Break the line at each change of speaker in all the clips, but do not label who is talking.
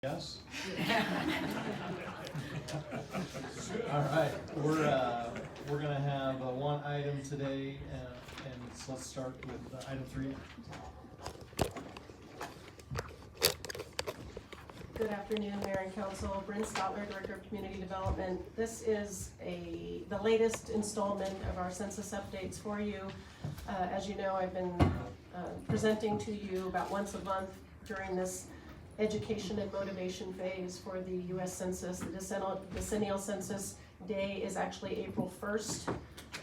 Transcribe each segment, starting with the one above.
Yes? All right, we're gonna have one item today, and so let's start with item 3.
Good afternoon, Mayor and Council. Bryn Stotler, Director of Community Development. This is the latest installment of our census updates for you. As you know, I've been presenting to you about once a month during this education and motivation phase for the U.S. Census. The decennial census day is actually April 1st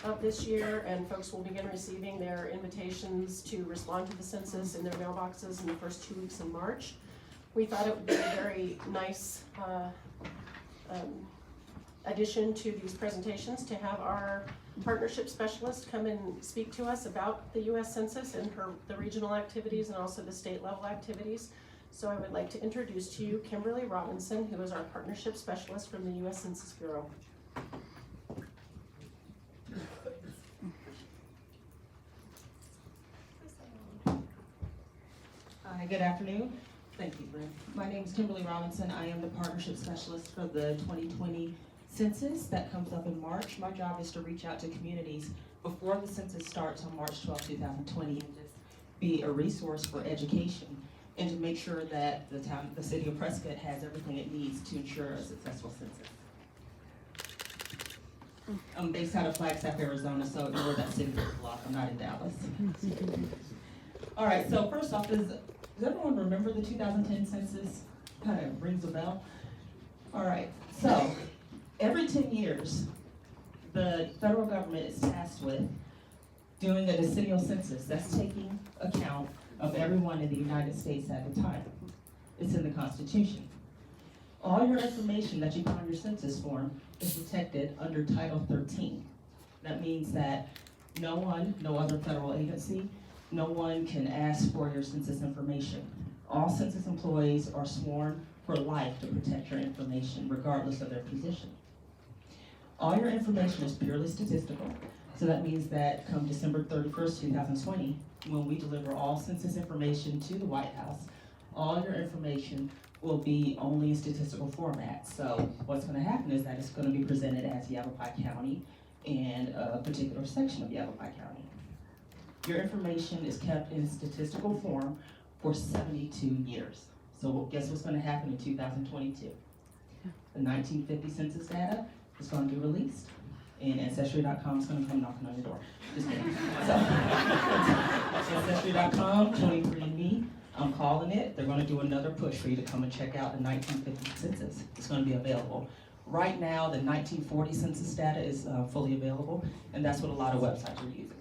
of this year, and folks will begin receiving their invitations to respond to the census in their mailboxes in the first 2 weeks in March. We thought it would be a very nice addition to these presentations to have our partnership specialist come and speak to us about the U.S. Census and the regional activities and also the state level activities. So I would like to introduce to you Kimberly Robinson, who is our partnership specialist from the U.S. Census Bureau.
Hi, good afternoon. Thank you, Bryn. My name is Kimberly Robinson. I am the partnership specialist for the 2020 census that comes up in March. My job is to reach out to communities before the census starts on March 12, 2020, and just be a resource for education and to make sure that the City of Prescott has everything it needs to ensure a successful census. I'm based out of Flagstaff, Arizona, so ignore that city block. I'm not in Dallas. All right, so first off, does everyone remember the 2010 census? Kind of rings a bell. All right, so every 10 years, the federal government is tasked with doing a decennial census that's taking account of everyone in the United States at the time. It's in the Constitution. All your information that you put on your census form is protected under Title 13. That means that no other federal agency, no one can ask for your census information. All census employees are sworn for life to protect your information, regardless of their position. All your information is purely statistical, so that means that come December 31st, 2020, when we deliver all census information to the White House, all your information will be only in statistical format. So what's going to happen is that it's going to be presented as Yavapai County and a particular section of Yavapai County. Your information is kept in statistical form for 72 years. So guess what's going to happen in 2022? The 1950 census data is going to be released, and Ancestry.com is going to come knocking on your door. Just kidding. So, Ancestry.com, 23andMe, I'm calling it. They're going to do another push for you to come and check out the 1950 census. It's going to be available. Right now, the 1940 census data is fully available, and that's what a lot of websites are using.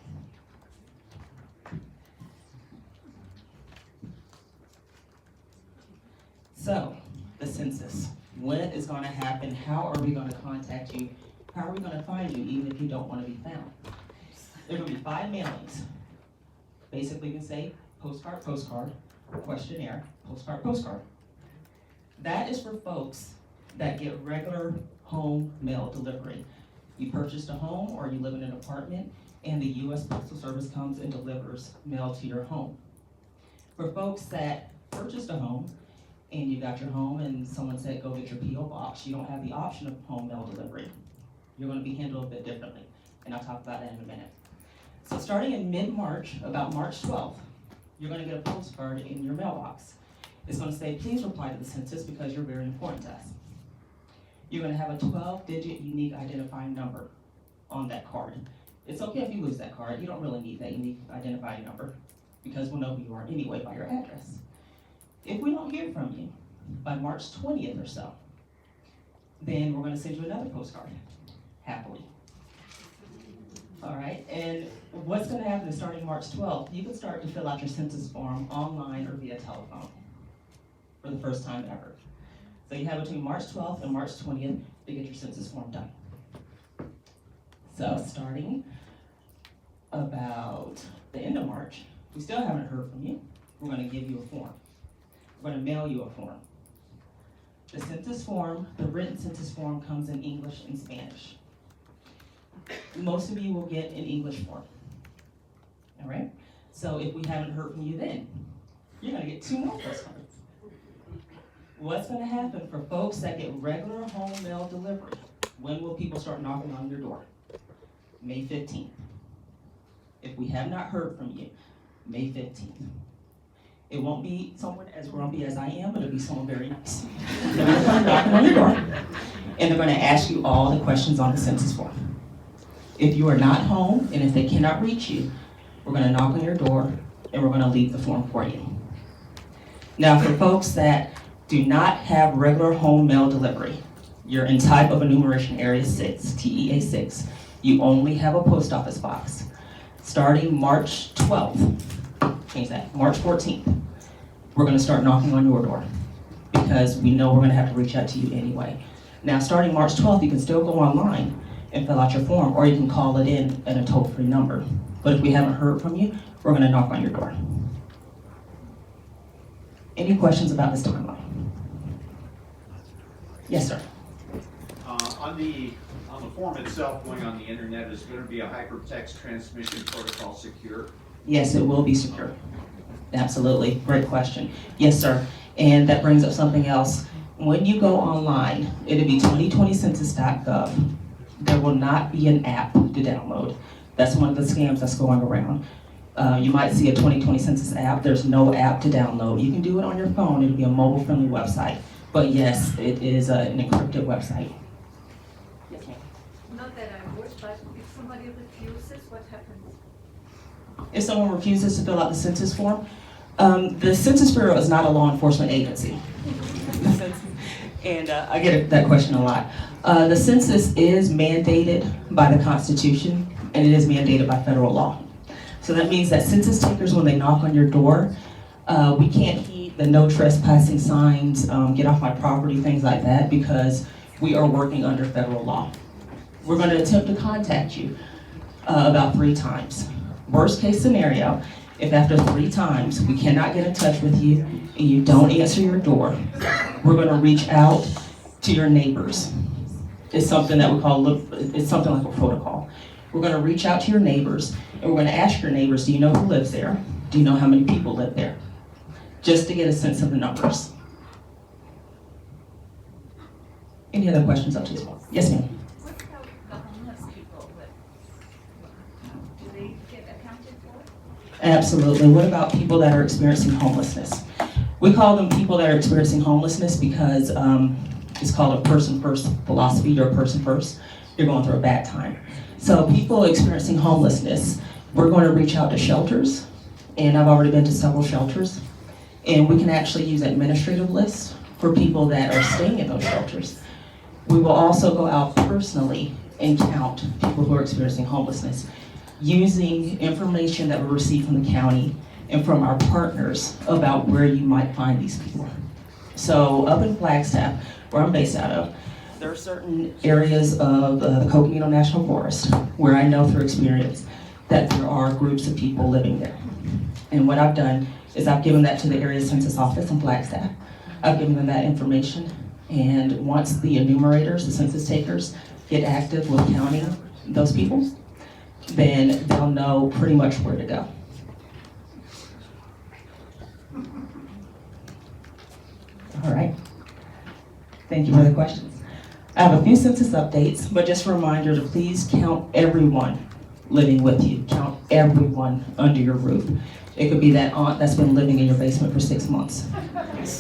So, the census. When is going to happen? How are we going to contact you? How are we going to find you, even if you don't want to be found? There are going to be 5 mailings. Basically, you can say postcard, postcard, questionnaire, postcard, postcard. That is for folks that get regular home mail delivery. You purchased a home or you live in an apartment, and the U.S. Postal Service comes and delivers mail to your home. For folks that purchased a home, and you got your home and someone said, go get your P.O. box, you don't have the option of home mail delivery. You're going to be handled a bit differently, and I'll talk about that in a minute. So starting in mid-March, about March 12th, you're going to get a postcard in your mailbox. It's going to say, please reply to the census because you're very important to us. You're going to have a 12-digit unique identifying number on that card. It's okay if you lose that card. You don't really need that unique identifying number because we'll know who you are anyway by your address. If we don't hear from you by March 20th or so, then we're going to send you another postcard, happily. All right, and what's going to happen is starting March 12th, you can start to fill out your census form online or via telephone for the first time ever. So you have between March 12th and March 20th to get your census form done. So starting about the end of March, we still haven't heard from you. We're going to give you a form. We're going to mail you a form. The census form, the written census form, comes in English and Spanish. Most of you will get an English form. All right? So if we haven't heard from you then, you're going to get 2 more postcards. What's gonna happen for folks that get regular home mail delivery? When will people start knocking on your door? May 15th. If we have not heard from you, May 15th. It won't be someone as grumpy as I am, but it'll be someone very nice. They're gonna come knocking on your door, and they're gonna ask you all the questions on the census form. If you are not home, and if they cannot reach you, we're gonna knock on your door, and we're gonna leave the form for you. Now, for folks that do not have regular home mail delivery, you're in type of enumeration area 6, TEA 6, you only have a post office box. Starting March 12th, change that, March 14th, we're gonna start knocking on your door because we know we're gonna have to reach out to you anyway. Now, starting March 12th, you can still go online and fill out your form, or you can call it in at a toll-free number. But if we haven't heard from you, we're gonna knock on your door. Any questions about this timeline? Yes, sir.
On the form itself, going on the internet, is going to be a hypertext transmission protocol secure?
Yes, it will be secure. Absolutely, great question. Yes, sir. And that brings up something else. When you go online, it'll be 2020census.gov. There will not be an app to download. That's one of the scams that's going around. You might see a 2020 Census app. There's no app to download. You can do it on your phone. It'll be a mobile-friendly website. But yes, it is an encrypted website. Yes, ma'am.
Not that I would, but if somebody refuses, what happens?
If someone refuses to fill out the census form, the Census Bureau is not a law enforcement agency. And I get that question a lot. The census is mandated by the Constitution, and it is mandated by federal law. So that means that census takers, when they knock on your door, we can't heed the no trespassing signs, get off my property, things like that, because we are working under federal law. We're going to attempt to contact you about 3 times. Worst case scenario, if after 3 times we cannot get in touch with you and you don't answer your door, we're going to reach out to your neighbors. It's something that we call, it's something like a protocol. We're going to reach out to your neighbors, and we're going to ask your neighbors, do you know who lives there? Do you know how many people live there? Just to get a sense of the numbers. Any other questions up to this point? Yes, ma'am.
What about the homeless people? Do they get accounted for?
Absolutely. What about people that are experiencing homelessness? We call them people that are experiencing homelessness because it's called a person-first philosophy. You're a person first. You're going through a bad time. So people experiencing homelessness, we're going to reach out to shelters, and I've already been to several shelters, and we can actually use administrative lists for people that are staying in those shelters. We will also go out personally and count people who are experiencing homelessness using information that we receive from the county and from our partners about where you might find these people. So up in Flagstaff, where I'm based out of, there are certain areas of the Coconino National Forest where I know through experience that there are groups of people living there. And what I've done is I've given that to the area census office in Flagstaff. I've given them that information, and once the enumerators, the census takers, get active with counting those people, then they'll know pretty much where to go. All right. Thank you for the questions. I have a few census updates, but just a reminder to please count everyone living with you. Count everyone under your roof. It could be that aunt that's been living in your basement for 6 months.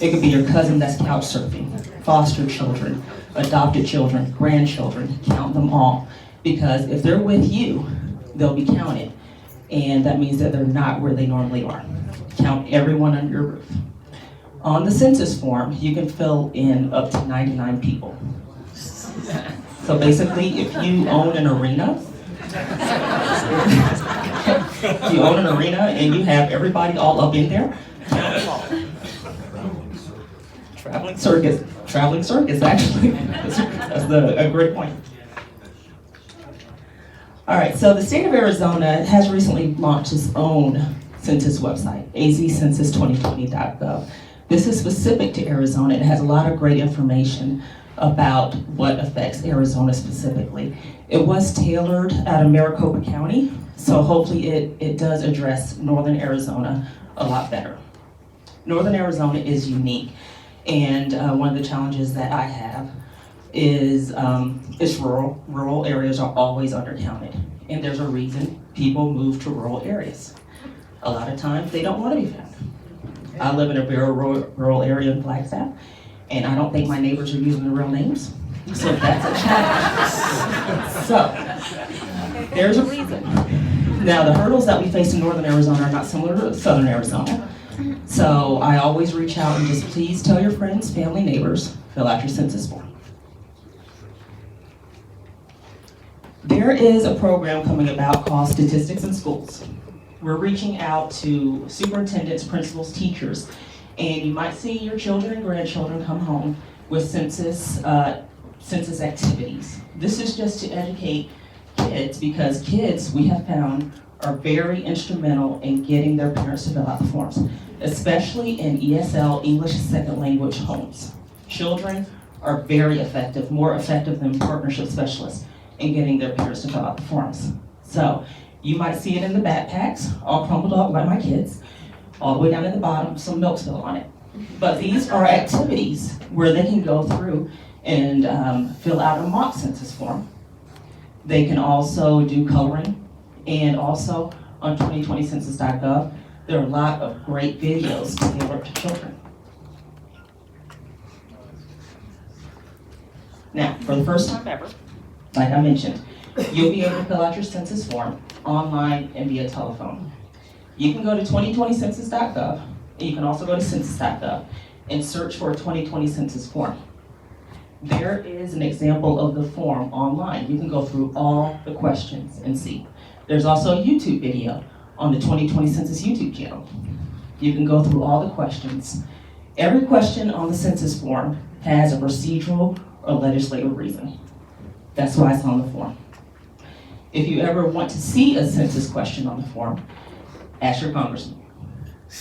It could be your cousin that's couch surfing, foster children, adopted children, grandchildren. Count them all, because if they're with you, they'll be counted, and that means that they're not where they normally are. Count everyone under your roof. On the census form, you can fill in up to 99 people. So basically, if you own an arena, and you have everybody all up in there, traveling circus actually. That's a great point. All right, so the state of Arizona has recently launched its own census website, azcensus2020.gov. This is specific to Arizona. It has a lot of great information about what affects Arizona specifically. It was tailored out of Maricopa County, so hopefully it does address northern Arizona a lot better. Northern Arizona is unique. And one of the challenges that I have is rural areas are always undercounted. And there's a reason people move to rural areas. A lot of times they don't want to be found. I live in a very rural area in Flagstaff, and I don't think my neighbors are using the real names. So that's a challenge. So there's a reason. Now the hurdles that we face in northern Arizona are not similar to southern Arizona. So I always reach out and just please tell your friends, family, neighbors, fill out your census form. There is a program coming about called Statistics in Schools. We're reaching out to superintendents, principals, teachers, and you might see your children and grandchildren come home with census activities. This is just to educate kids, because kids, we have found, are very instrumental in getting their parents to fill out the forms, especially in ESL, English Second Language homes. Children are very effective, more effective than partnership specialists in getting their parents to fill out the forms. So you might see it in the backpacks, all crumpled up like my kids, all the way down at the bottom, some milk spill on it. But these are activities where they can go through and fill out a mock census form. They can also do coloring, and also on 2020census.gov, there are a lot of great videos tailored to children. Now, for the first time ever, like I mentioned, you'll be able to fill out your census form online and via telephone. You can go to 2020census.gov, and you can also go to census.gov and search for a 2020 census form. There is an example of the form online. You can go through all the questions and see. There's also a YouTube video on the 2020 Census YouTube channel. You can go through all the questions. Every question on the census form has a procedural or legislative reason. That's why it's on the form. If you ever want to see a census question on the form, ask your congressman.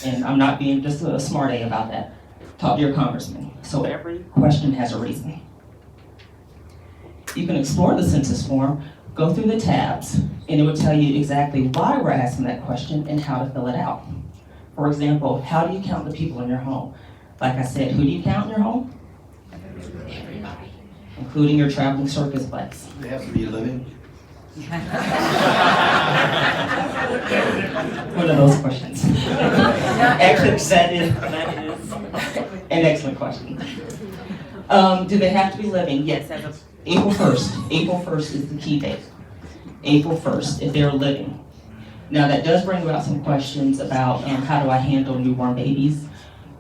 And I'm not being just a smart A about that. Talk to your congressman. So every question has a reason. You can explore the census form, go through the tabs, and it will tell you exactly why we're asking that question and how to fill it out. For example, how do you count the people in your home? Like I said, who do you count in your home? Everybody. Including your traveling circus butts.
They have to be living.
One of those questions. Actually, that is an excellent question. Do they have to be living? Yes, as of April 1st. April 1st is the key date. April 1st, if they're living. Now that does bring about some questions about how do I handle newborn babies.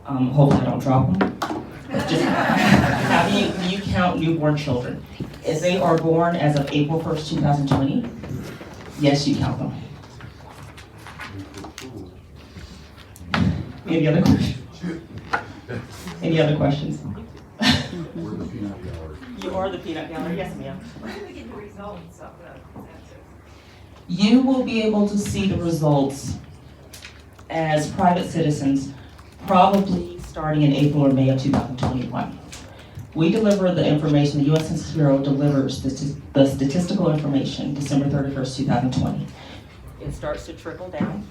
Hopefully I don't drop them. Just how do you count newborn children? If they are born as of April 1st, 2020, yes, you count them. Any other questions? Any other questions?
We're the peanut gallery.
You are the peanut gallery, yes ma'am.
When do we get the results of the census?
You will be able to see the results as private citizens, probably starting in April or May of 2021. We deliver the information, the U.S. Census Bureau delivers the statistical information December 31st, 2020. It starts to trickle down.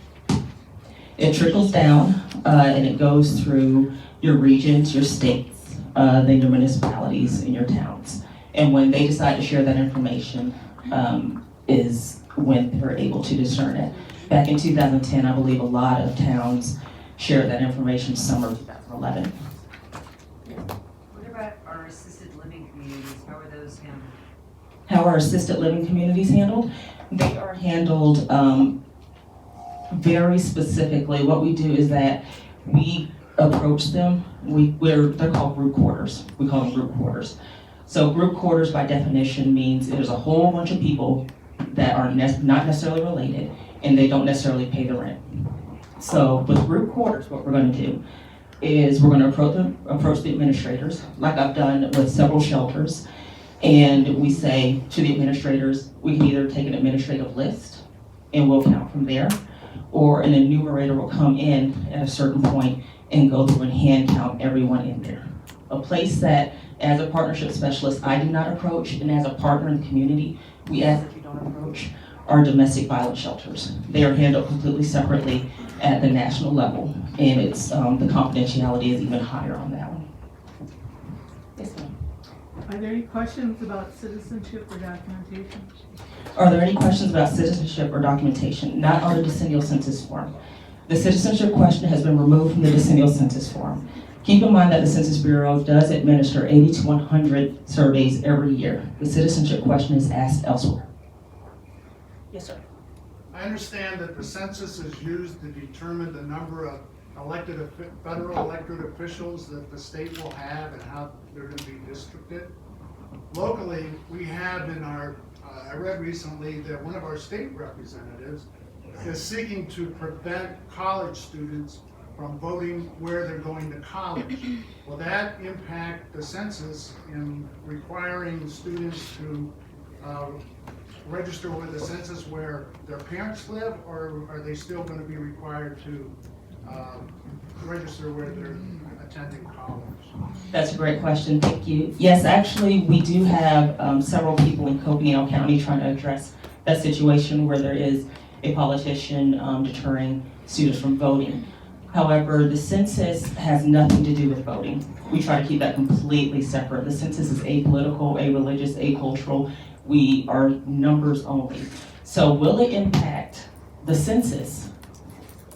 It trickles down and it goes through your regions, your states, then your municipalities and your towns. And when they decide to share that information is when they're able to discern it. Back in 2010, I believe a lot of towns shared that information summer of 2011.
What about our assisted living communities? How are those handled?
How are assisted living communities handled? They are handled very specifically. What we do is that we approach them. They're called group quarters. We call them group quarters. So group quarters by definition means there's a whole bunch of people that are not necessarily related and they don't necessarily pay the rent. So with group quarters, what we're going to do is we're going to approach the administrators, like I've done with several shelters, and we say to the administrators, we can either take an administrative list and we'll count from there, or an enumerator will come in at a certain point and go through and hand count everyone in there. A place that, as a partnership specialist, I do not approach, and as a partner in the community, we ask that you don't approach, are domestic violence shelters. They are handled completely separately at the national level, and it's the confidentiality is even higher on that one.
Are there any questions about citizenship or documentation?
Are there any questions about citizenship or documentation not on the decennial census form? The citizenship question has been removed from the decennial census form. Keep in mind that the Census Bureau does administer 80 to 100 surveys every year. The citizenship question is asked elsewhere. Yes, sir.
I understand that the census is used to determine the number of federal elected officials that the state will have and how they're gonna be districted. Locally, we have in our, I read recently that one of our state representatives is seeking to prevent college students from voting where they're going to college. Will that impact the census in requiring students to register with the census where their parents live, or are they still going to be required to register where they're attending college?
That's a great question, thank you. Yes, actually, we do have several people in Copiano County trying to address that situation where there is a politician deterring students from voting. However, the census has nothing to do with voting. We try to keep that completely separate. The census is apolitical, areligious, acultural. We are numbers only. So will it impact the census?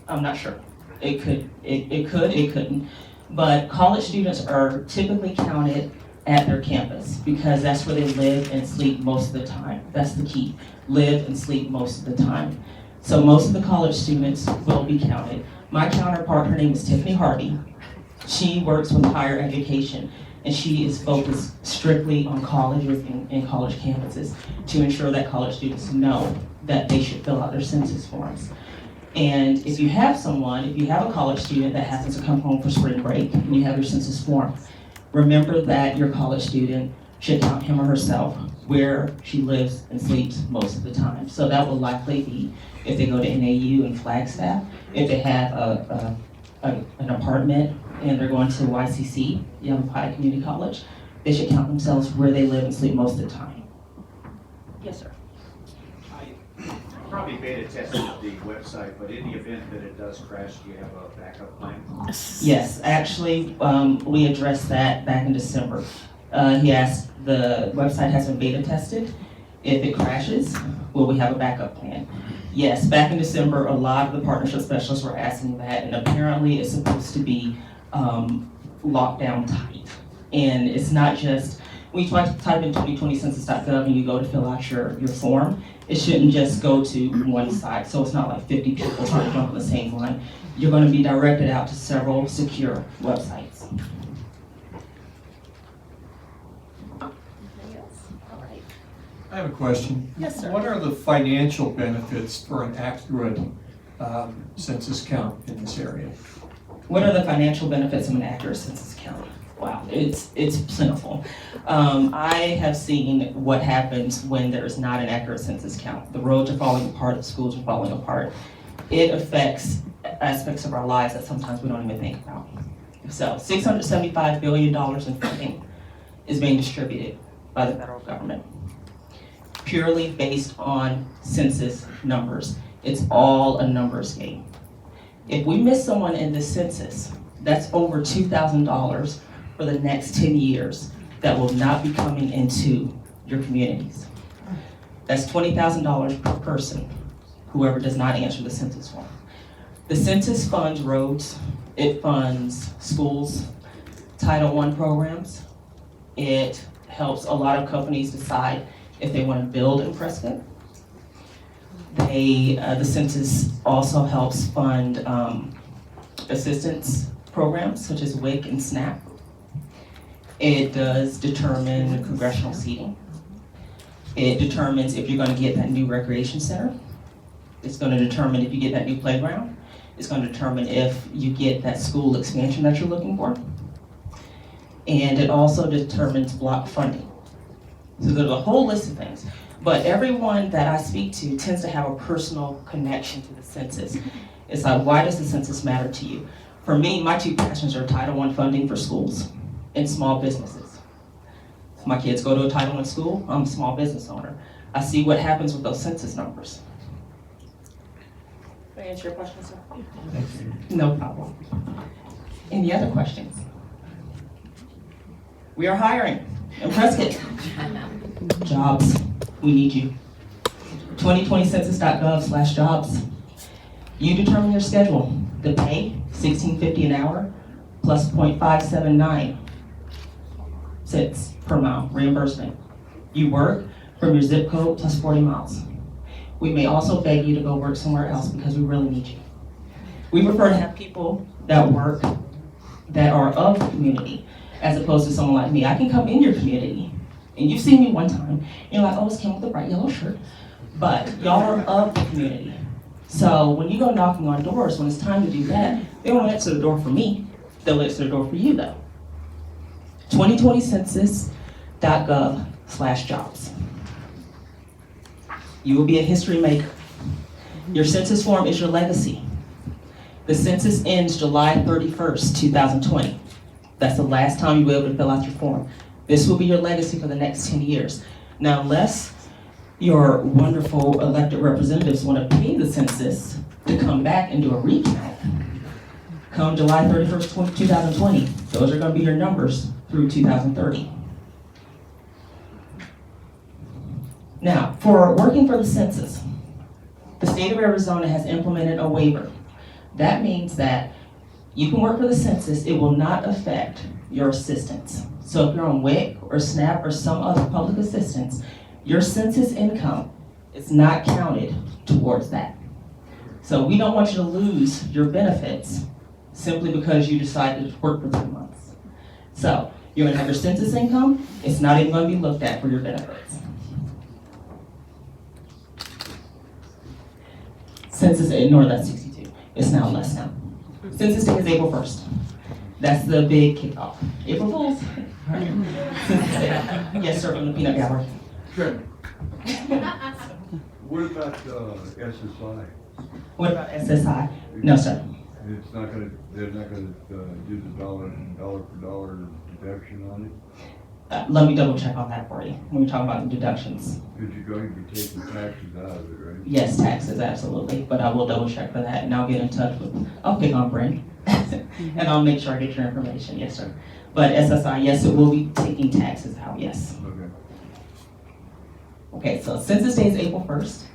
I'm not sure. It could, it couldn't. But college students are typically counted at their campus because that's where they live and sleep most of the time. That's the key, live and sleep most of the time. So most of the college students will be counted. My counterpart, her name is Tiffany Harvey. She works with higher education, and she is focused strictly on colleges and college campuses to ensure that college students know that they should fill out their census forms. And if you have a college student that happens to come home for spring break and you have your census form, remember that your college student should count him or herself where she lives and sleeps most of the time. So that will likely be if they go to NAU and Flagstaff, if they have an apartment and they're going to YCC, Yavapai Community College, they should count themselves where they live and sleep most of the time. Yes, sir.
I probably beta tested the website, but in the event that it does crash, do you have a backup plan?
Yes, actually, we addressed that back in December. He asked, the website has been beta tested. If it crashes, will we have a backup plan? Yes, back in December, a lot of the partnership specialists were asking that, and apparently it's supposed to be locked down tight. And it's not just, when you type in 2020census.gov and you go to fill out your form, it shouldn't just go to one site, so it's not like 50 people trying to jump on the same one. You're going to be directed out to several secure websites.
I have a question.
Yes, sir.
What are the financial benefits for an accurate census count in this area?
What are the financial benefits of an accurate census count? Wow, it's plentiful. I have seen what happens when there's not an accurate census count. The roads are falling apart, the schools are falling apart. It affects aspects of our lives that sometimes we don't even think about. So $675 billion in funding is being distributed by the federal government, purely based on census numbers. It's all a numbers game. If we miss someone in this census, that's over $2,000 for the next 10 years that will not be coming into your communities. That's $20,000 per person, whoever does not answer the census form. The census funds roads, it funds schools, Title I programs. It helps a lot of companies decide if they want to build in Prescott. The census also helps fund assistance programs such as WIC and SNAP. It does determine congressional seating. It determines if you're going to get that new recreation center. It's going to determine if you get that new playground. It's going to determine if you get that school expansion that you're looking for. And it also determines block funding. So there's a whole list of things. But everyone that I speak to tends to have a personal connection to the census. It's like, why does the census matter to you? For me, my two passions are Title I funding for schools and small businesses. If my kids go to a Title I school, I'm a small business owner. I see what happens with those census numbers. Can I answer your question, sir?
Thank you.
No problem. Any other questions? We are hiring. In Prescott, jobs, we need you. 2020census.gov/jobs. You determine your schedule. The pay, $16.50 an hour, plus 0.579 cents per mile reimbursement. You work from your zip code plus 40 miles. We may also beg you to go work somewhere else because we really need you. We prefer to have people that work that are of the community, as opposed to someone like me. I can come in your community, and you've seen me one time, and you're like, oh, it's Kim with the bright yellow shirt. But y'all are of the community. So when you go knocking on doors, when it's time to do that, they won't answer the door for me. They'll answer the door for you, though. 2020census.gov/jobs. You will be a history maker. Your census form is your legacy. The census ends July 31st, 2020. That's the last time you'll be able to fill out your form. This will be your legacy for the next 10 years. Now, unless your wonderful elected representatives want to pay the census to come back and do a recount, come July 31st, 2020, those are going to be your numbers through 2030. Now, for working for the census, the state of Arizona has implemented a waiver. That means that you can work for the census, it will not affect your assistance. So if you're on WIC or SNAP or some other public assistance, your census income is not counted towards that. So we don't want you to lose your benefits simply because you decided to work for 3 months. So you're gonna have your census income, it's not even gonna be looked at for your benefits. Census, ignore that 62, it's now less now. Census Day is April 1st. That's the big kickoff. April Fools. Census Day. Yes, sir, from the peanut gallery.
Sure. What about SSI?
What about SSI? No, sir.
It's not gonna, they're not gonna do the dollar for dollar deduction on it?
Let me double check on that for you when you're talking about the deductions.
Because you're going to be taking taxes out of it, right?
Yes, taxes, absolutely, but I will double check for that and I'll get in touch with, I'll pick on Brent and I'll make sure I get your information, yes, sir. But SSI, yes, it will be taking taxes out, yes.
Okay.
Okay, so Census Day is April 1st.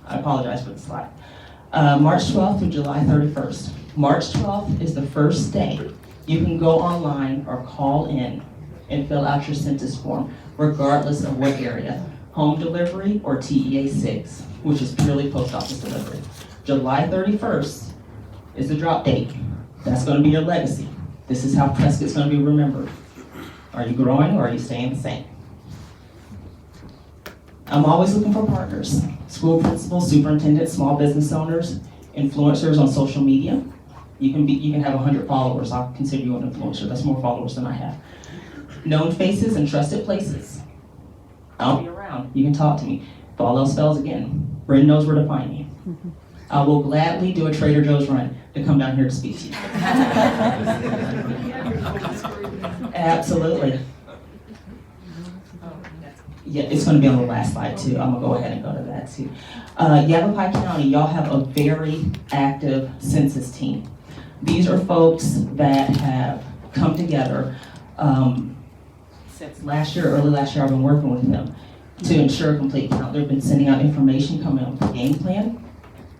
I apologize for the slide. March 12th through July 31st. March 12th is the first day you can go online or call in and fill out your census form, regardless of what area. Home delivery or TEA 6, which is purely post office delivery. July 31st is the drop date. That's gonna be your legacy. This is how Prescott's gonna be remembered. Are you growing or are you staying the same? I'm always looking for partners. School principals, superintendents, small business owners, influencers on social media. You can have 100 followers. I'll consider you an influencer. That's more followers than I have. Known faces and trusted places. I'll be around. You can talk to me. If all else fails again, Bryn knows where to find me. I will gladly do a Trader Joe's run to come down here to speak to you. Absolutely. Yeah, it's gonna be on the last slide too. I'm gonna go ahead and go to that too. Yavapai County, y'all have a very active census team. These are folks that have come together since last year, early last year, I've been working with them to ensure a complete count. They've been sending out information coming up with the game plan.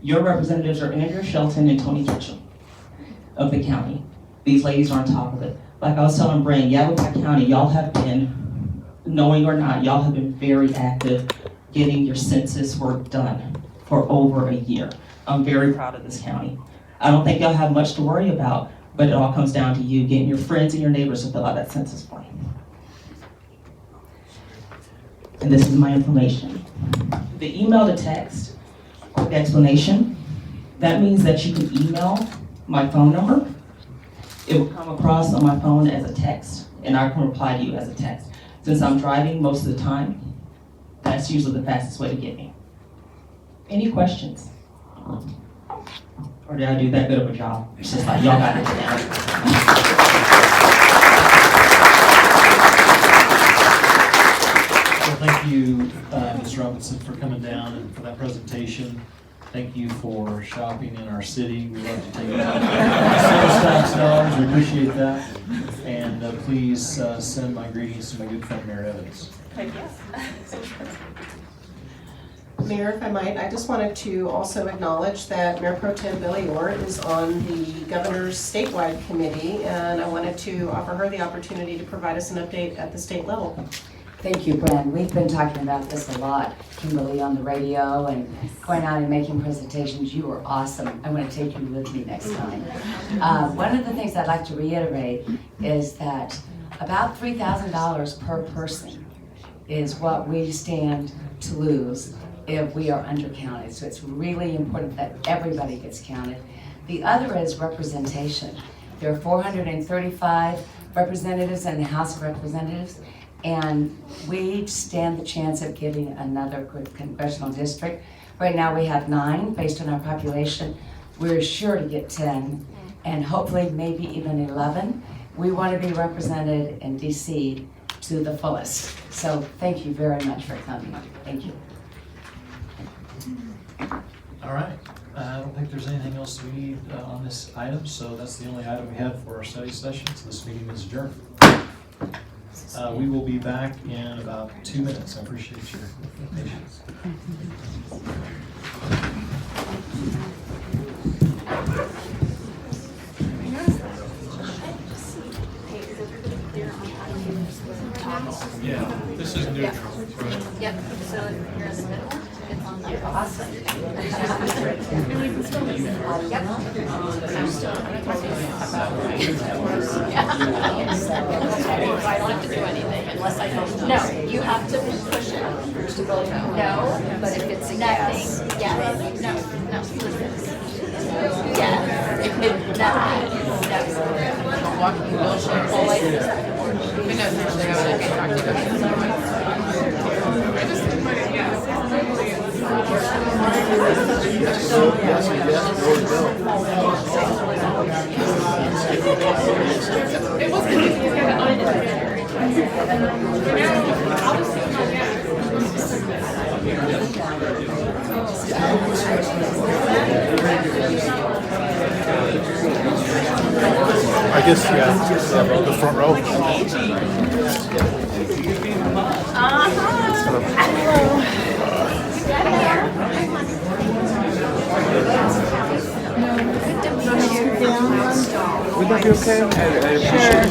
Your representatives are Andrew Shelton and Tony Kitchell of the county. These ladies are on top of it. Like I was telling Brand, Yavapai County, y'all have been, knowing or not, y'all have been very active getting your census work done for over a year. I'm very proud of this county. I don't think y'all have much to worry about, but it all comes down to you getting your friends and your neighbors to fill out that census form. And this is my information. The email to text, quick explanation, that means that you can email my phone number. It will come across on my phone as a text, and I can reply to you as a text. Since I'm driving most of the time, that's usually the fastest way to get me. Any questions? Or did I do that good of a job? It's just like, y'all got it down.
Well, thank you, Ms. Robinson, for coming down and for that presentation. Thank you for shopping in our city. We love to take sales tax dollars. We appreciate that. And And please send my greetings to my good friend Mayor Evans.
Mayor, if I might, I just wanted to also acknowledge that Mayor Pro Tem Billy Orr is on the governor's statewide committee, and I wanted to offer her the opportunity to provide us an update at the state level.
Thank you, Bren. We've been talking about this a lot, Kimberly, on the radio and going out and making presentations. You were awesome. I want to take you with me next time. One of the things I'd like to reiterate is that about $3,000 per person is what we stand to lose if we are undercounted. So it's really important that everybody gets counted. The other is representation. There are 435 representatives in the House of Representatives, and we stand the chance of getting another good congressional district. Right now we have 9 based on our population. We're sure to get 10 and hopefully maybe even 11. We want to be represented in DC to the fullest. So thank you very much for coming. Thank you.
All right, I don't think there's anything else we need on this item, so that's the only item we have for our study session, so this meeting is adjourned. We will be back in about 2 minutes. I appreciate your patience. Yeah, this is neutral.
Yep, so if you're in the middle, it's on the
Awesome.
Yep. I don't have to do anything unless I don't know. No, you have to push it to go no, but if it's a yes. Yes. No. Yes.
I guess, yeah, the front row. Would that be okay?
Sure,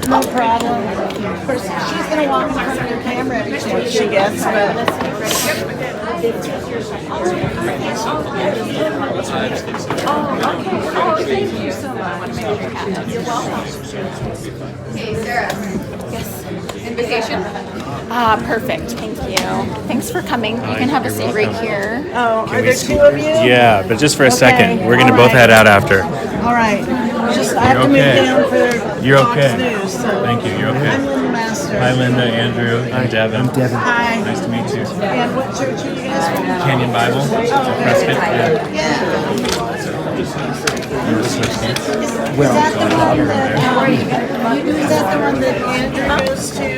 no problem. Of course, she's gonna walk in front of the camera every chance she gets, but.
Oh, okay. Oh, thank you so much. You're welcome. Hey, Sarah. Yes. Invitation?
Perfect, thank you. Thanks for coming. You can have a seat right here.
Oh, are there 2 of you?
Yeah, but just for a second. We're gonna
all
both
right.
head out after.
All right, just, I have to move down for
You're
Fox
okay.
News, so.
Thank you. You're okay.
I'm Linda Master.
Hi, Linda, Andrew, and Devin. I'm Devin.
Hi.
Nice to meet you.
And what church are you guys from?
Canyon Bible, Prescott.
Yeah.
Well,
Is that the one that Andrew goes to?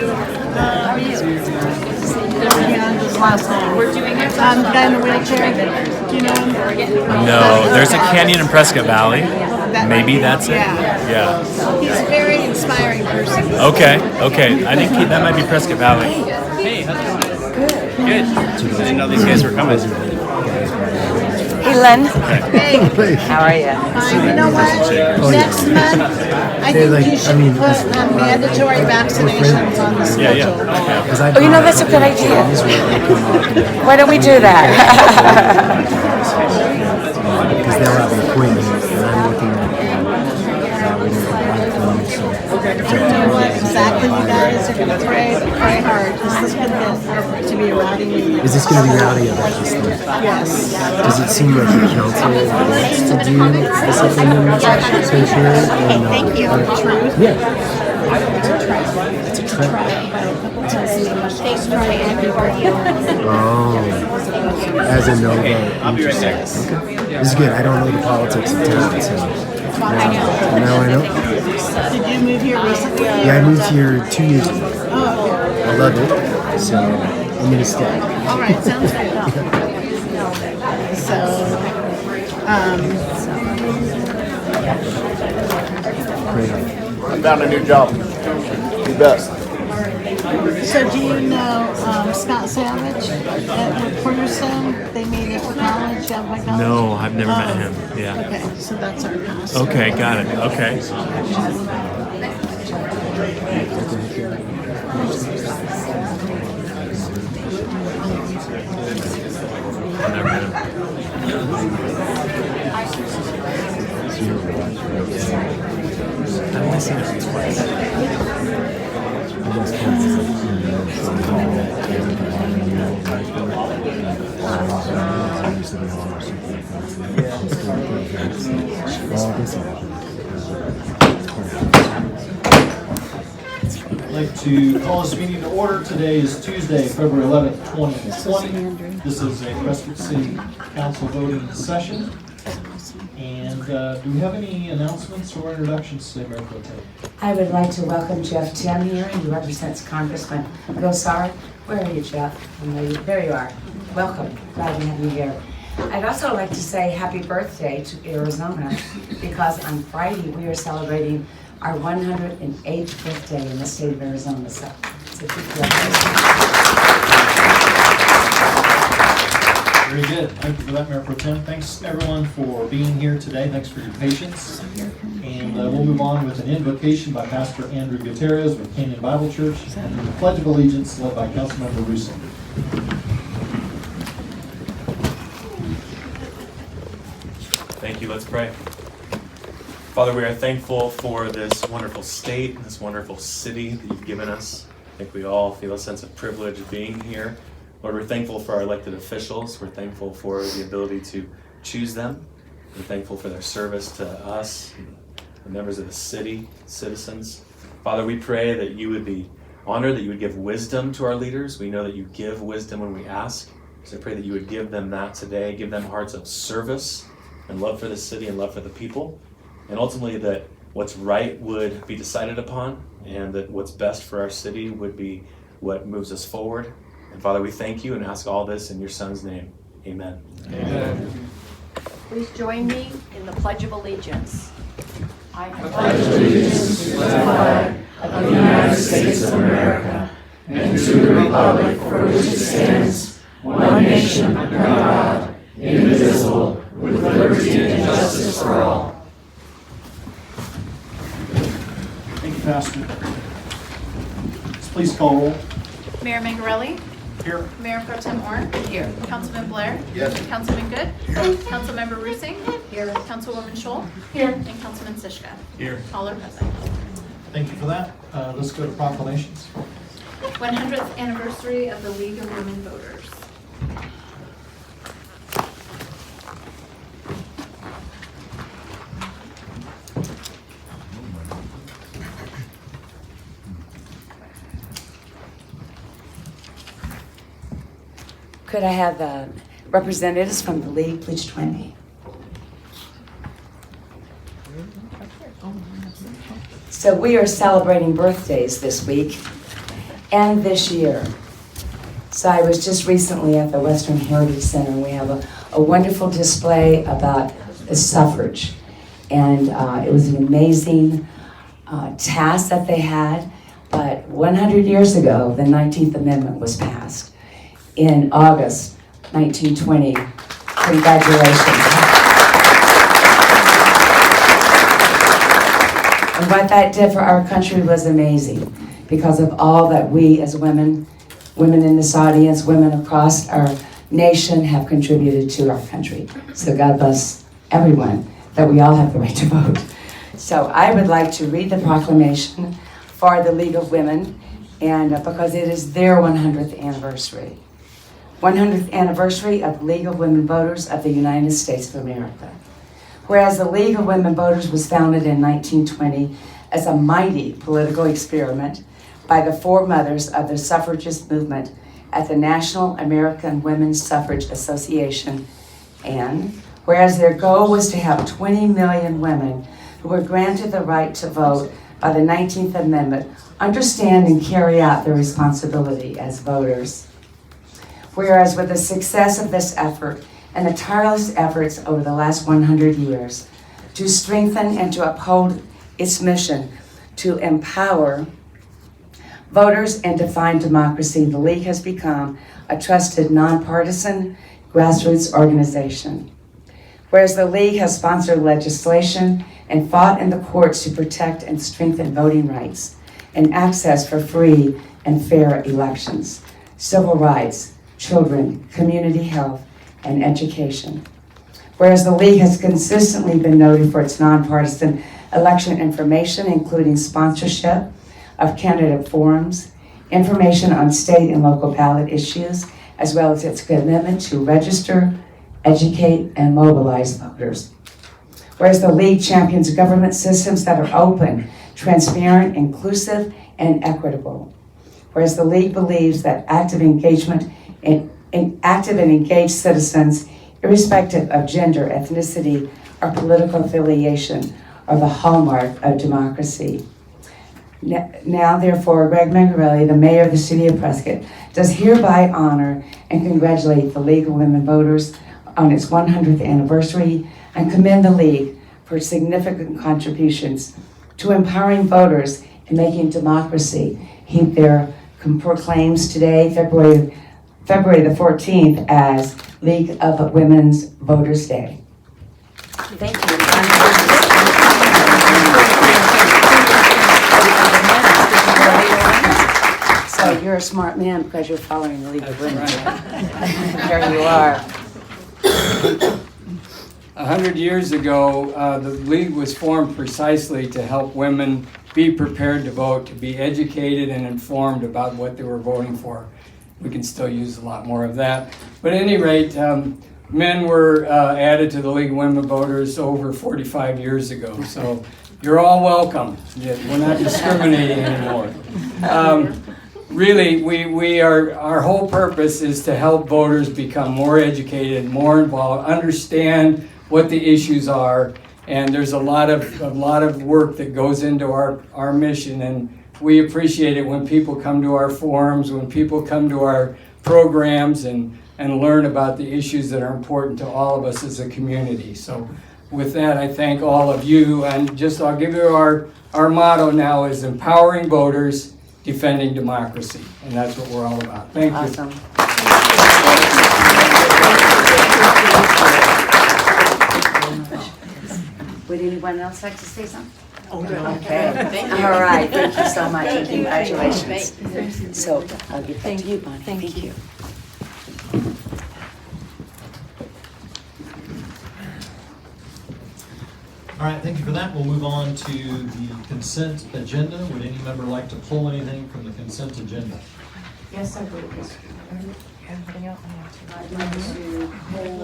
His last name. We're doing it. Guy in the wheelchair. Do you know him?
No, there's a canyon in Prescott Valley. Maybe that's it. Yeah.
He's a very inspiring person.
Okay. I think that might be Prescott Valley. Hey, how's it going? Good. I didn't know these guys were coming.
Hey, Len.
Hey.
How are you?
You know what? Next month, I think you should put mandatory vaccinations on the schedule.
Yeah.
Oh, you know, that's a good idea. Why don't we do that?
Because they'll have an appointment, and I'm looking at
You know what exactly you guys are going to pray, but pray hard. This is going to be a rowdy meeting.
Is this going to be rowdy about this stuff?
Yes.
Does it seem like the council wants to do this amendment association?
Okay, thank you.
Yeah. It's a trap.
Thanks for paying for you.
Oh. As a no vote.
I'll be right there.
This is good. I don't know the politics of town, so. Now I know.
Did you move here recently?
Yeah, I moved here 2 years ago.
Oh,
I love it, so I'm gonna stay.
all right, sounds good. So,
Great.
I found a new job.
You bet.
So do you know Scott Savage at Cornerstone? They meet at college, out by college?
No, I've never met him. Yeah.
Okay, so that's our pastor.
Okay, got it. Okay. I've never met him. I've only seen him twice.
I'd like to call this meeting to order. Today is Tuesday, February 11th, 2020. This is a Prescott City Council voting session. And do we have any announcements or introductions today, Mayor Pro Tem?
I would like to welcome Jeff Tim here. He represents Congressman Gosar. Where are you, Jeff? There you are. Welcome. Glad to have you here. I'd also like to say happy birthday to Arizona because on Friday we are celebrating our 108th birthday in the state of Arizona. So it's a big deal.
Very good. Thank you for that, Mayor Pro Tem. Thanks, everyone, for being here today. Thanks for your patience. And we'll move on with an invocation by Pastor Andrew Gutierrez with Canyon Bible Church and the Pledge of Allegiance led by Councilmember Russo.
Thank you. Let's pray. Father, we are thankful for this wonderful state, this wonderful city that you've given us. I think we all feel a sense of privilege of being here. Lord, we're thankful for our elected officials. We're thankful for the ability to choose them. We're thankful for their service to us, the members of the city, citizens. Father, we pray that you would be honored, that you would give wisdom to our leaders. We know that you give wisdom when we ask. So I pray that you would give them that today, give them hearts of service and love for the city and love for the people. And ultimately that what's right would be decided upon and that what's best for our city would be what moves us forward. And Father, we thank you and ask all this in your Son's name. Amen.
Amen.
Please join me in the Pledge of Allegiance. I
pledge allegiance to the flag of the United States of America and to the republic for which it stands, one nation under God, indivisible, with liberty and justice for all.
Thank you, Pastor. Please call roll.
Mayor Mangarelli?
Here.
Mayor Pro Tem Orr? Here. Councilman Blair?
Yes.
Councilman Good? Here. Councilmember Rusing? Here. Councilwoman Scholl? Here. And Councilman Sischka?
Here.
All are present.
Thank you for that. Let's go to proclamations.
100th anniversary of the League of Women Voters.
Could I have the representatives from the league please join me? So we are celebrating birthdays this week and this year. So I was just recently at the Western Heritage Center and we have a wonderful display about the suffrage. And it was an amazing task that they had. But 100 years ago, the 19th Amendment was passed. In August 1920. Congratulations. And what that did for our country was amazing because of all that we as women in this audience, women across our nation have contributed to our country. So God bless everyone that we all have the right to vote. So I would like to read the proclamation for the League of Women and because it is their 100th anniversary. 100th anniversary of the League of Women Voters of the United States of America. Whereas the League of Women Voters was founded in 1920 as a mighty political experiment by the foremothers of the suffragist movement at the National American Women's Suffrage Association, and whereas their goal was to have 20 million women who were granted the right to vote by the 19th Amendment understand and carry out their responsibility as voters. Whereas with the success of this effort and the tireless efforts over the last 100 years to strengthen and to uphold its mission to empower voters, and define democracy, the League has become a trusted, nonpartisan grassroots organization. Whereas the League has sponsored legislation and fought in the courts to protect and strengthen voting rights and access for free and fair elections, civil rights, children, community health, and education. Whereas the League has consistently been noted for its nonpartisan election information, including sponsorship of candidate forums, information on state and local ballot issues, as well as its commitment to register, educate, and mobilize voters. Whereas the League champions government systems that are open, transparent, inclusive, and equitable. Whereas the League believes that active engagement in active and engaged citizens, irrespective of gender, ethnicity, or political affiliation, are the hallmark of democracy. Now, therefore, Greg Mangarelli, the mayor of the City of Prescott, does hereby honor and congratulate the League of Women Voters on its 100th anniversary and commend the League for its significant contributions to empowering voters and making democracy. He there proclaims today, February the 14th, as League of Women's Voters Day. Thank you. So you're a smart man because you're following the League of Women. There you are.
100 years ago, the League was formed precisely to help women be prepared to vote, to be educated and informed about what they were voting for. We can still use a lot more of that. But at any rate, men were added to the League of Women Voters over 45 years ago. So you're all welcome. We're not discriminating anymore. Really, our whole purpose is to help voters become more educated, more involved, understand what the issues are, and there's a lot of work that goes into our mission, and we appreciate it when people come to our forums, when people come to our programs and learn about the issues that are important to all of us as a community. So with that, I thank all of you, and I'll give you our motto now is empowering voters, defending democracy, and that's what we're all about. Thank you.
Awesome. Would anyone else like to say something? Okay. All right. Thank you so much, and congratulations. So I'll give that to you, Bonnie. Thank you.
All right, thank you for that. We'll move on to the consent agenda. Would any member like to pull anything from the consent agenda?
Yes, I would.
I'd like to pull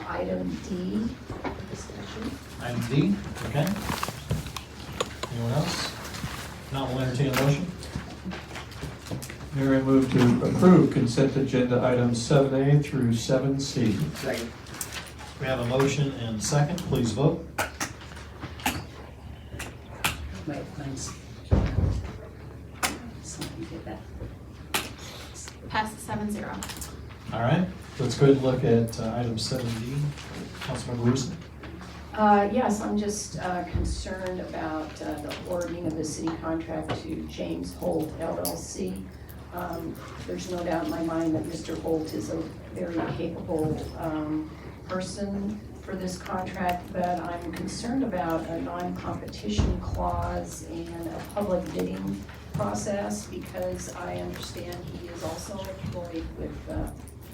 item D, discussion.
Item D, okay. Anyone else? Not, we'll entertain a motion.
Mayor, I move to approve consent agenda items 7A through 7C.
Second. We have a motion and second. Please vote.
Wait, mine's. Somebody did that.
Pass 7-0.
All right, let's go ahead and look at item 7D. Councilmember Rusin.
Yes, I'm just concerned about the awarding of the city contract to James Holt LLC. There's no doubt in my mind that Mr. Holt is a very capable person for this contract, but I'm concerned about a non-competition clause and a public bidding process because I understand he is also employed with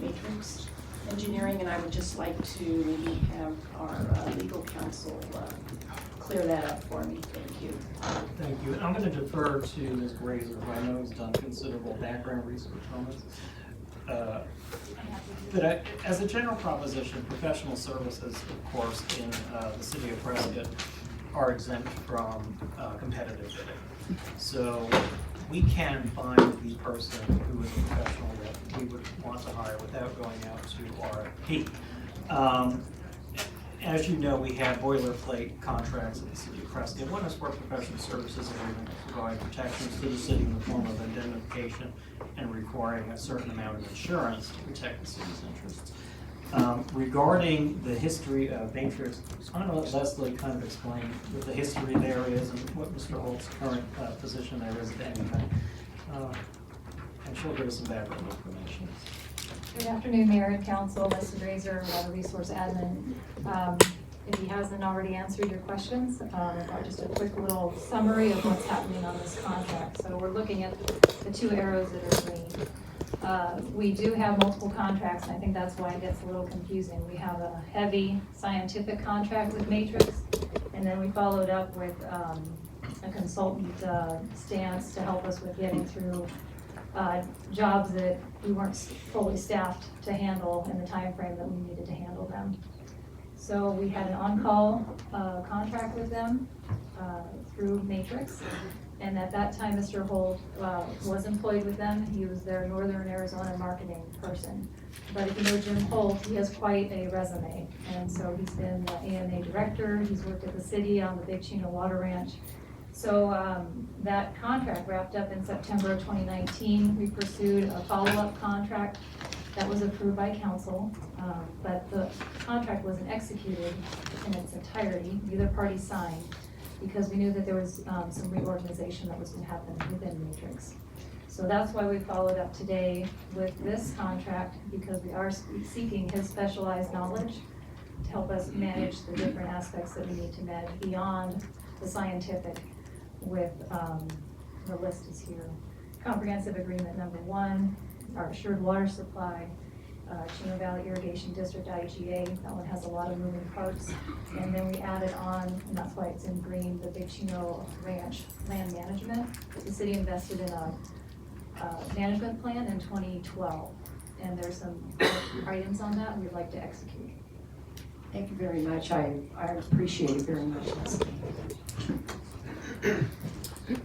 Matrix Engineering, and I would just like to maybe have our legal counsel clear that up for me. Thank you.
Thank you. I'm going to defer to Ms. Grazer, who I know has done considerable background research on this. But as a general proposition, professional services, of course, in the City of Prescott are exempt from competitive bidding. So we can find the person who is a professional that we would want to hire without going out to RFP. As you know, we have boilerplate contracts at the City of Prescott. One is for professional services agreement to provide protections to the city in the form of indemnification and requiring a certain amount of insurance to protect the city's interests. Regarding the history of Matrix, I'm going to let Leslie kind of explain what the history there is and what Mr. Holt's current position there is at any time. and she'll give us some background information.
Good afternoon, Mayor and Council. Leslie Grazer, Water Resource Admin. If he hasn't already answered your questions, I've got just a quick little summary of what's happening on this contract. So we're looking at the two arrows that are green. We do have multiple contracts, and I think that's why it gets a little confusing. We have a heavy scientific contract with Matrix, and then we followed up with a consultant stance to help us with getting through jobs that we weren't fully staffed to handle in the time frame that we needed to handle them. So we had an on-call contract with them through Matrix, and at that time, Mr. Holt was employed with them. He was their Northern Arizona marketing person. But if you know Jim Holt, he has quite a resume, and so he's been the AMA director. He's worked at the city on the Big Chino Water Ranch. So that contract wrapped up in September of 2019. We pursued a follow-up contract that was approved by council, but the contract wasn't executed in its entirety. Neither party signed because we knew that there was some reorganization that was going to happen within Matrix. So that's why we followed up today with this contract, because we are seeking his specialized knowledge to help us manage the different aspects that we need to manage beyond the scientific with the list is here. Comprehensive agreement number 1, our assured water supply, Chino Valley Irrigation District IGA, that one has a lot of moving parts. And then we added on, and that's why it's in green, the Big Chino Ranch land management. The city invested in a management plan in 2012, and there's some items on that we'd like to execute.
Thank you very much. I appreciate it very much.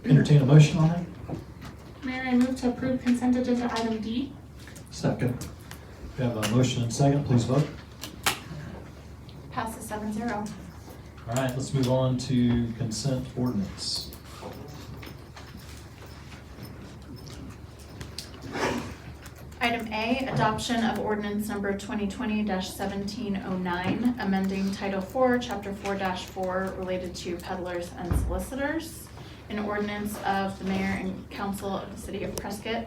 Entertain a motion on that?
Mayor, I move to approve consent agenda item D.
Second.
We have a motion and second, please vote.
Passes 7-0.
All right, let's move on to consent ordinance.
Item A, adoption of ordinance number 2020-1709, amending Title 4, Chapter 4-4 related to peddlers and solicitors. An ordinance of the Mayor and Council of the City of Prescott,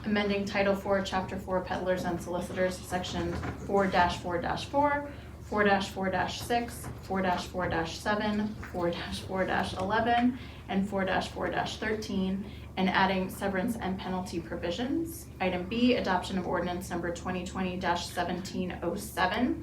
amending Title 4, Chapter 4, peddlers and solicitors, Section 4-4-4, 4-4-6, 4-4-7, 4-4-11, and 4-4-13, and adding severance and penalty provisions. Item B, adoption of ordinance number 2020-1707,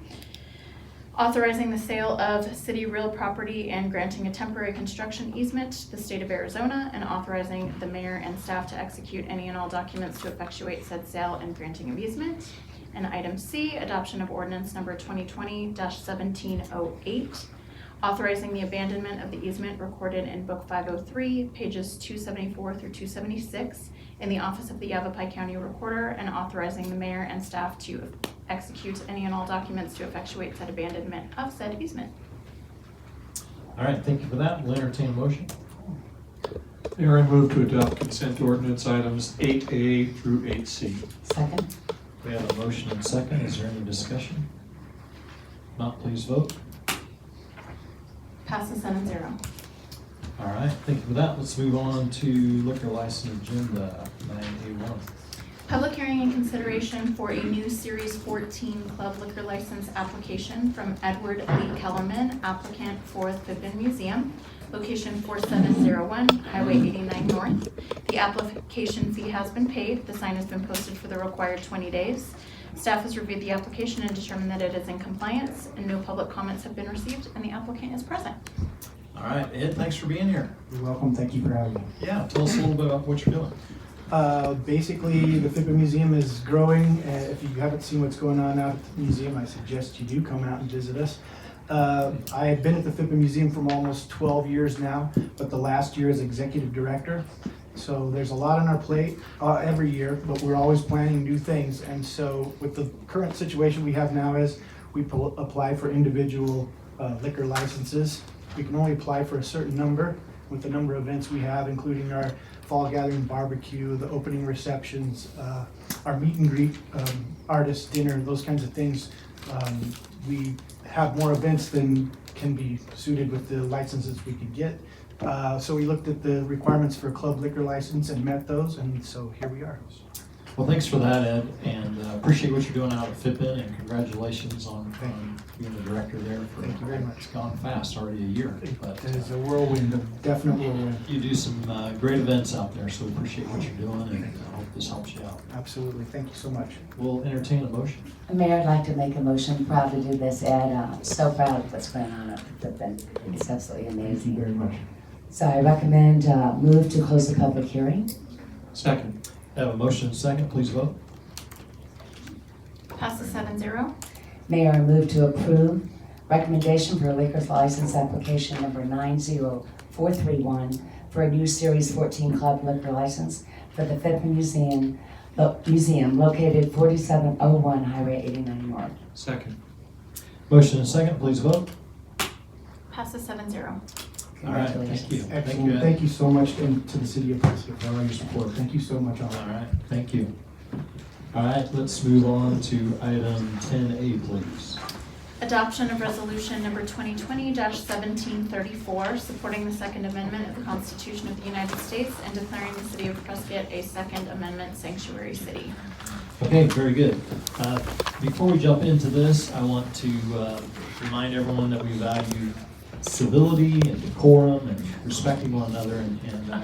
authorizing the sale of city real property and granting a temporary construction easement to the state of Arizona, and authorizing the mayor and staff to execute any and all documents to effectuate said sale and granting of easement. And item C, adoption of ordinance number 2020-1708, authorizing the abandonment of the easement recorded in Book 503, pages 274 through 276 in the office of the Yavapai County Recorder, and authorizing the mayor and staff to execute any and all documents to effectuate said abandonment of said easement.
All right, thank you for that. We'll entertain a motion.
Mayor, I move to adopt consent ordinance items 8A through 8C.
Second.
We have a motion and second. Is there any discussion? Not, please vote.
Passes 7-0.
All right, thank you for that. Let's move on to liquor license agenda 9A1.
Public hearing and consideration for a new Series 14 club liquor license application from Edward Lee Kellerman, applicant for the Pippin Museum, location 4701 Highway 89 North. The application fee has been paid. The sign has been posted for the required 20 days. Staff has reviewed the application and determined that it is in compliance, and no public comments have been received, and the applicant is present.
All right, Ed, thanks for being here.
You're welcome. Thank you for having me.
Yeah, tell us a little bit about what you're doing.
Basically, the FIPA Museum is growing. If you haven't seen what's going on out at the museum, I suggest you do come out and visit us. I have been at the FIPA Museum for almost 12 years now, but the last year as executive director. So there's a lot on our plate every year, but we're always planning new things. And so with the current situation we have now is we apply for individual liquor licenses. We can only apply for a certain number with the number of events we have, including our fall gathering barbecue, the opening receptions, our meet and greet, artist dinner, those kinds of things. We have more events than can be suited with the licenses we can get. So we looked at the requirements for a club liquor license and met those, and so here we are.
Well, thanks for that, Ed, and appreciate what you're doing out at FIPIN, and congratulations on being the director there.
Thank you very much.
It's gone fast, already a year. But
It is a whirlwind, a definite whirlwind.
you do some great events out there, so we appreciate what you're doing, and I hope this helps you out.
Absolutely, thank you so much.
We'll entertain a motion.
Mayor, I'd like to make a motion. Proud to do this, Ed. I'm so proud of what's going on up at the Flippin. It's absolutely amazing.
Thank you very much.
So I recommend move to close the public hearing.
Second. I have a motion and a second, please vote.
Passes 7-0.
Mayor, I move to approve recommendation for a liquor's license application number 90431 for a new Series 14 club liquor license for the Fifth Museum located 4701 Highway 89 North.
Second. Motion and a second, please vote.
Passes 7-0.
All right, thank you.
Excellent. Thank you so much to the City of Prescott for all your support. Thank you so much.
All right, thank you. All right, let's move on to item 10A, please.
Adoption of resolution number 2020-1734, supporting the Second Amendment of the Constitution of the United States and declaring the City of Prescott a Second Amendment sanctuary city.
Okay, very good. Before we jump into this, I want to remind everyone that we value civility and decorum and respecting one another, and I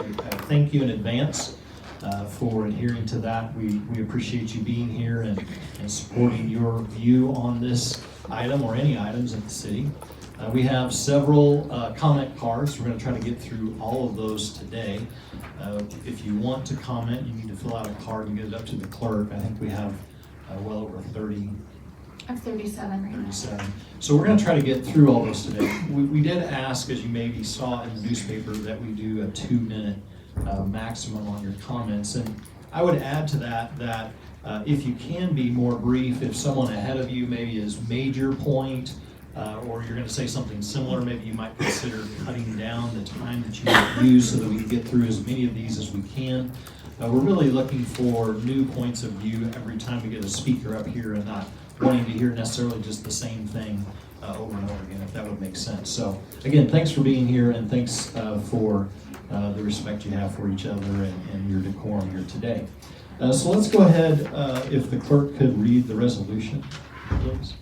thank you in advance for adhering to that. We appreciate you being here and supporting your view on this item or any items in the city. We have several comment cards. We're going to try to get through all of those today. If you want to comment, you need to fill out a card and get it up to the clerk. I think we have well over 30.
I have 37 right now.
37. So we're going to try to get through all those today. We did ask, as you maybe saw in the newspaper, that we do a 2-minute maximum on your comments. And I would add to that if you can be more brief, if someone ahead of you maybe is major point, or you're going to say something similar, maybe you might consider cutting down the time that you might use so that we can get through as many of these as we can. We're really looking for new points of view every time we get a speaker up here, and not wanting to hear necessarily just the same thing over and over again, if that would make sense. So again, thanks for being here, and thanks for the respect you have for each other and your decorum here today. So let's go ahead, if the clerk could read the resolution, please.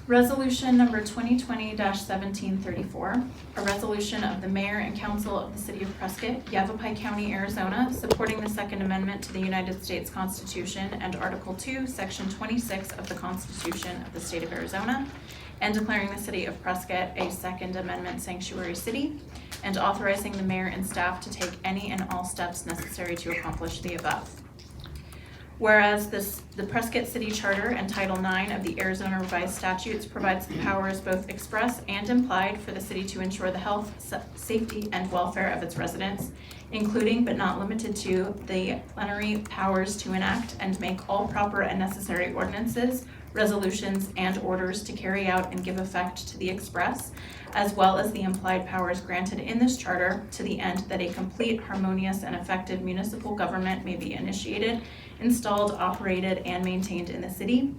Resolution number 2020-1734, a resolution of the Mayor and Council of the City of Prescott, Yavapai County, Arizona, supporting the Second Amendment to the United States Constitution and Article 2, Section 26 of the Constitution of the State of Arizona, and declaring the City of Prescott a Second Amendment sanctuary city, and authorizing the Mayor and staff to take any and all steps necessary to accomplish the above. Whereas the Prescott City Charter and Title IX of the Arizona Revised Statutes provides the powers both express and implied for the city to ensure the health, safety, and welfare of its residents, including but not limited to the plenary powers to enact and make all proper and necessary ordinances, resolutions, and orders to carry out and give effect to the express, as well as the implied powers granted in this charter, to the end that a complete, harmonious, and effective municipal government may be initiated, installed, operated, and maintained in the city,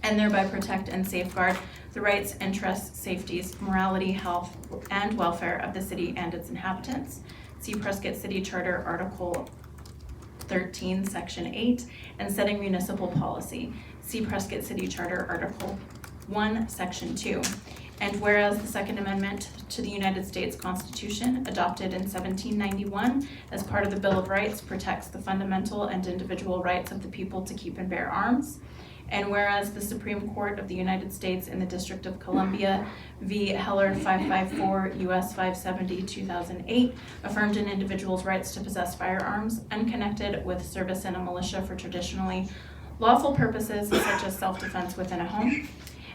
and thereby protect and safeguard the rights, interests, safeties, morality, health, and welfare of the city and its inhabitants. See Prescott City Charter Article 13, Section 8, and setting municipal policy. See Prescott City Charter Article 1, Section 2. And whereas the Second Amendment to the United States Constitution, adopted in 1791 as part of the Bill of Rights, protects the fundamental and individual rights of the people to keep and bear arms. And whereas the Supreme Court of the United States in the District of Columbia v. Heller 554 U.S. 570 2008 affirmed an individual's rights to possess firearms unconnected with service in a militia for traditionally lawful purposes such as self-defense within a home.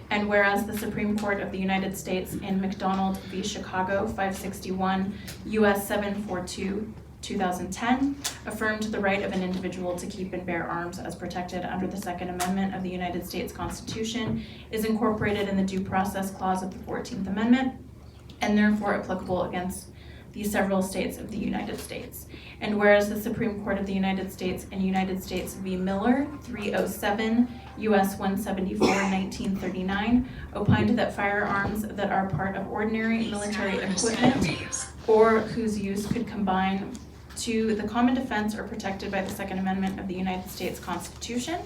And whereas the Supreme Court of the United States in McDonald v. Chicago 561 U.S. 742 2010 affirmed the right of an individual to keep and bear arms as protected under the Second Amendment of the United States Constitution, is incorporated in the Due Process Clause of the 14th Amendment, and therefore applicable against the several states of the United States. And whereas the Supreme Court of the United States in United States v. Miller, 307 U.S. 174, 1939, opined that firearms that are part of ordinary military equipment or whose use could combine to the common defense are protected by the Second Amendment of the United States Constitution.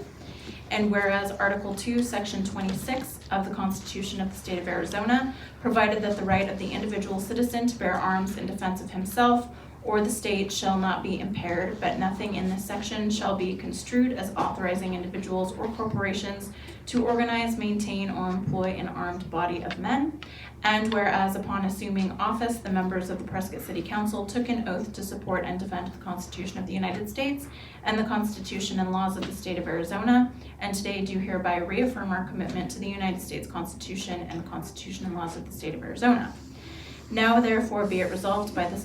And whereas Article 2, Section 26 of the Constitution of the State of Arizona provided that the right of the individual citizen to bear arms in defense of himself or the state shall not be impaired, but nothing in this section shall be construed as authorizing individuals or corporations to organize, maintain, or employ an armed body of men. And whereas upon assuming office, the members of the Prescott City Council took an oath to support and defend the Constitution of the United States and the Constitution and laws of the State of Arizona, and today do hereby reaffirm our commitment to the United States Constitution and the Constitution and laws of the State of Arizona. Now therefore be it resolved by the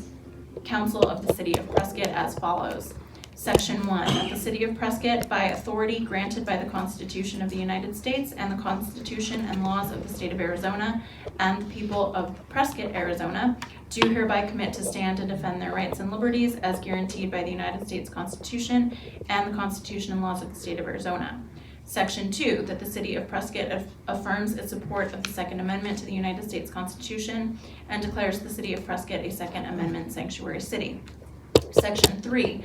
Council of the City of Prescott as follows. Section 1, that the City of Prescott, by authority granted by the Constitution of the United States and the Constitution and laws of the State of Arizona and the people of Prescott, Arizona, do hereby commit to stand and defend their rights and liberties as guaranteed by the United States Constitution and the Constitution and laws of the State of Arizona. Section 2, that the City of Prescott affirms its support of the Second Amendment to the United States Constitution and declares the City of Prescott a Second Amendment sanctuary city. Section 3,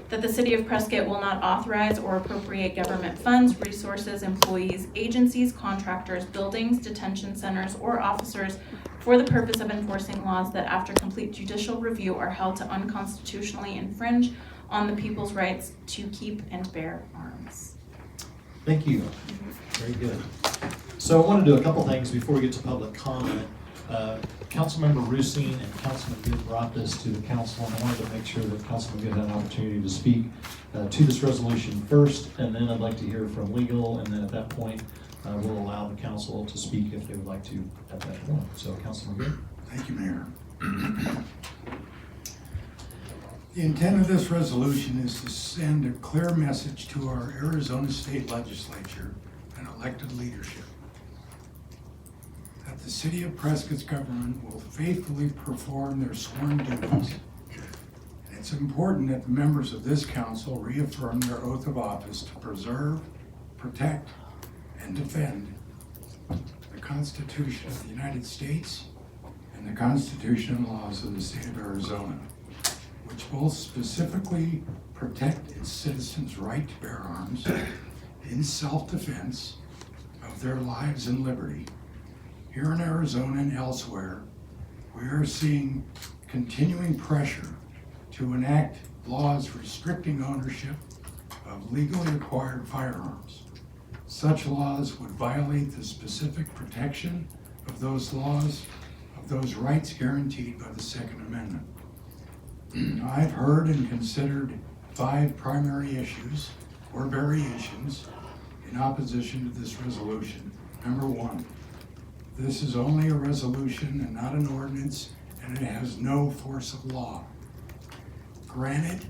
that the City of Prescott will not authorize or appropriate government funds, resources, employees, agencies, contractors, buildings, detention centers, or officers for the purpose of enforcing laws that after complete judicial review are held to unconstitutionally infringe on the people's rights to keep and bear arms.
Thank you. Very good. So I want to do a couple things before we get to public comment. Councilmember Rusine and Councilman Good brought this to the council, and I wanted to make sure that Councilman Good had an opportunity to speak to this resolution first, and then I'd like to hear from legal, and then at that point, we'll allow the council to speak if they would like to at that point. So Councilman Good.
Thank you, Mayor. The intent of this resolution is to send a clear message to our Arizona State Legislature and elected leadership that the City of Prescott's government will faithfully perform their sworn duties. And it's important that the members of this council reaffirm their oath of office to preserve, protect, and defend the Constitution of the United States and the Constitution and laws of the State of Arizona, which both specifically protect its citizens' right to bear arms in self-defense of their lives and liberty. Here in Arizona and elsewhere, we are seeing continuing pressure to enact laws restricting ownership of legally acquired firearms. Such laws would violate the specific protection of those laws, of those rights guaranteed by the Second Amendment. I've heard and considered 5 primary issues or variations in opposition to this resolution. Number 1, this is only a resolution and not an ordinance, and it has no force of law. Granted,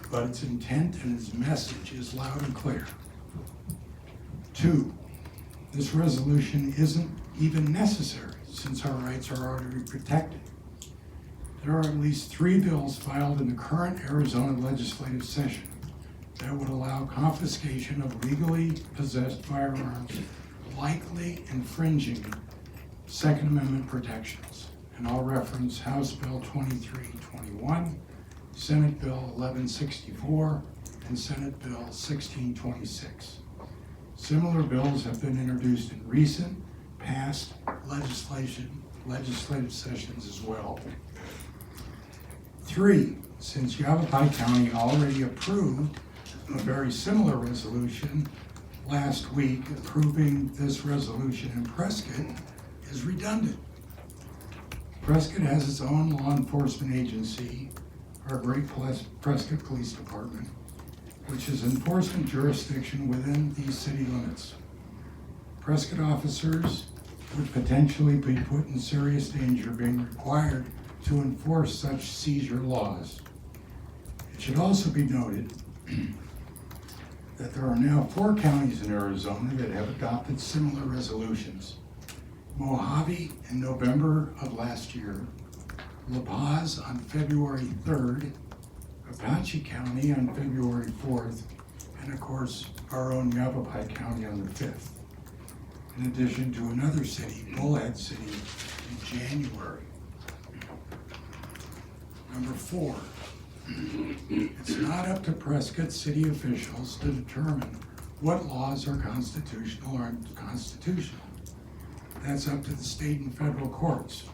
but its intent and its message is loud and clear. 2, this resolution isn't even necessary since our rights are already protected. There are at least 3 bills filed in the current Arizona legislative session that would allow confiscation of legally possessed firearms, likely infringing Second Amendment protections. And I'll reference House Bill 2321, Senate Bill 1164, and Senate Bill 1626. Similar bills have been introduced in recent past legislative sessions as well. 3, since Yavapai County already approved a very similar resolution last week, approving this resolution in Prescott is redundant. Prescott has its own law enforcement agency, our Great Prescott Police Department, which is enforcement jurisdiction within these city limits. Prescott officers would potentially be put in serious danger being required to enforce such seizure laws. It should also be noted that there are now 4 counties in Arizona that have adopted similar resolutions. Mojave in November of last year, La Paz on February 3rd, Apache County on February 4th, and of course, our own Yavapai County on the 5th. In addition to another city, Bullhead City, in January. Number 4, it's not up to Prescott city officials to determine what laws are constitutional or unconstitutional. That's up to the state and federal courts.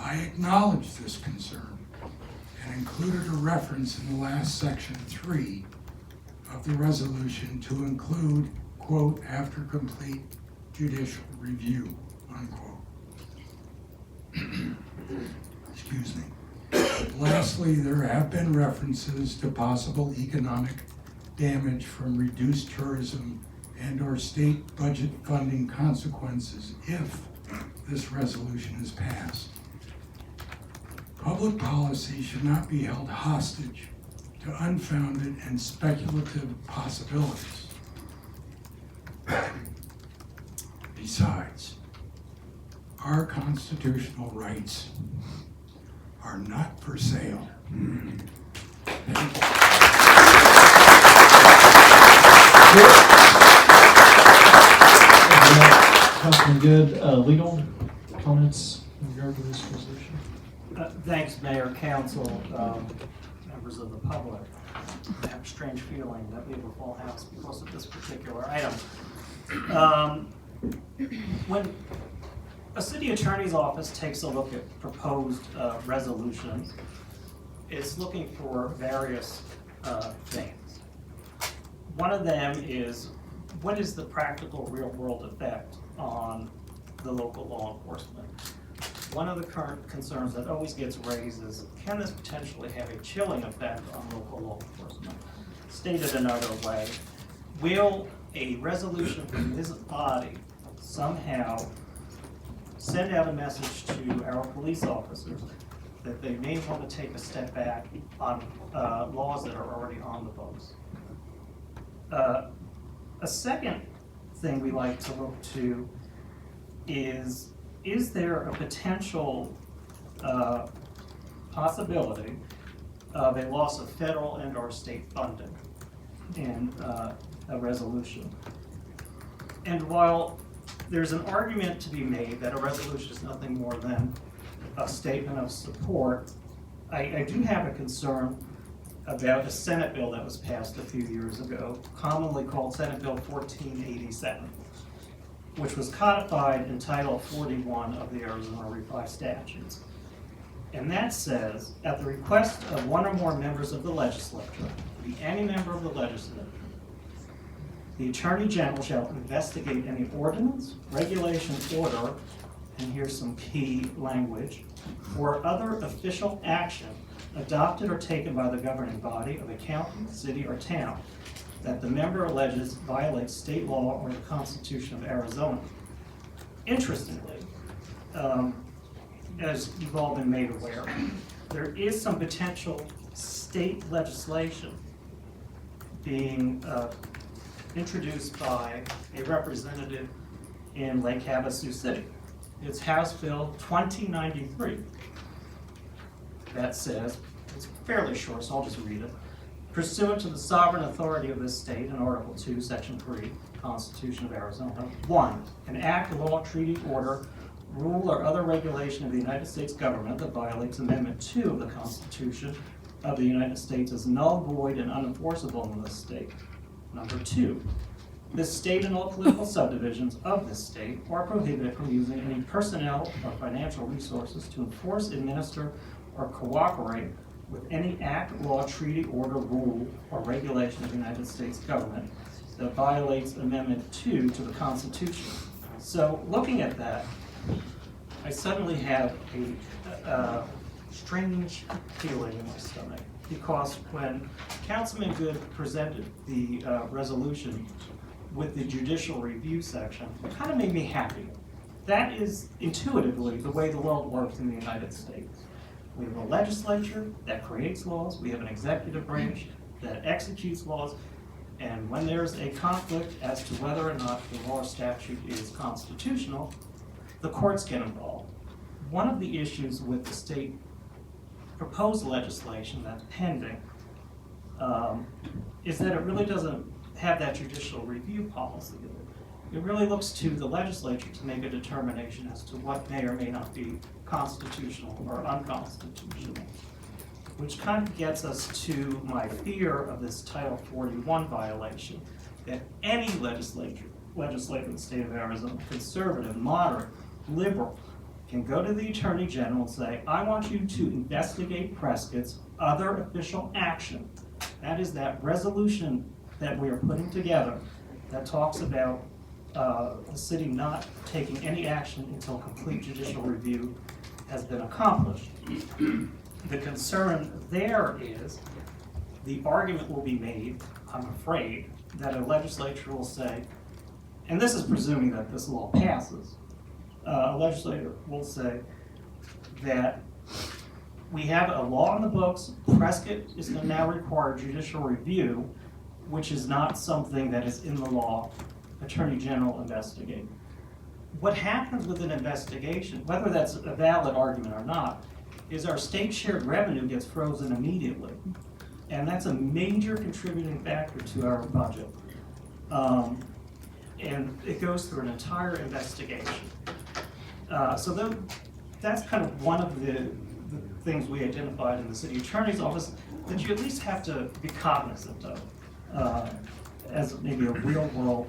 I acknowledge this concern and included a reference in the last section 3 of the resolution to include, quote, after complete judicial review, unquote. Excuse me. Lastly, there have been references to possible economic damage from reduced tourism and or state budget funding consequences if this resolution is passed. Public policy should not be held hostage to unfounded and speculative possibilities. Besides, our constitutional rights are not for sale. Thank you.
Councilman Good, legal comments in regard to this resolution?
Thanks, Mayor, Council, members of the public. I have a strange feeling that we have a full house because of this particular item. When a city attorney's office takes a look at proposed resolutions, it's looking for various things. One of them is, what is the practical real-world effect on the local law enforcement? One of the current concerns that always gets raised is, can this potentially have a chilling effect on local law enforcement? Stated another way, will a resolution from this body somehow send out a message to our police officers that they may want to take a step back on laws that are already on the books? A second thing we like to look to is there a potential possibility of a loss of federal and or state funding in a resolution? And while there's an argument to be made that a resolution is nothing more than a statement of support, I do have a concern about a Senate bill that was passed a few years ago, commonly called Senate Bill 1487, which was codified in Title 41 of the Arizona Revised Statutes. And that says, at the request of one or more members of the legislature, be any member of the legislature, the Attorney General shall investigate any ordinance, regulation, order, and here's some key language, or other official action adopted or taken by the governing body of a county, city, or town that the member alleges violates state law or the Constitution of Arizona. Interestingly, as you've all been made aware, there is some potential state legislation being introduced by a representative in Lake Havasu City. It's House Bill 2093. That says, it's fairly short, so I'll just read it. Pursuant to the sovereign authority of this state in Article 2, Section 3, Constitution of Arizona, 1, an act, law, treaty, order, rule, or other regulation of the United States government that violates Amendment 2 of the Constitution of the United States is null, void, and unenforceable in this state. Number 2, this state and all political subdivisions of this state are prohibited from using any personnel or financial resources to enforce, administer, or cooperate with any act, law, treaty, order, rule, or regulation of the United States government that violates Amendment 2 to the Constitution. So looking at that, I suddenly have a strange feeling in my stomach, because when Councilman Good presented the resolution with the judicial review section, it kind of made me happy. That is intuitively the way the world works in the United States. We have a legislature that creates laws, we have an executive branch that executes laws, and when there's a conflict as to whether or not the law or statute is constitutional, the courts get involved. One of the issues with the state proposed legislation that's pending is that it really doesn't have that judicial review policy. It really looks to the legislature to make a determination as to what may or may not be constitutional or unconstitutional, which kind of gets us to my fear of this Title 41 violation, that any legislator in the state of Arizona, conservative, moderate, liberal, can go to the Attorney General and say, I want you to investigate Prescott's other official action. That is that resolution that we are putting together that talks about the city not taking any action until complete judicial review has been accomplished. The concern there is the argument will be made, I'm afraid, that a legislature will say, and this is presuming that this law passes, a legislator will say that we have a law in the books, Prescott is going to now require judicial review, which is not something that is in the law. Attorney General investigate. What happens with an investigation, whether that's a valid argument or not, is our state shared revenue gets frozen immediately. And that's a major contributing factor to our budget. And it goes through an entire investigation. So that's kind of one of the things we identified in the city attorney's office that you at least have to be cognizant of as maybe a real world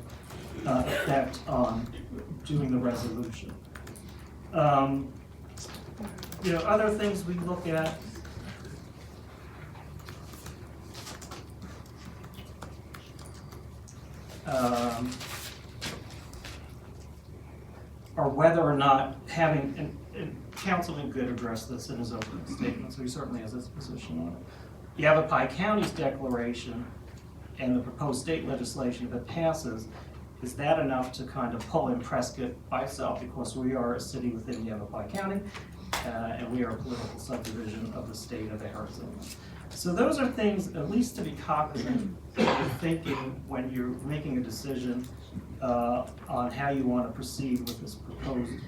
effect on doing the resolution. Other things we look at, are whether or not having, and Councilman Good addressed this in his opening statement, so he certainly has his position on it. Yavapai County's declaration and the proposed state legislation, if it passes, is that enough to kind of pull in Prescott by itself? Because we are a city within Yavapai County, and we are a political subdivision of the state of Arizona. So those are things, at least to be cognizant of thinking when you're making a decision on how you want to proceed with this proposed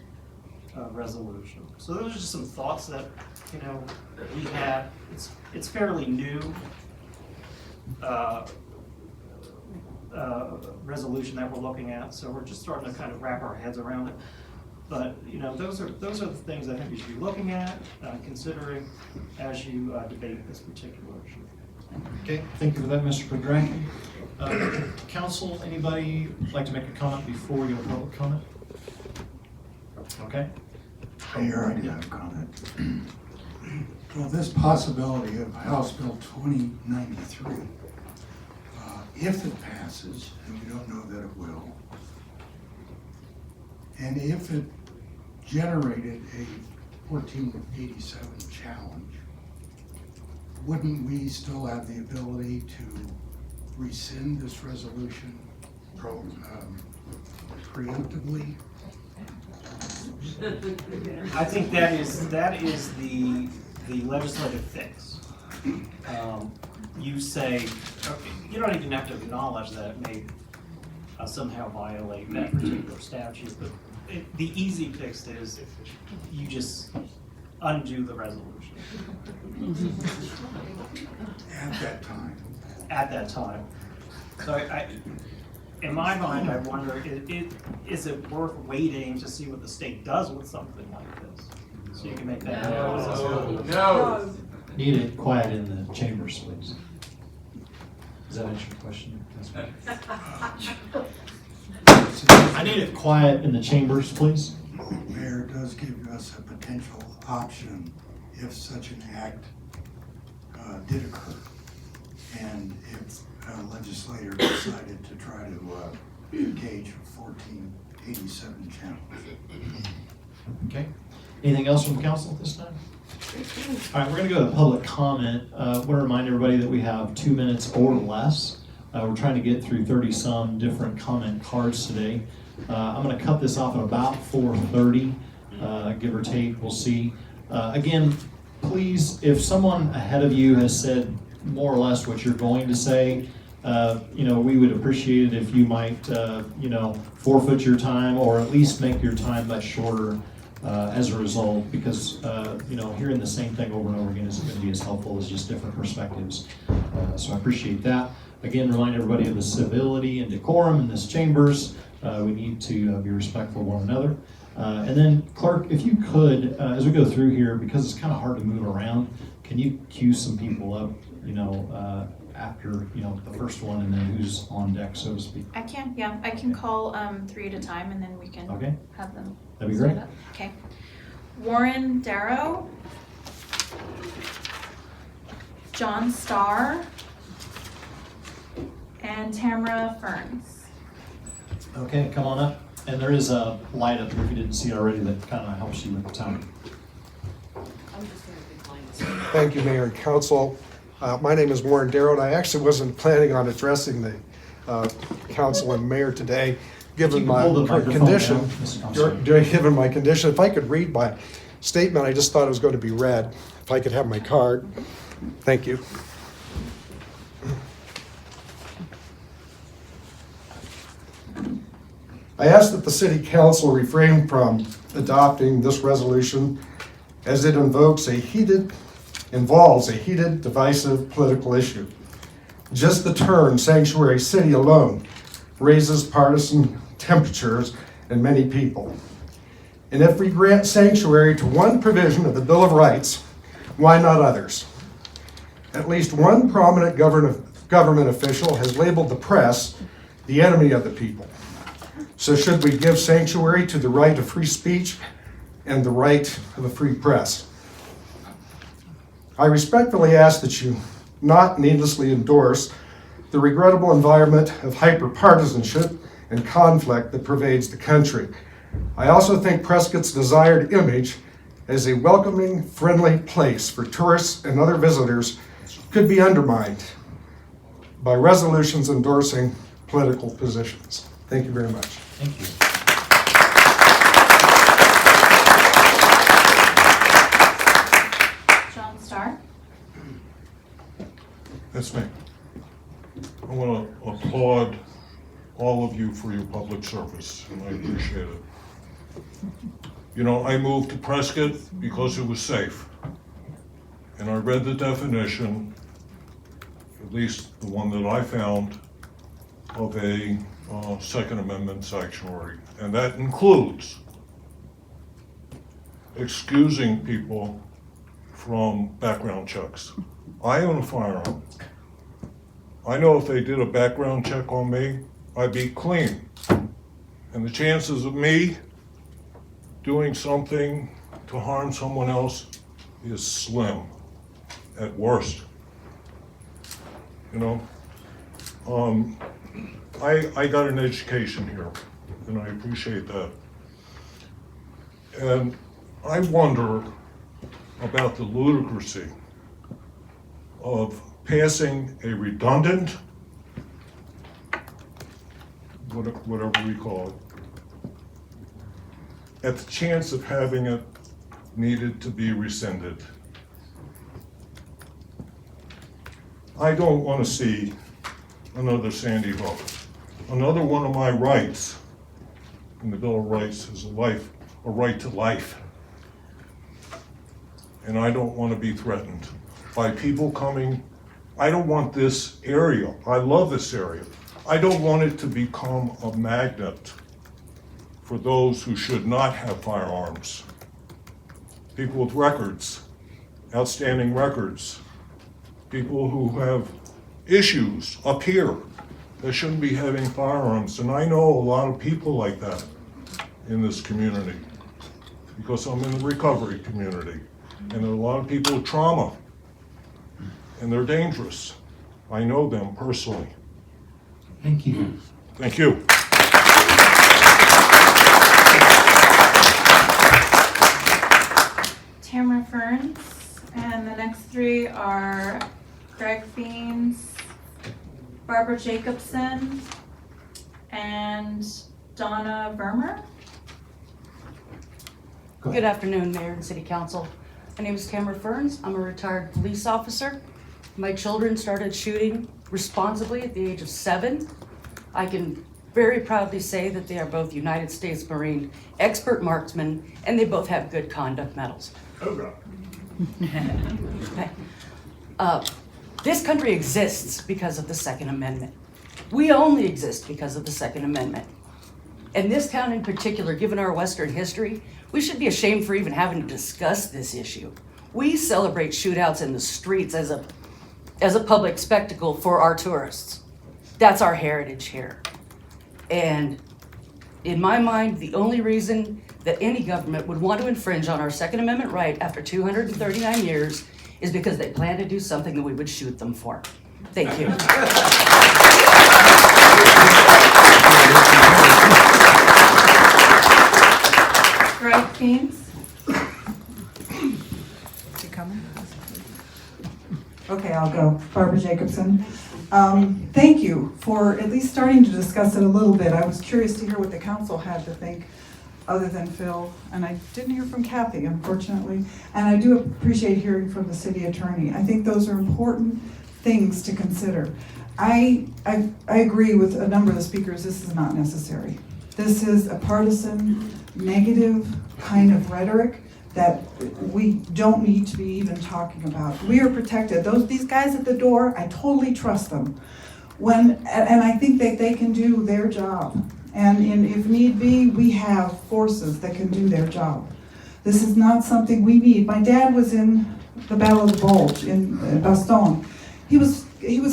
resolution. So those are just some thoughts that we have. It's fairly new resolution that we're looking at, so we're just starting to kind of wrap our heads around it. But those are the things I think you should be looking at, considering as you debate this particular issue.
Okay, thank you for that, Mr. Pedracki. Council, anybody like to make a comment before we go to public comment? Okay.
Mayor, I do have a comment. Well, this possibility of House Bill 2093, if it passes, and we don't know that it will, and if it generated a 1487 challenge, wouldn't we still have the ability to rescind this resolution preemptively?
I think that is the legislative fix. You say, okay, you don't even have to acknowledge that it may somehow violate that particular statute, but the easy fix is you just undo the resolution.
At that time.
At that time. So in my mind, I wonder, is it worth waiting to see what the state does with something like this? So you can make that analysis.
No. Need it quiet in the chambers, please. Does that answer your question? I need it quiet in the chambers, please.
Mayor, it does give us a potential option if such an act did occur, and if a legislator decided to try to engage a 1487 challenge.
Okay. Anything else from council at this time? All right, we're going to go to public comment. I want to remind everybody that we have 2 minutes or less. We're trying to get through 30-some different comment cards today. I'm going to cut this off at about 4:30, give or take. We'll see. Again, please, if someone ahead of you has said more or less what you're going to say, we would appreciate it if you might, forfeit your time or at least make your time much shorter as a result, because, hearing the same thing over and over again isn't going to be as helpful as just different perspectives. So I appreciate that. Again, remind everybody of the civility and decorum in this chambers. We need to be respectful of one another. And then, Clerk, if you could, as we go through here, because it's kind of hard to move around, can you queue some people up, after, the first one, and then who's on deck, so to speak?
I can, yeah. I can call 3 at a time, and then we can
Okay.
have them.
That'd be great.
set up. Okay. Warren Darrow, John Starr, and Tamara Ferns.
Okay, come on up. And there is a light up here, if you didn't see it already, that kind of helps you with the time.
Thank you, Mayor and Council. My name is Warren Darrow, and I actually wasn't planning on addressing the council and mayor today, given my condition. Given my condition, if I could read my statement, I just thought it was going to be read. If I could have my card. Thank you. I ask that the City Council refrain from adopting this resolution as it involves a heated, divisive political issue. Just the term sanctuary city alone raises partisan temperatures in many people. And if we grant sanctuary to one provision of the Bill of Rights, why not others? At least one prominent government official has labeled the press the enemy of the people. So should we give sanctuary to the right of free speech and the right of a free press? I respectfully ask that you not needlessly endorse the regrettable environment of hyper-partisanship and conflict that pervades the country. I also think Prescott's desired image as a welcoming, friendly place for tourists and other visitors could be undermined by resolutions endorsing political positions. Thank you very much.
Thank you.
John Starr.
That's me. I want to applaud all of you for your public service, and I appreciate it. I moved to Prescott because it was safe. And I read the definition, at least the one that I found, of a Second Amendment sanctuary. And that includes excusing people from background checks. I own a firearm. I know if they did a background check on me, I'd be clean. And the chances of me doing something to harm someone else is slim, at worst. I got an education here, and I appreciate that. And I wonder about the ludicrousy of passing a redundant, whatever we call it, at the chance of having it needed to be rescinded. I don't want to see another Sandy Hook. Another one of my rights in the Bill of Rights is a right to life. And I don't want to be threatened by people coming. I don't want this area, I love this area. I don't want it to become a magnet for those who should not have firearms. People with records, outstanding records, people who have issues up here that shouldn't be having firearms. And I know a lot of people like that in this community because I'm in the recovery community. And there are a lot of people with trauma, and they're dangerous. I know them personally.
Thank you.
Thank you.
Tamara Ferns, and the next 3 are Greg Fiends, Barbara Jacobson, and Donna Vermer.
Good afternoon, Mayor and City Council. My name is Tamara Ferns. I'm a retired police officer. My children started shooting responsibly at the age of 7. I can very proudly say that they are both United States Marine expert marksmen, and they both have good conduct medals. This country exists because of the Second Amendment. We only exist because of the Second Amendment. And this town in particular, given our Western history, we should be ashamed for even having to discuss this issue. We celebrate shootouts in the streets as a public spectacle for our tourists. That's our heritage here. And in my mind, the only reason that any government would want to infringe on our Second Amendment right after 239 years is because they plan to do something that we would shoot them for. Thank you.
Greg Keens?
You coming? Okay, I'll go. Barbara Jacobson. Thank you for at least starting to discuss it a little bit. I was curious to hear what the council had to think, other than Phil, and I didn't hear from Kathy, unfortunately. And I do appreciate hearing from the city attorney. I think those are important things to consider. I agree with a number of the speakers. This is not necessary. This is a partisan, negative kind of rhetoric that we don't need to be even talking about. We are protected. These guys at the door, I totally trust them. And I think that they can do their job. And if need be, we have forces that can do their job. This is not something we need. My dad was in the Battle of the Bulge in Bastogne. He was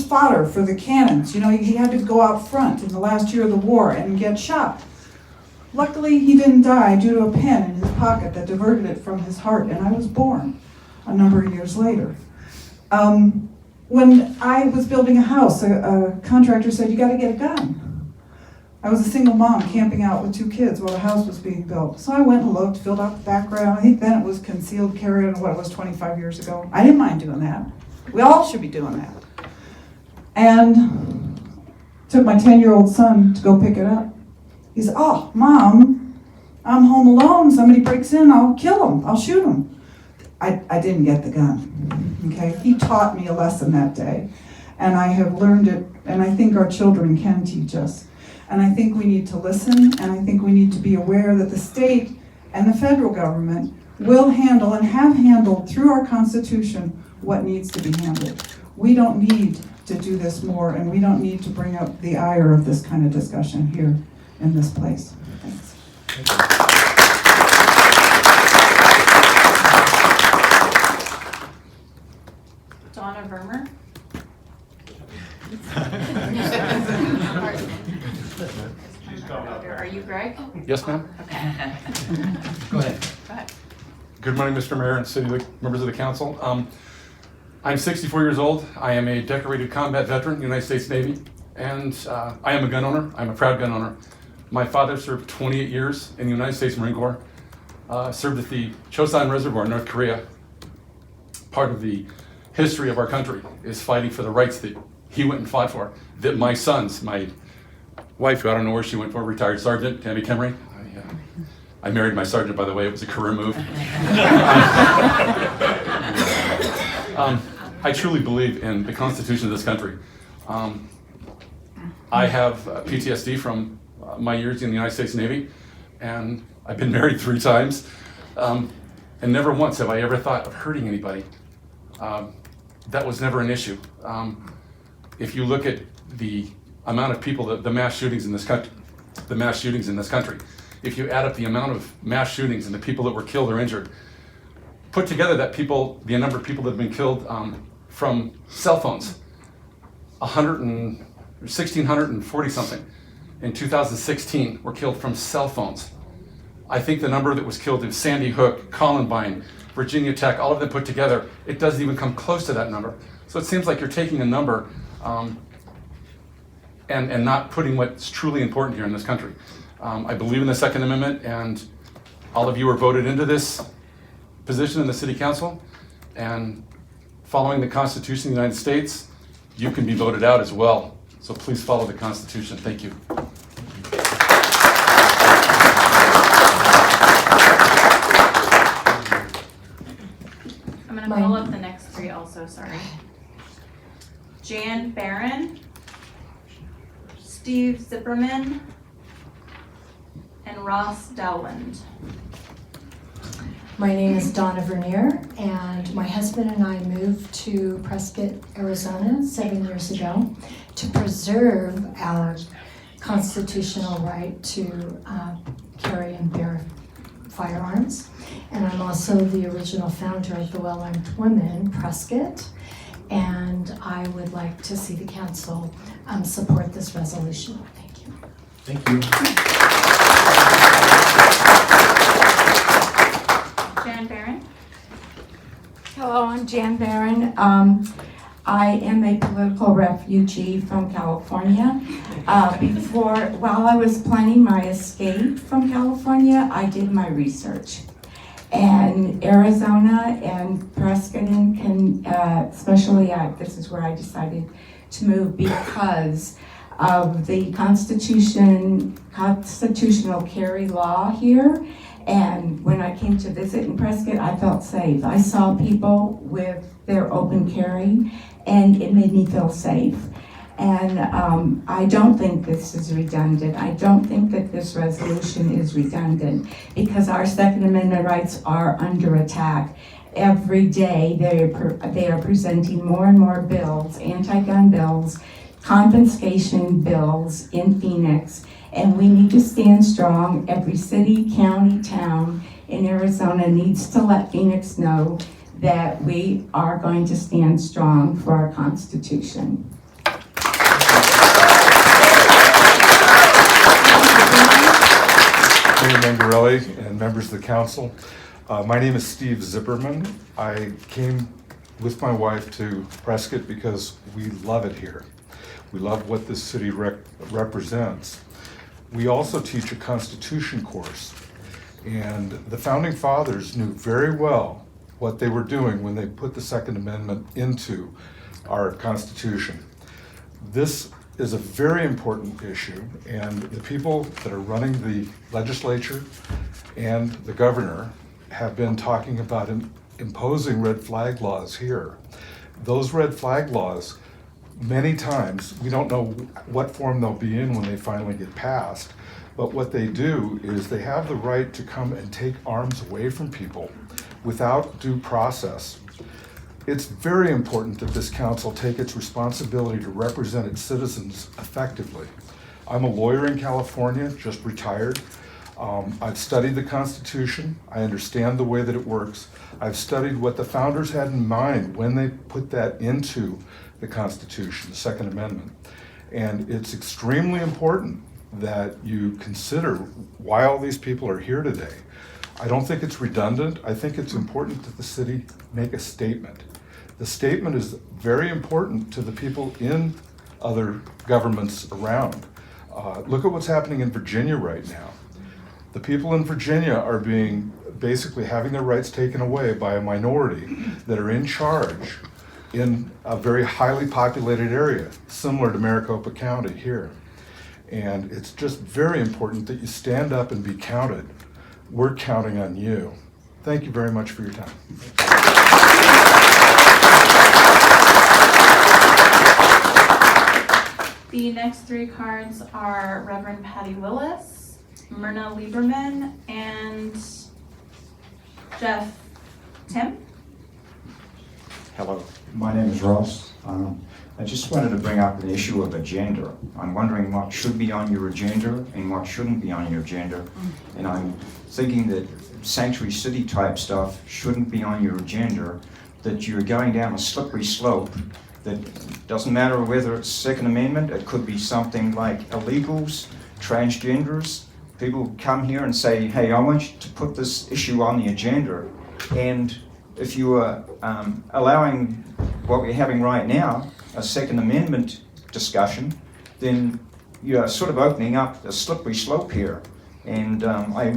fodder for the cannons. You know, he had to go out front in the last year of the war and get shot. Luckily, he didn't die due to a pen in his pocket that diverted it from his heart, and I was born a number of years later. When I was building a house, a contractor said, "You gotta get a gun." I was a single mom camping out with 2 kids while the house was being built. So I went and looked, filled out the background. I think then it was concealed carry, and what it was 25 years ago. I didn't mind doing that. We all should be doing that. And took my 10-year-old son to go pick it up. He said, "Oh, Mom, I'm home alone. Somebody breaks in, I'll kill him. I'll shoot him." I didn't get the gun, okay? He taught me a lesson that day, and I have learned it, and I think our children can teach us. And I think we need to listen, and I think we need to be aware that the state and the federal government will handle and have handled through our Constitution what needs to be handled. We don't need to do this more, and we don't need to bring up the ire of this kind of discussion here in this place. Thanks.
Donna Vermer. Are you Greg?
Yes, ma'am.
Okay.
Go ahead.
Go ahead.
Good morning, Mr. Mayor and members of the council. I'm 64 years old. I am a decorated combat veteran in the United States Navy, and I am a gun owner. I'm a proud gun owner. My father served 28 years in the United States Marine Corps, served at the Chosin Reservoir in North Korea. Part of the history of our country is fighting for the rights that he went and fought for, that my sons, my wife, who I don't know where she went for, retired sergeant, Tammy Kemmery. I married my sergeant, by the way. It was a career move. I truly believe in the Constitution of this country. I have PTSD from my years in the United States Navy, and I've been married 3 times, and never once have I ever thought of hurting anybody. That was never an issue. If you look at the amount of people, the mass shootings in this country, if you add up the amount of mass shootings and the people that were killed or injured, put together the number of people that have been killed from cell phones, 1,640 something in 2016 were killed from cell phones. I think the number that was killed in Sandy Hook, Columbine, Virginia Tech, all of them put together, it doesn't even come close to that number. So it seems like you're taking a number and not putting what's truly important here in this country. I believe in the Second Amendment, and all of you are voted into this position in the City Council, and following the Constitution of the United States, you can be voted out as well. So please follow the Constitution. Thank you.
I'm going to call up the next 3 also, sorry. Jan Barron, Steve Zipperman, and Ross Dowland.
My name is Donna Vernier, and my husband and I moved to Prescott, Arizona 7 years ago to preserve our constitutional right to carry and bear firearms. And I'm also the original founder of the Well-Armed Women, Prescott, and I would like to see the council support this resolution. Thank you.
Thank you.
Jan Barron.
Hello, I'm Jan Barron. I am a political refugee from California. While I was planning my escape from California, I did my research. And Arizona and Prescott, especially this is where I decided to move because of the constitutional carry law here. And when I came to visit in Prescott, I felt safe. I saw people with their open carry, and it made me feel safe. And I don't think this is redundant. I don't think that this resolution is redundant because our Second Amendment rights are under attack. Every day they are presenting more and more bills, anti-gun bills, confiscation bills in Phoenix, and we need to stand strong. Every city, county, town in Arizona needs to let Phoenix know that we are going to stand strong for our Constitution.
Mayor Mangarelli and members of the council, my name is Steve Zipperman. I came with my wife to Prescott because we love it here. We love what this city represents. We also teach a Constitution course, and the Founding Fathers knew very well what they were doing when they put the Second Amendment into our Constitution. This is a very important issue, and the people that are running the legislature and the governor have been talking about imposing red flag laws here. Those red flag laws, many times, we don't know what form they'll be in when they finally get passed, but what they do is they have the right to come and take arms away from people without due process. It's very important that this council take its responsibility to represent its citizens effectively. I'm a lawyer in California, just retired. I've studied the Constitution. I understand the way that it works. I've studied what the founders had in mind when they put that into the Constitution, the Second Amendment. And it's extremely important that you consider why all these people are here today. I don't think it's redundant. I think it's important that the city make a statement. The statement is very important to the people in other governments around. Look at what's happening in Virginia right now. The people in Virginia are basically having their rights taken away by a minority that are in charge in a very highly populated area, similar to Maricopa County here. And it's just very important that you stand up and be counted. We're counting on you. Thank you very much for your time.
The next three cards are Reverend Patty Willis, Myrna Lieberman, and Jeff Tim.
Hello, my name is Ross. I just wanted to bring up the issue of agenda. I'm wondering what should be on your agenda and what shouldn't be on your agenda. And I'm thinking that sanctuary city type stuff shouldn't be on your agenda, that you're going down a slippery slope that doesn't matter whether it's Second Amendment, it could be something like illegals, transgenders. People come here and say, hey, I want you to put this issue on the agenda. And if you are allowing what we're having right now, a Second Amendment discussion, then you're sort of opening up a slippery slope here. And I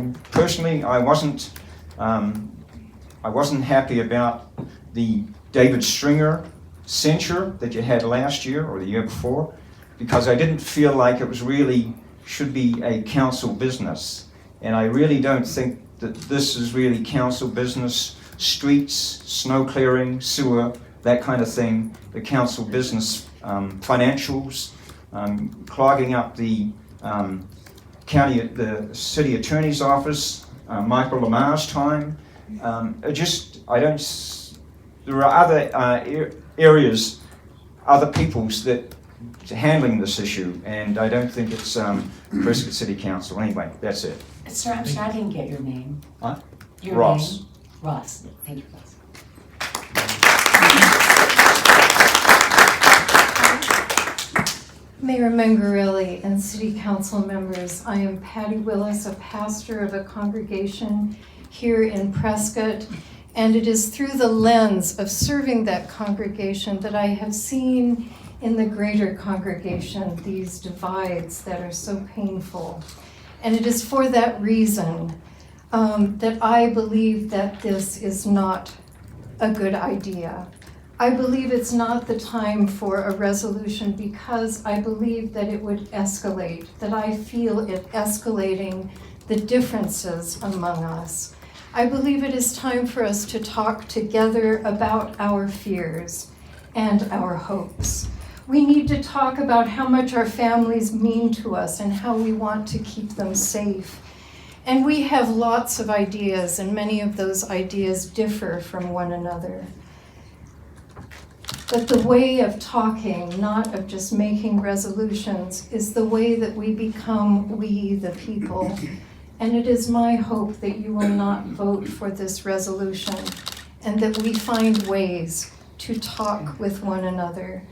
wasn't happy about the David Stringer censure that you had last year or the year before, because I didn't feel like it was really should be a council business. And I really don't think that this is really council business. Streets, snow clearing, sewer, that kind of thing, the council business financials, clogging up the the city attorney's office, Michael Lamar's time. There are other areas, other peoples that are handling this issue, and I don't think it's Prescott City Council. Anyway, that's it.
Sir, I'm sorry, I didn't get your name.
Huh?
Your
Ross.
name? Ross. Thank you, Ross.
Mayor Mangarelli and City Council members, I am Patty Willis, a pastor of a congregation here in Prescott, and it is through the lens of serving that congregation that I have seen in the greater congregation these divides that are so painful. And it is for that reason that I believe that this is not a good idea. I believe it's not the time for a resolution because I believe that it would escalate, that I feel it escalating the differences among us. I believe it is time for us to talk together about our fears and our hopes. We need to talk about how much our families mean to us and how we want to keep them safe. And we have lots of ideas, and many of those ideas differ from one another. But the way of talking, not of just making resolutions, is the way that we become we the people. And it is my hope that you will not vote for this resolution and that we find ways to talk with one another.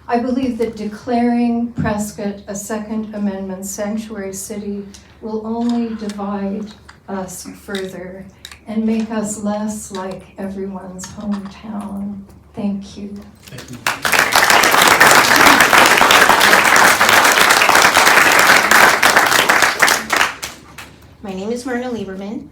I believe that declaring Prescott a Second Amendment sanctuary city will only divide us further and make us less like everyone's hometown. Thank you.
Thank you.
My name is Myrna Lieberman.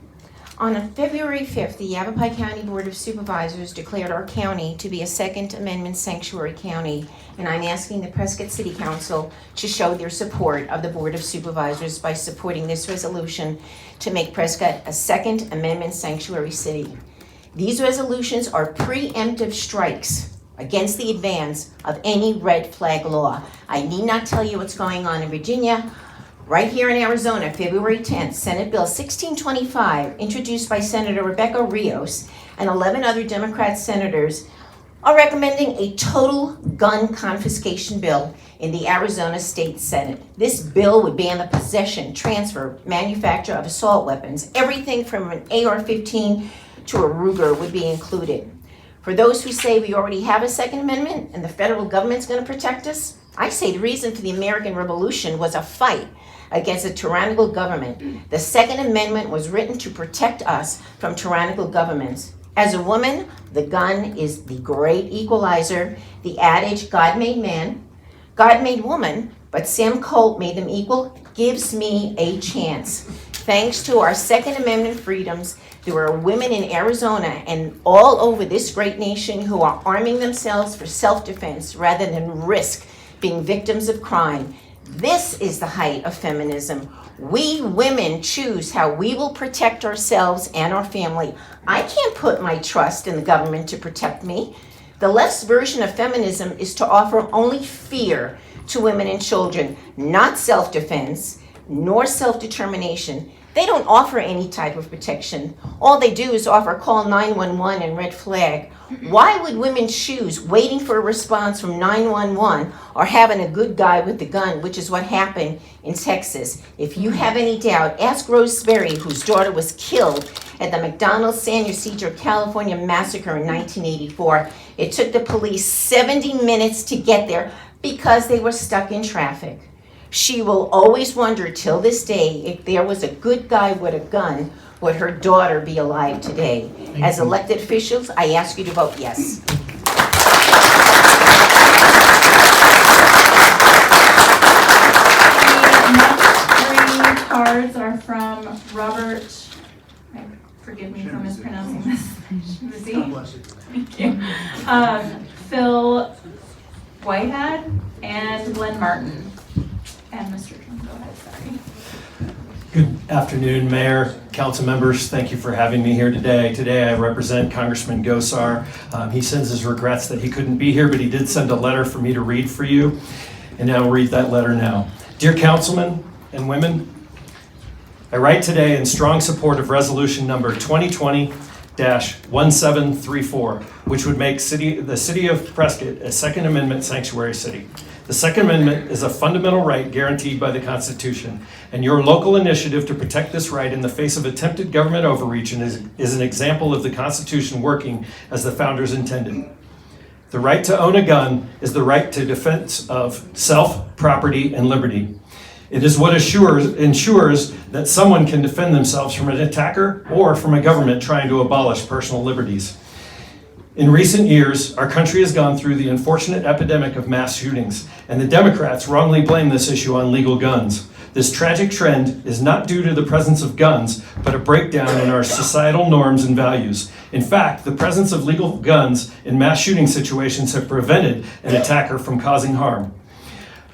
On February 5th, the Yavapai County Board of Supervisors declared our county to be a Second Amendment sanctuary county, and I'm asking the Prescott City Council to show their support of the Board of Supervisors by supporting this resolution to make Prescott a Second Amendment sanctuary city. These resolutions are preemptive strikes against the advance of any red flag law. I need not tell you what's going on in Virginia. Right here in Arizona, February 10th, Senate Bill 1625, introduced by Senator Rebecca Rios and 11 other Democrat senators, are recommending a total gun confiscation bill in the Arizona State Senate. This bill would ban the possession, transfer, manufacture of assault weapons. Everything from an AR-15 to a Ruger would be included. For those who say we already have a Second Amendment and the federal government's going to protect us, I say the reason for the American Revolution was a fight against a tyrannical government. The Second Amendment was written to protect us from tyrannical governments. As a woman, the gun is the great equalizer. The adage, God made man, God made woman, but Sam Colt made them equal, gives me a chance. Thanks to our Second Amendment freedoms, there are women in Arizona and all over this great nation who are arming themselves for self-defense rather than risk being victims of crime. This is the height of feminism. We women choose how we will protect ourselves and our family. I can't put my trust in the government to protect me. The left's version of feminism is to offer only fear to women and children, not self-defense, nor self-determination. They don't offer any type of protection. All they do is offer call 911 and red flag. Why would women choose waiting for a response from 911 or having a good guy with the gun, which is what happened in Texas? If you have any doubt, ask Rose Sperry, whose daughter was killed at the McDonald's San Ysidro, California massacre in 1984. It took the police 70 minutes to get there because they were stuck in traffic. She will always wonder till this day, if there was a good guy with a gun, would her daughter be alive today? As elected officials, I ask you to vote yes.
The next 3 cards are from Robert, forgive me for mispronouncing this, Thank you. Phil Whitehead and Glenn Martin. And Mr. Trump, go ahead, sorry.
Good afternoon, Mayor, council members. Thank you for having me here today. Today I represent Congressman Gosar. He sends his regrets that he couldn't be here, but he did send a letter for me to read for you.
and I'll read that letter now. Dear councilmen and women, I write today in strong support of resolution number 2020-1734, which would make the City of Prescott a Second Amendment sanctuary city. The Second Amendment is a fundamental right guaranteed by the Constitution, and your local initiative to protect this right in the face of attempted government overreach is an example of the Constitution working as the founders intended. The right to own a gun is the right to defense of self, property, and liberty. It is what ensures that someone can defend themselves from an attacker or from a government trying to abolish personal liberties. In recent years, our country has gone through the unfortunate epidemic of mass shootings, and the Democrats wrongly blame this issue on legal guns. This tragic trend is not due to the presence of guns, but a breakdown in our societal norms and values. In fact, the presence of legal guns in mass shooting situations have prevented an attacker from causing harm.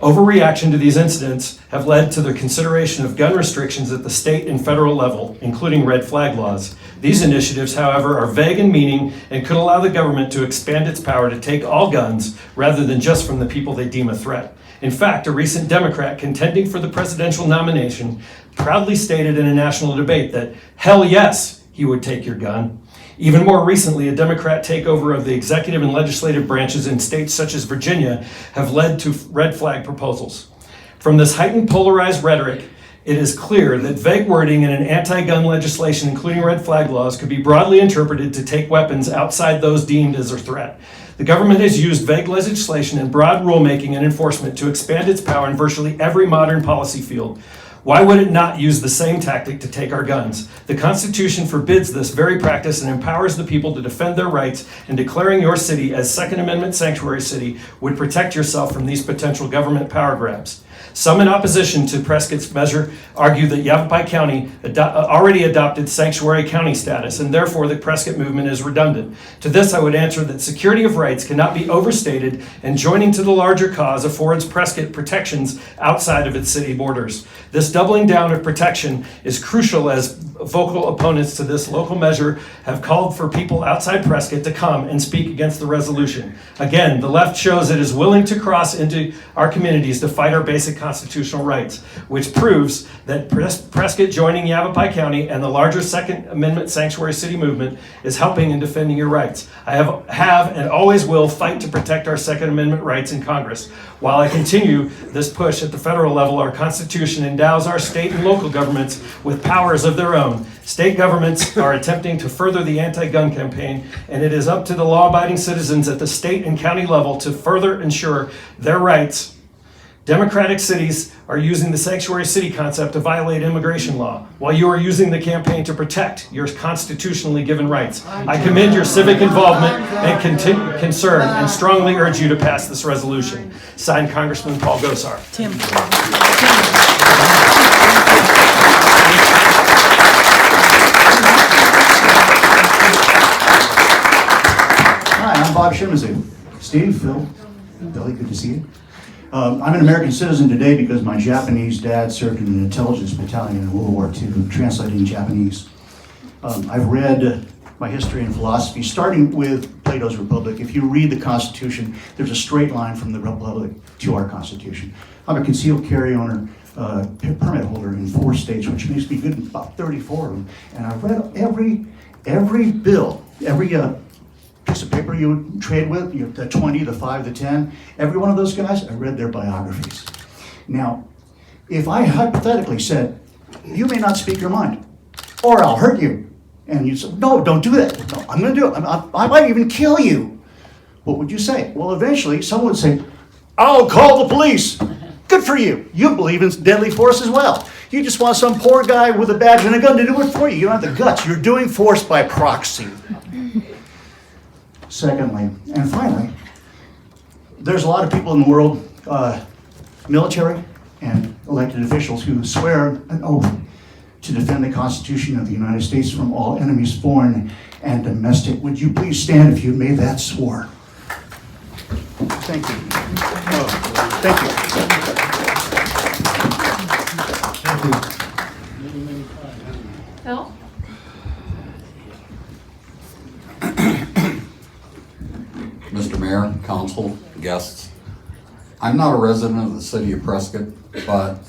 Overreaction to these incidents have led to the consideration of gun restrictions at the state and federal level, including red flag laws. These initiatives, however, are vague in meaning and could allow the government to expand its power to take all guns rather than just from the people they deem a threat. In fact, a recent Democrat contending for the presidential nomination proudly stated in a national debate that, hell yes, he would take your gun. Even more recently, a Democrat takeover of the executive and legislative branches in states such as Virginia have led to red flag proposals. From this heightened polarized rhetoric, it is clear that vague wording in an anti-gun legislation, including red flag laws, could be broadly interpreted to take weapons outside those deemed as a threat. The government has used vague legislation and broad rulemaking and enforcement to expand its power in virtually every modern policy field. Why would it not use the same tactic to take our guns? The Constitution forbids this very practice and empowers the people to defend their rights, and declaring your city as Second Amendment sanctuary city would protect yourself from these potential government power grabs. Some in opposition to Prescott's measure argue that Yavapai County already adopted sanctuary county status, and therefore the Prescott movement is redundant. To this, I would answer that security of rights cannot be overstated, and joining to the larger cause affords Prescott protections outside of its city borders. This doubling down of protection is crucial, as vocal opponents to this local measure have called for people outside Prescott to come and speak against the resolution. Again, the left shows it is willing to cross into our communities to fight our basic constitutional rights, which proves that Prescott joining Yavapai County and the larger Second Amendment sanctuary city movement is helping in defending your rights. I have and always will fight to protect our Second Amendment rights in Congress. While I continue this push at the federal level, our Constitution endows our state and local governments with powers of their own. State governments are attempting to further the anti-gun campaign, and it is up to the law-abiding citizens at the state and county level to further ensure their rights. Democratic cities are using the sanctuary city concept to violate immigration law, while you are using the campaign to protect your constitutionally given rights. I commend your civic involvement and concern, and strongly urge you to pass this resolution. Signed, Congressman Paul Gosar.
Tim.
Hi, I'm Bob Shimazoo. Steve, Phil, Billy, good to see you. I'm an American citizen today because my Japanese dad served in an intelligence battalion in World War II, translating Japanese. I've read my history and philosophy, starting with Plato's Republic. If you read the Constitution, there's a straight line from the Republic to our Constitution. I'm a concealed carry owner, permit holder in 4 states, which makes me good in about 34 of them. And I've read every bill, every piece of paper you trade with, the 20, the 5, the 10, every one of those guys, I read their biographies. Now, if I hypothetically said, you may not speak your mind, or I'll hurt you, and you said, no, don't do that. No, I'm gonna do it. I might even kill you. What would you say? Well, eventually, someone would say, I'll call the police. Good for you. You believe in deadly force as well. You just want some poor guy with a badge and a gun to do it for you. You don't have the guts. You're doing force by proxy. Secondly, and finally, there's a lot of people in the world, military and elected officials, who swear an oath to defend the Constitution of the United States from all enemies, foreign and domestic. Would you please stand if you made that swore? Thank you. Thank you.
Phil?
Mr. Mayor, council, guests,
I'm not a resident of the City of Prescott, but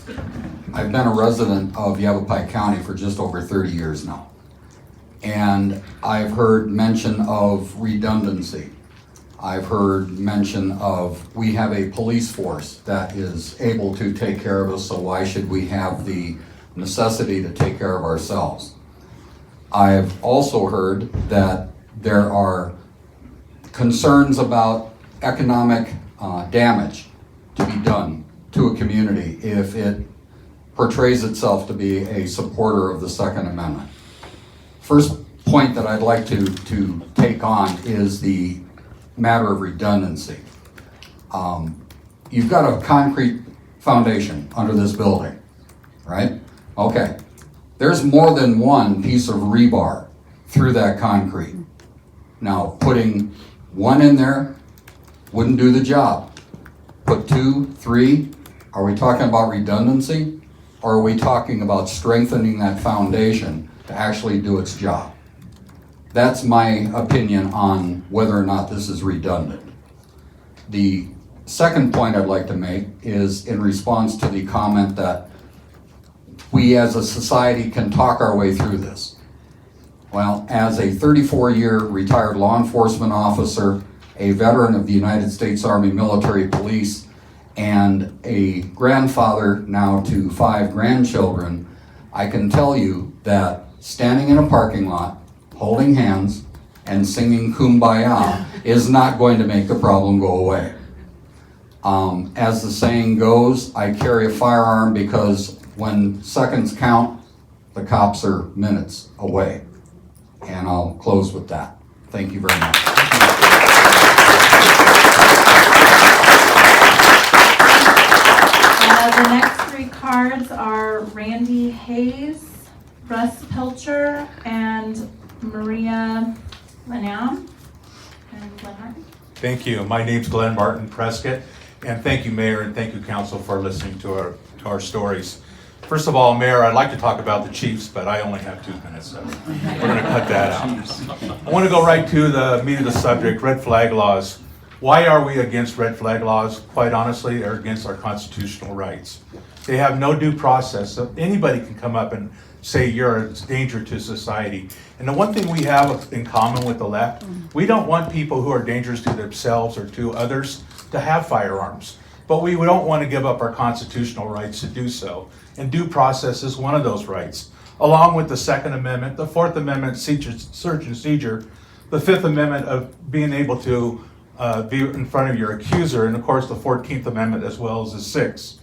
I've been a resident of Yavapai County for just over 30 years now. And I've heard mention of redundancy. I've heard mention of, we have a police force that is able to take care of us, so why should we have the necessity to take care of ourselves? I've also heard that there are concerns about economic damage to be done to a community if it portrays itself to be a supporter of the Second Amendment. First point that I'd like to take on is the matter of redundancy. You've got a concrete foundation under this building, right? Okay. There's more than one piece of rebar through that concrete. Now, putting one in there wouldn't do the job. Put 2, 3, are we talking about redundancy? Or are we talking about strengthening that foundation to actually do its job? That's my opinion on whether or not this is redundant. The second point I'd like to make is in response to the comment that we as a society can talk our way through this. Well, as a 34-year retired law enforcement officer, a veteran of the United States Army Military Police, and a grandfather now to 5 grandchildren, I can tell you that standing in a parking lot, holding hands, and singing Kumbaya is not going to make the problem go away. As the saying goes, I carry a firearm because when seconds count, the cops are minutes away. And I'll close with that. Thank you very much.
The next 3 cards are Randy Hayes, Russ Pilcher, and Maria Lanam. And Glenn Martin.
Thank you. My name's Glenn Martin Prescott, and thank you, Mayor, and thank you, Council, for listening to our stories. First of all, Mayor, I'd like to talk about the Chiefs, but I only have 2 minutes, so we're going to cut that out. I want to go right to the meat of the subject, red flag laws. Why are we against red flag laws? Quite honestly, they're against our constitutional rights. They have no due process, so anybody can come up and say you're a danger to society. And the one thing we have in common with the left, we don't want people who are dangerous to themselves or to others to have firearms. But we don't want to give up our constitutional rights to do so. And due process is one of those rights. Along with the Second Amendment, the Fourth Amendment, search and seizure, the Fifth Amendment of being able to be in front of your accuser, and of course the 14th Amendment as well as the 6th.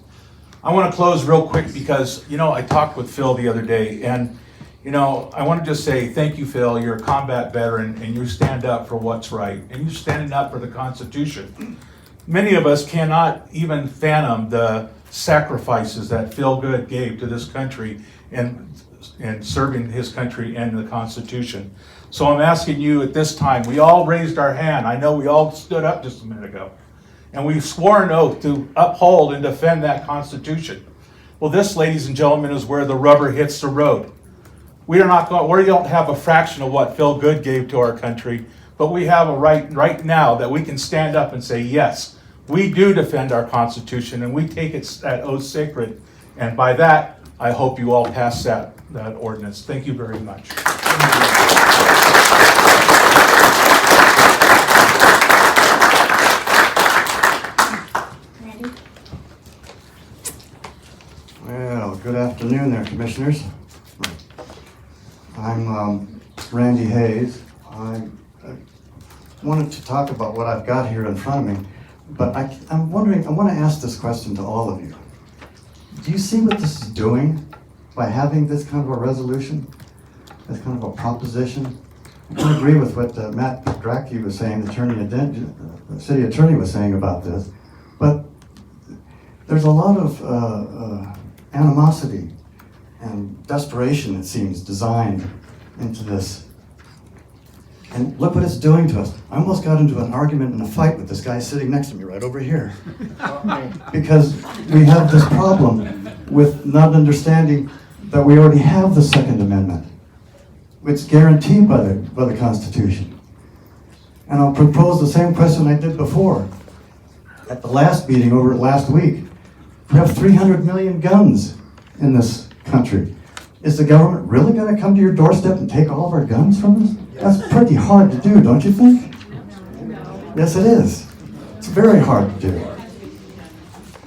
I want to close real quick because, I talked with Phil the other day, and, I want to just say thank you, Phil. You're a combat veteran, and you stand up for what's right, and you're standing up for the Constitution. Many of us cannot even fathom the sacrifices that Phil Good gave to this country and serving his country and the Constitution. So I'm asking you at this time, we all raised our hand. I know we all stood up just a minute ago. And we swore an oath to uphold and defend that Constitution. Well, this, ladies and gentlemen, is where the rubber hits the road. We don't have a fraction of what Phil Good gave to our country, but we have a right now that we can stand up and say, yes, we do defend our Constitution, and we take that oath sacred. And by that, I hope you all pass that ordinance. Thank you very much.
Well, good afternoon there, Commissioners. I'm Randy Hayes. I wanted to talk about what I've got here in front of me, but I'm wondering, I want to ask this question to all of you. Do you see what this is doing by having this kind of a resolution, this kind of a proposition? I can agree with what Matt Drake was saying, the city attorney was saying about this, but there's a lot of animosity and desperation, it seems, designed into this. And look what it's doing to us. I almost got into an argument and a fight with this guy sitting next to me right over here. Because we have this problem with not understanding that we already have the Second Amendment. It's guaranteed by the Constitution. And I'll propose the same question I did before. at the last meeting over last week, we have 300 million guns in this country. Is the government really going to come to your doorstep and take all of our guns from us? That's pretty hard to do, don't you think? Yes, it is. It's very hard to do.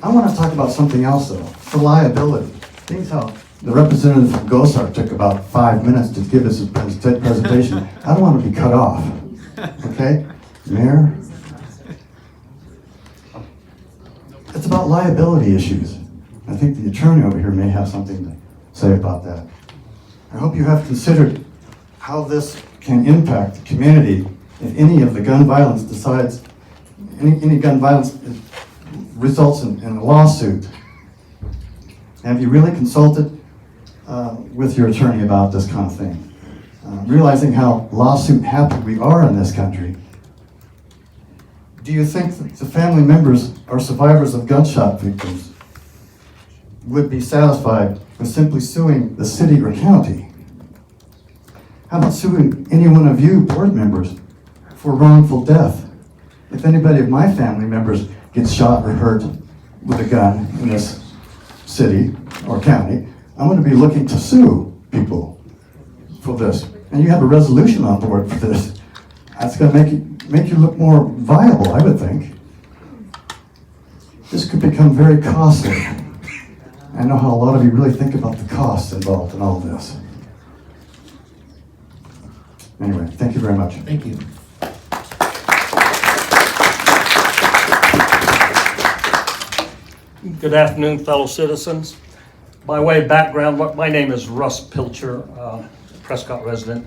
I want to talk about something else, though, for liability. Things how the representative from GOSAR took about 5 minutes to give us his presentation. I don't want to be cut off. Okay? Mayor? It's about liability issues. I think the attorney over here may have something to say about that. I hope you have considered how this can impact the community if any of the gun violence decides, any gun violence results in a lawsuit. Have you really consulted with your attorney about this kind of thing? Realizing how lawsuit happy we are in this country, do you think that the family members or survivors of gunshot victims would be satisfied with simply suing the city or county? How about suing any one of you board members for wrongful death? If anybody of my family members gets shot or hurt with a gun in this city or county, I'm going to be looking to sue people for this. And you have a resolution on board for this. That's going to make you look more viable, I would think. This could become very costly. I know how a lot of you really think about the costs involved in all of this. Anyway, thank you very much.
Thank you.
Good afternoon, fellow citizens. By way of background, my name is Russ Pilcher, Prescott resident.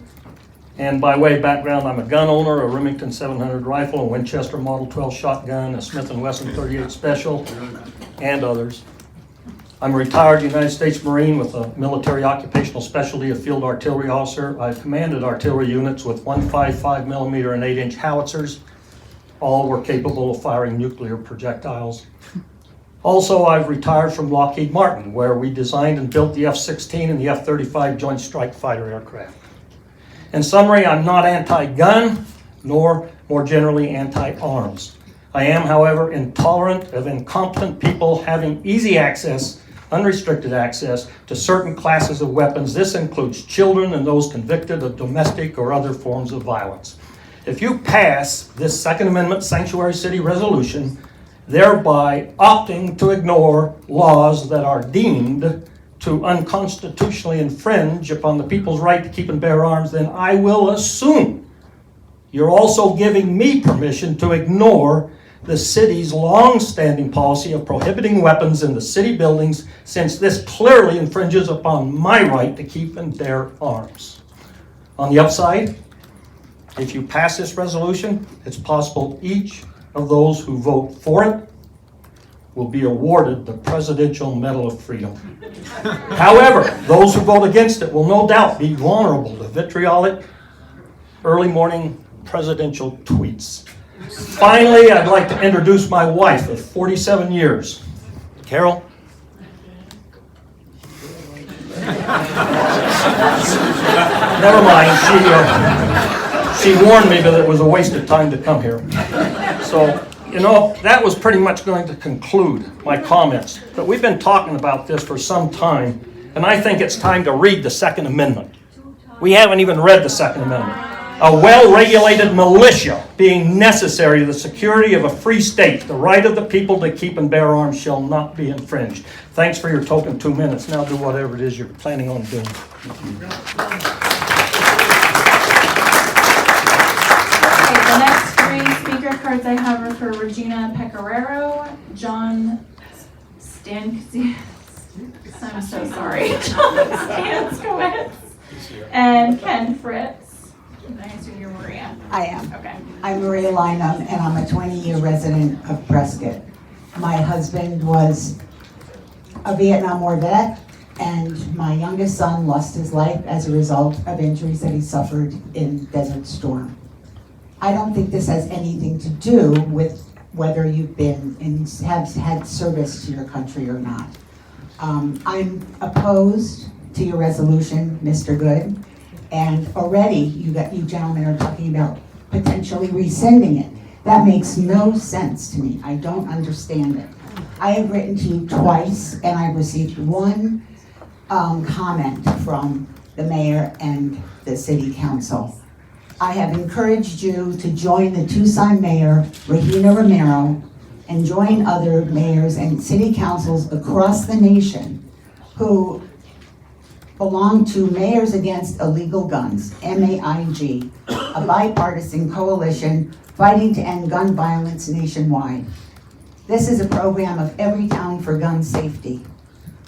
And by way of background, I'm a gun owner, a Remington 700 rifle, a Winchester Model 12 shotgun, a Smith & Wesson 38 Special, and others. I'm a retired United States Marine with a military occupational specialty of field artillery officer. I've commanded artillery units with 155 millimeter and 8-inch howitzers. All were capable of firing nuclear projectiles. Also, I've retired from Lockheed Martin, where we designed and built the F-16 and the F-35 Joint Strike Fighter aircraft. In summary, I'm not anti-gun, nor more generally anti-arms. I am, however, intolerant of incompetent people having easy access, unrestricted access to certain classes of weapons. This includes children and those convicted of domestic or other forms of violence. If you pass this Second Amendment Sanctuary City resolution, thereby opting to ignore laws that are deemed to unconstitutionally infringe upon the people's right to keep and bear arms, then I will assume you're also giving me permission to ignore the city's long-standing policy of prohibiting weapons in the city buildings, since this clearly infringes upon my right to keep and bear arms. On the upside, if you pass this resolution, it's possible each of those who vote for it will be awarded the Presidential Medal of Freedom. However, those who vote against it will no doubt be vulnerable to vitriolic, early morning presidential tweets. Finally, I'd like to introduce my wife of 47 years, Carol. Never mind, she warned me that it was a waste of time to come here. So, you know, that was pretty much going to conclude my comments. But we've been talking about this for some time, and I think it's time to read the Second Amendment. We haven't even read the Second Amendment. A well-regulated militia being necessary to the security of a free state, the right of the people to keep and bear arms shall not be infringed. Thanks for your token 2 minutes. Now do whatever it is you're planning on doing.
The next three speaker cards I have are for Regina Pecoraro, John Stankiewicz, I'm so sorry, John Stankiewicz, and Ken Fritz. I assume you're Maria.
I am.
Okay.
I'm Maria Lynham, and I'm a 20-year resident of Prescott. My husband was a Vietnam War vet, and my youngest son lost his life as a result of injuries that he suffered in Desert Storm. I don't think this has anything to do with whether you've been and have had service to your country or not. I'm opposed to your resolution, Mr. Good. And already you gentlemen are talking about potentially rescinding it. That makes no sense to me. I don't understand it. I have written to you twice, and I received one comment from the mayor and the city council. I have encouraged you to join the Tucson mayor, Regina Romero, and join other mayors and city councils across the nation who belong to Mayors Against Illegal Guns, MAIG, a bipartisan coalition fighting to end gun violence nationwide. This is a program of Everytown for Gun Safety.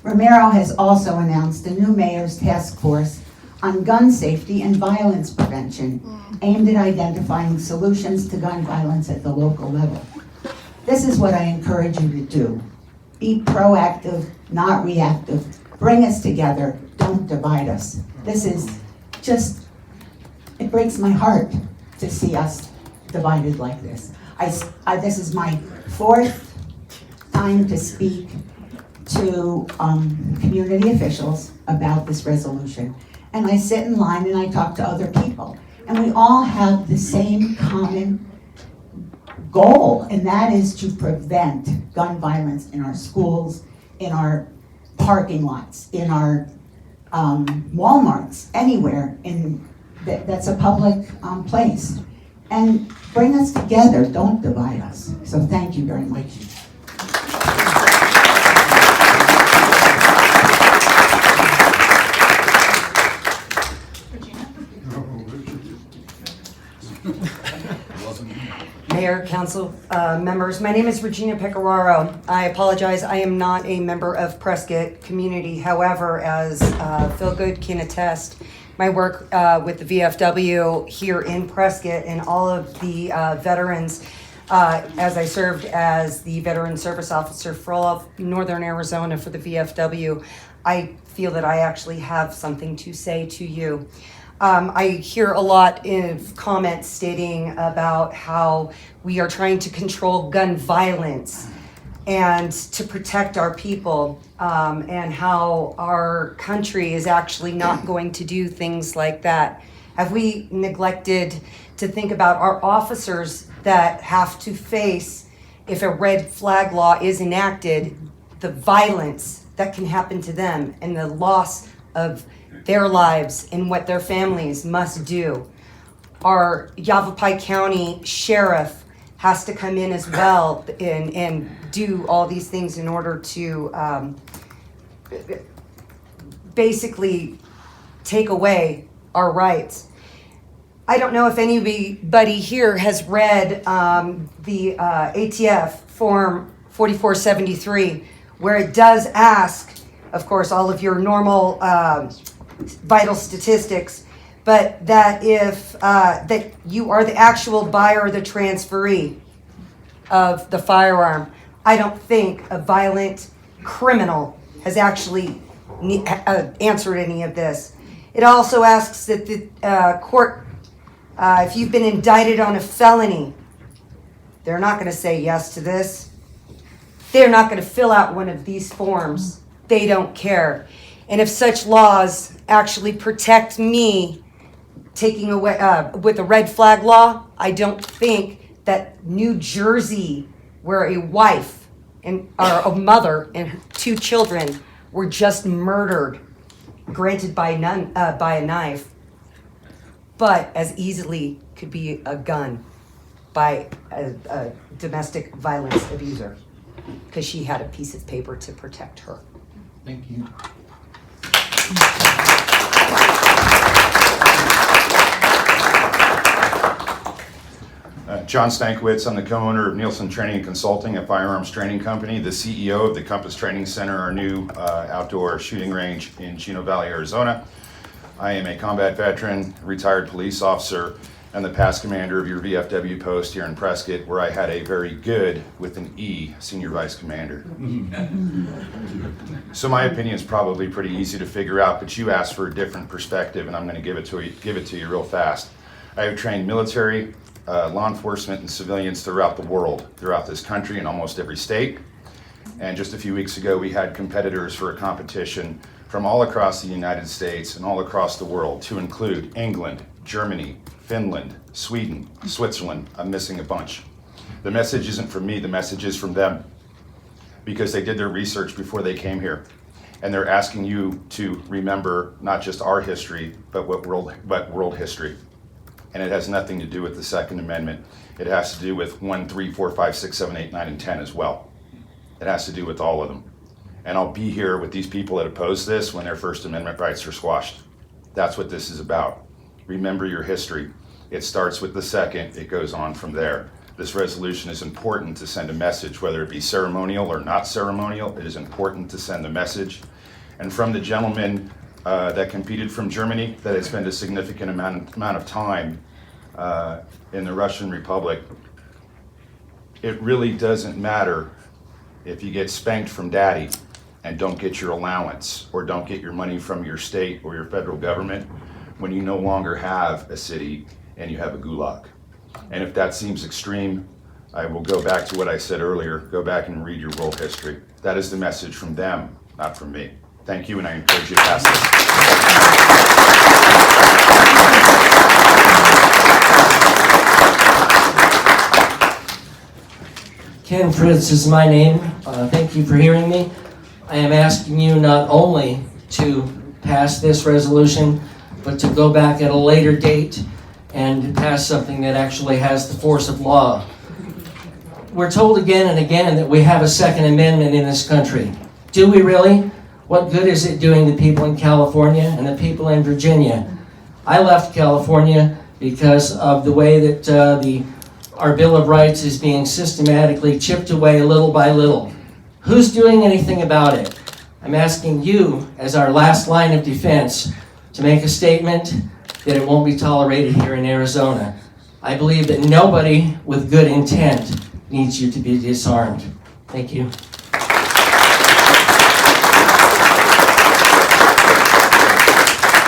Romero has also announced a new mayor's task force on gun safety and violence prevention, aimed at identifying solutions to gun violence at the local level. This is what I encourage you to do. Be proactive, not reactive. Bring us together, don't divide us. This is just, it breaks my heart to see us divided like this. This is my fourth time to speak to community officials about this resolution. And I sit in line and I talk to other people. And we all have the same common goal, and that is to prevent gun violence in our schools, in our parking lots, in our Walmarts, anywhere that's a public place. And bring us together, don't divide us. So thank you very much.
Mayor, council members, my name is Regina Pecoraro. I apologize, I am not a member of Prescott community. However, as Phil Good can attest, my work with the VFW here in Prescott and all of the veterans, as I served as the veteran service officer for all of Northern Arizona for the VFW, I feel that I actually have something to say to you. I hear a lot of comments stating about how we are trying to control gun violence and to protect our people, and how our country is actually not going to do things like that. Have we neglected to think about our officers that have to face, if a red flag law is enacted, the violence that can happen to them and the loss of their lives and what their families must do? Our Yavapai County Sheriff has to come in as well and do all these things in order to basically take away our rights. I don't know if anybody here has read the ATF Form 4473, where it does ask, of course, all of your normal vital statistics, but that if that you are the actual buyer or the transferee of the firearm. I don't think a violent criminal has actually answered any of this. It also asks that the court, if you've been indicted on a felony, they're not going to say yes to this. They're not going to fill out one of these forms. They don't care. And if such laws actually protect me taking away with a red flag law, I don't think that New Jersey, where a wife and or a mother and her 2 children were just murdered, granted by a knife, but as easily could be a gun by a domestic violence abuser, because she had a piece of paper to protect her.
Thank you.
John Stankiewicz, I'm the co-owner of Nielsen Training and Consulting, a firearms training company, the CEO of the Compass Training Center, our new outdoor shooting range in Chino Valley, Arizona. I am a combat veteran, retired police officer, and the past commander of your VFW post here in Prescott, where I had a very good, with an E, senior vice commander. So my opinion is probably pretty easy to figure out, but you asked for a different perspective, and I'm going to give it to you real fast. I have trained military, law enforcement, and civilians throughout the world, throughout this country, in almost every state. And just a few weeks ago, we had competitors for a competition from all across the United States and all across the world, to include England, Germany, Finland, Sweden, Switzerland. I'm missing a bunch. The message isn't from me, the message is from them, because they did their research before they came here. And they're asking you to remember not just our history, but world history. And it has nothing to do with the Second Amendment. It has to do with 1, 3, 4, 5, 6, 7, 8, 9, and 10 as well. It has to do with all of them. And I'll be here with these people that oppose this when their First Amendment rights are squashed. That's what this is about. Remember your history. It starts with the second, it goes on from there. This resolution is important to send a message, whether it be ceremonial or not ceremonial. It is important to send a message. And from the gentleman that competed from Germany, that had spent a significant amount of time in the Russian Republic, it really doesn't matter if you get spanked from daddy and don't get your allowance or don't get your money from your state or your federal government when you no longer have a city and you have a gulag. And if that seems extreme, I will go back to what I said earlier. Go back and read your world history. That is the message from them, not from me. Thank you, and I encourage you to pass this.
Ken Fritz is my name. Thank you for hearing me. I am asking you not only to pass this resolution, but to go back at a later date and pass something that actually has the force of law. We're told again and again that we have a Second Amendment in this country. Do we really? What good is it doing the people in California and the people in Virginia? I left California because of the way that our Bill of Rights is being systematically chipped away little by little. Who's doing anything about it? I'm asking you, as our last line of defense, to make a statement that it won't be tolerated here in Arizona. I believe that nobody with good intent needs you to be disarmed. Thank you.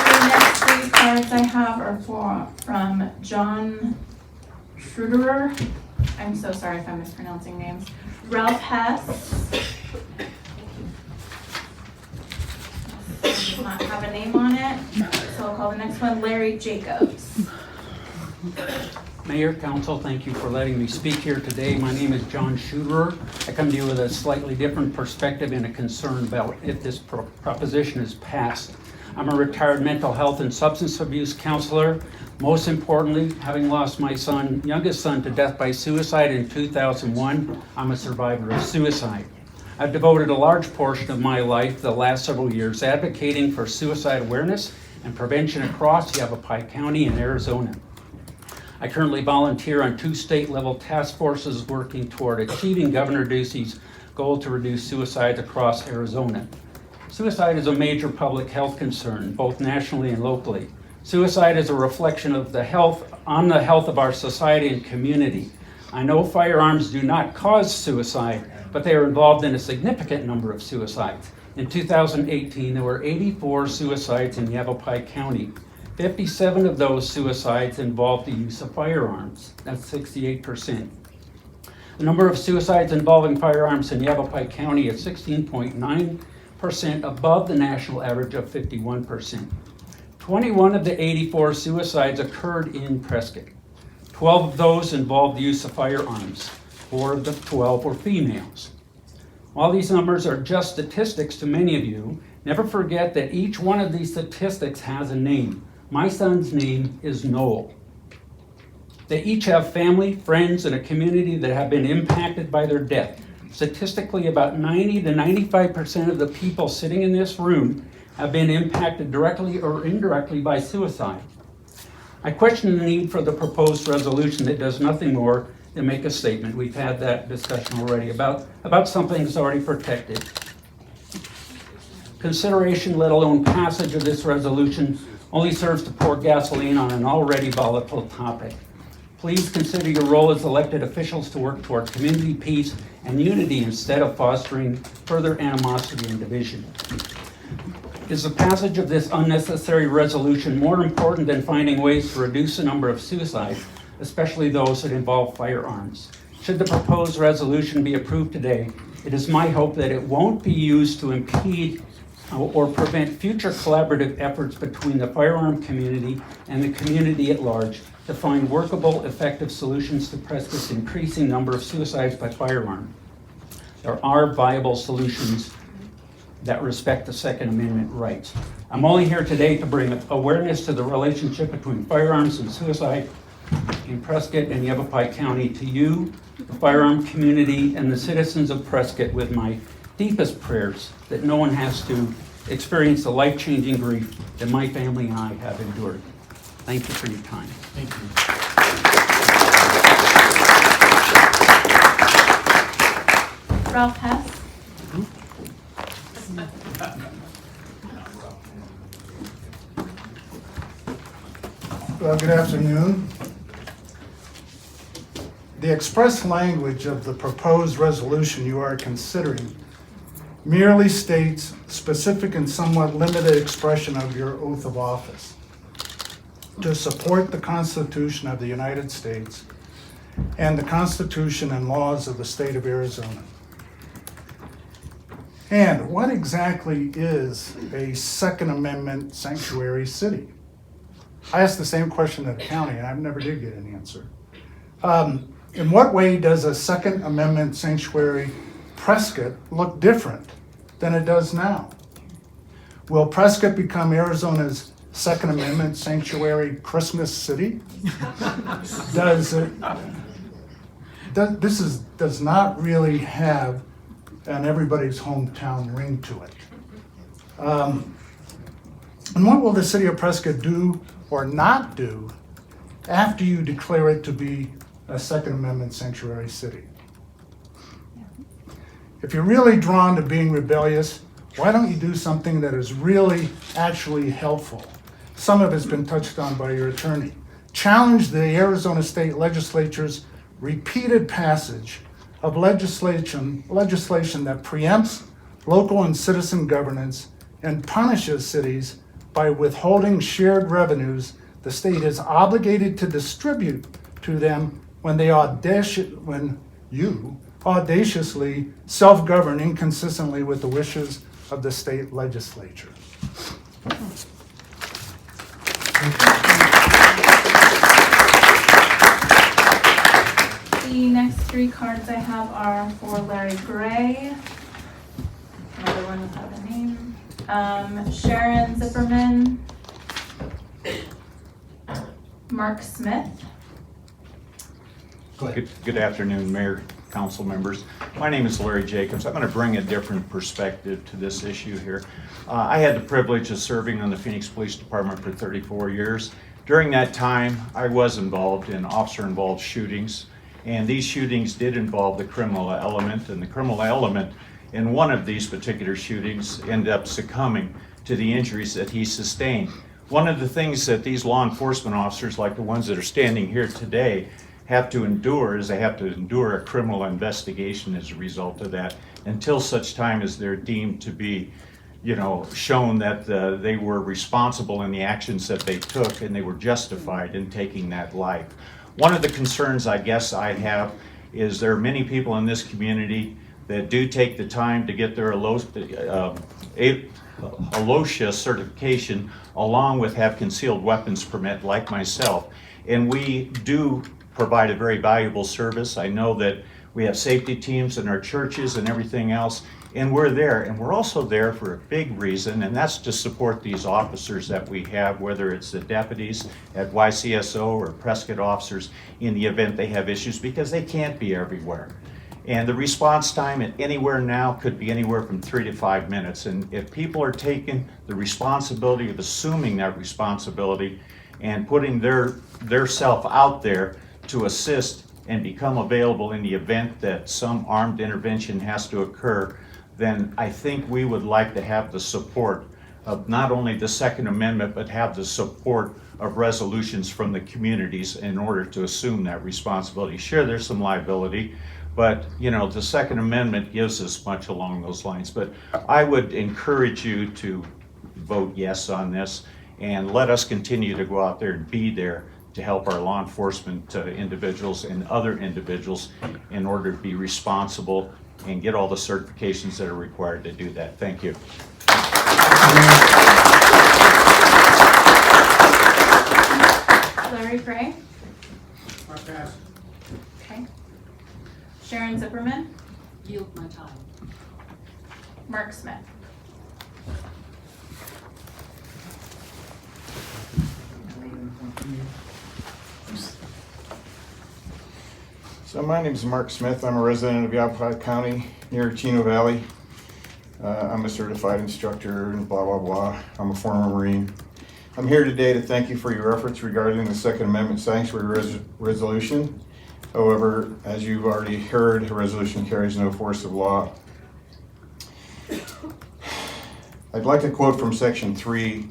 The next three cards I have are from John Schroederer. I'm so sorry if I'm mispronouncing names. Ralph Hess. Does not have a name on it, so I'll call the next one Larry Jacobs.
Mayor, Council, thank you for letting me speak here today. My name is John Schroederer. I come to you with a slightly different perspective and a concern about if this proposition is passed. I'm a retired mental health and substance abuse counselor. Most importantly, having lost my youngest son to death by suicide in 2001, I'm a survivor of suicide. I've devoted a large portion of my life the last several years advocating for suicide awareness and prevention across Yavapai County in Arizona. I currently volunteer on 2 state-level task forces working toward achieving Governor Ducey's goal to reduce suicides across Arizona. Suicide is a major public health concern, both nationally and locally. Suicide is a reflection of the health of our society and community. I know firearms do not cause suicide, but they are involved in a significant number of suicides. In 2018, there were 84 suicides in Yavapai County. 57 of those suicides involved the use of firearms. That's 68%. The number of suicides involving firearms in Yavapai County is 16.9% above the national average of 51%. 21 of the 84 suicides occurred in Prescott. 12 of those involved the use of firearms. 4 of the 12 were females. While these numbers are just statistics to many of you, never forget that each one of these statistics has a name. My son's name is Noel. They each have family, friends, and a community that have been impacted by their death. Statistically, about 90 to 95% of the people sitting in this room have been impacted directly or indirectly by suicide. I question the need for the proposed resolution that does nothing more than make a statement. We've had that discussion already about something that's already protected. Consideration, let alone passage of this resolution, only serves to pour gasoline on an already volatile topic. Please consider your role as elected officials to work toward community peace and unity instead of fostering further animosity and division. Is the passage of this unnecessary resolution more important than finding ways to reduce the number of suicides, especially those that involve firearms? Should the proposed resolution be approved today, it is my hope that it won't be used to impede or prevent future collaborative efforts between the firearm community and the community at large to find workable, effective solutions to Prescott's increasing number of suicides by firearm. There are viable solutions that respect the Second Amendment rights. I'm only here today to bring awareness to the relationship between firearms and suicide in Prescott and Yavapai County to you, the firearm community, and the citizens of Prescott with my deepest prayers that no one has to experience the life-changing grief that my family and I have endured. Thank you for your time.
Thank you.
Ralph Hess.
Well, good afternoon. The express language of the proposed resolution you are considering merely states specific and somewhat limited expression of your oath of office to support the Constitution of the United States and the Constitution and laws of the state of Arizona. And what exactly is a Second Amendment sanctuary city? I asked the same question to the county and I never did get an answer. In what way does a Second Amendment sanctuary Prescott look different than it does now? Will Prescott become Arizona's Second Amendment sanctuary Christmas city? Does not really have an everybody's hometown ring to it. And what will the city of Prescott do or not do after you declare it to be a Second Amendment sanctuary city? If you're really drawn to being rebellious, why don't you do something that is really actually helpful? Some of it's been touched on by your attorney. Challenge the Arizona State Legislature's repeated passage of legislation that preempts local and citizen governance and punishes cities by withholding shared revenues the state is obligated to distribute to them when you audaciously self-govern inconsistently with the wishes of the state legislature.
The next three cards I have are for Larry Gray, another one without a name, Sharon Zipperman, Mark Smith.
Good afternoon, Mayor, council members. My name is Larry Jacobs. I'm going to bring a different perspective to this issue here. I had the privilege of serving on the Phoenix Police Department for 34 years. During that time, I was involved in officer-involved shootings, and these shootings did involve the criminal element, and the criminal element in one of these particular shootings ended up succumbing to the injuries that he sustained. One of the things that these law enforcement officers, like the ones that are standing here today, have to endure is they have to endure a criminal investigation as a result of that until such time as they're deemed to be, shown that they were responsible in the actions that they took and they were justified in taking that life. One of the concerns I guess I have is there are many people in this community that do take the time to get their ALOSHA certification along with have concealed weapons permit like myself. And we do provide a very valuable service. I know that we have safety teams in our churches and everything else, and we're there. And we're also there for a big reason, and that's to support these officers that we have, whether it's the deputies at YCSO or Prescott officers in the event they have issues, because they can't be everywhere. And the response time at anywhere now could be anywhere from 3 to 5 minutes. And if people are taking the responsibility of assuming that responsibility and putting their self out there to assist and become available in the event that some armed intervention has to occur, then I think we would like to have the support of not only the Second Amendment, but have the support of resolutions from the communities in order to assume that responsibility. Sure, there's some liability, but the Second Amendment gives us much along those lines. But I would encourage you to vote yes on this and let us continue to go out there and be there to help our law enforcement individuals and other individuals in order to be responsible and get all the certifications that are required to do that. Thank you.
So my name is Mark Smith. I'm a resident of Yavapai County near Chino Valley. I'm a certified instructor and blah, blah, blah. I'm a former Marine. I'm here today to thank you for your efforts regarding the Second Amendment Sanctuary Resolution. However, as you've already heard, the resolution carries no force of law. I'd like to quote from Section 3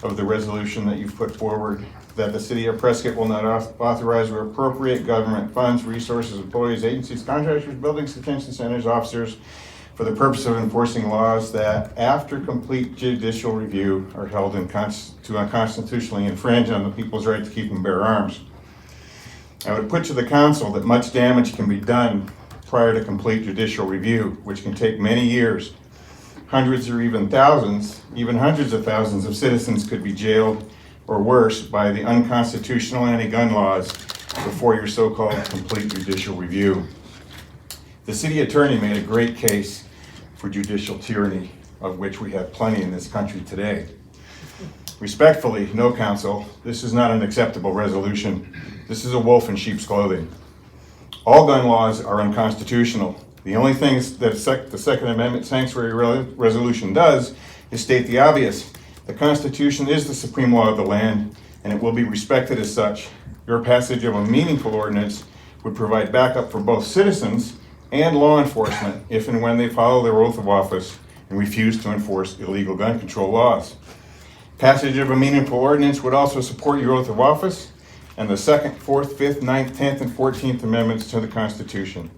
of the resolution that you've put forward, that the City of Prescott will not authorize or appropriate government funds, resources, employees, agencies, contractors, buildings, detention centers, officers, for the purpose of enforcing laws that, after complete judicial review, are held to unconstitutionally infringe on the people's right to keep and bear arms. I would put to the council that much damage can be done prior to complete judicial review, which can take many years. Hundreds or even thousands, even hundreds of thousands of citizens could be jailed or worse by the unconstitutional anti-gun laws before your so-called complete judicial review. The city attorney made a great case for judicial tyranny, of which we have plenty in this country today. Respectfully, no, council, this is not an acceptable resolution. This is a wolf in sheep's clothing. All gun laws are unconstitutional. The only thing that the Second Amendment Sanctuary Resolution does is state the obvious. The Constitution is the supreme law of the land, and it will be respected as such. Your passage of a meaningful ordinance would provide backup for both citizens and law enforcement if and when they follow their oath of office and refuse to enforce illegal gun control laws. Passage of a meaningful ordinance would also support your oath of office and the 2nd, 4th, 5th, 9th, 10th, and 14th Amendments to the Constitution.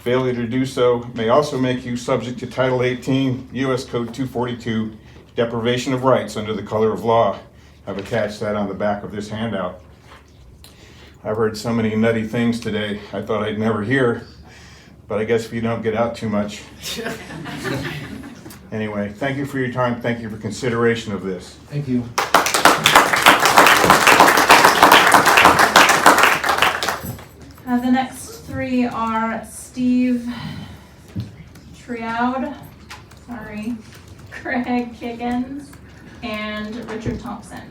Failure to do so may also make you subject to Title 18, U.S. Code 242, deprivation of rights under the color of law. I've attached that on the back of this handout. I've heard so many nutty things today I thought I'd never hear, but I guess if you don't get out too much. Anyway, thank you for your time. Thank you for consideration of this.
Thank you.
The next three are Steve Trioud, Craig Kiggins, and Richard Thompson.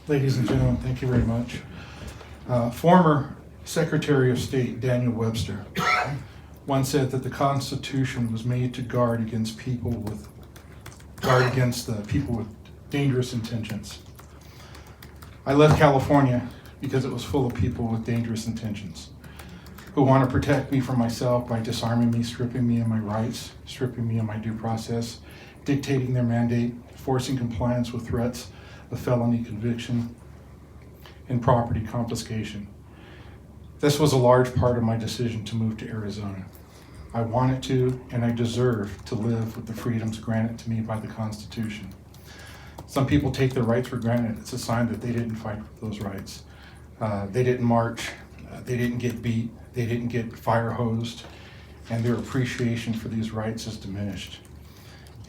Ladies and gentlemen, thank you very much. Former Secretary of State Daniel Webster once said that the Constitution was made to guard against the people with dangerous intentions. I left California because it was full of people with dangerous intentions who want to protect me from myself by disarming me, stripping me of my rights, stripping me of my due process, dictating their mandate, forcing compliance with threats of felony conviction, and property confiscation. This was a large part of my decision to move to Arizona. I wanted to, and I deserve to live with the freedoms granted to me by the Constitution. Some people take their rights for granted. It's a sign that they didn't fight for those rights. They didn't march, they didn't get beat, they didn't get fire hosed, and their appreciation for these rights is diminished.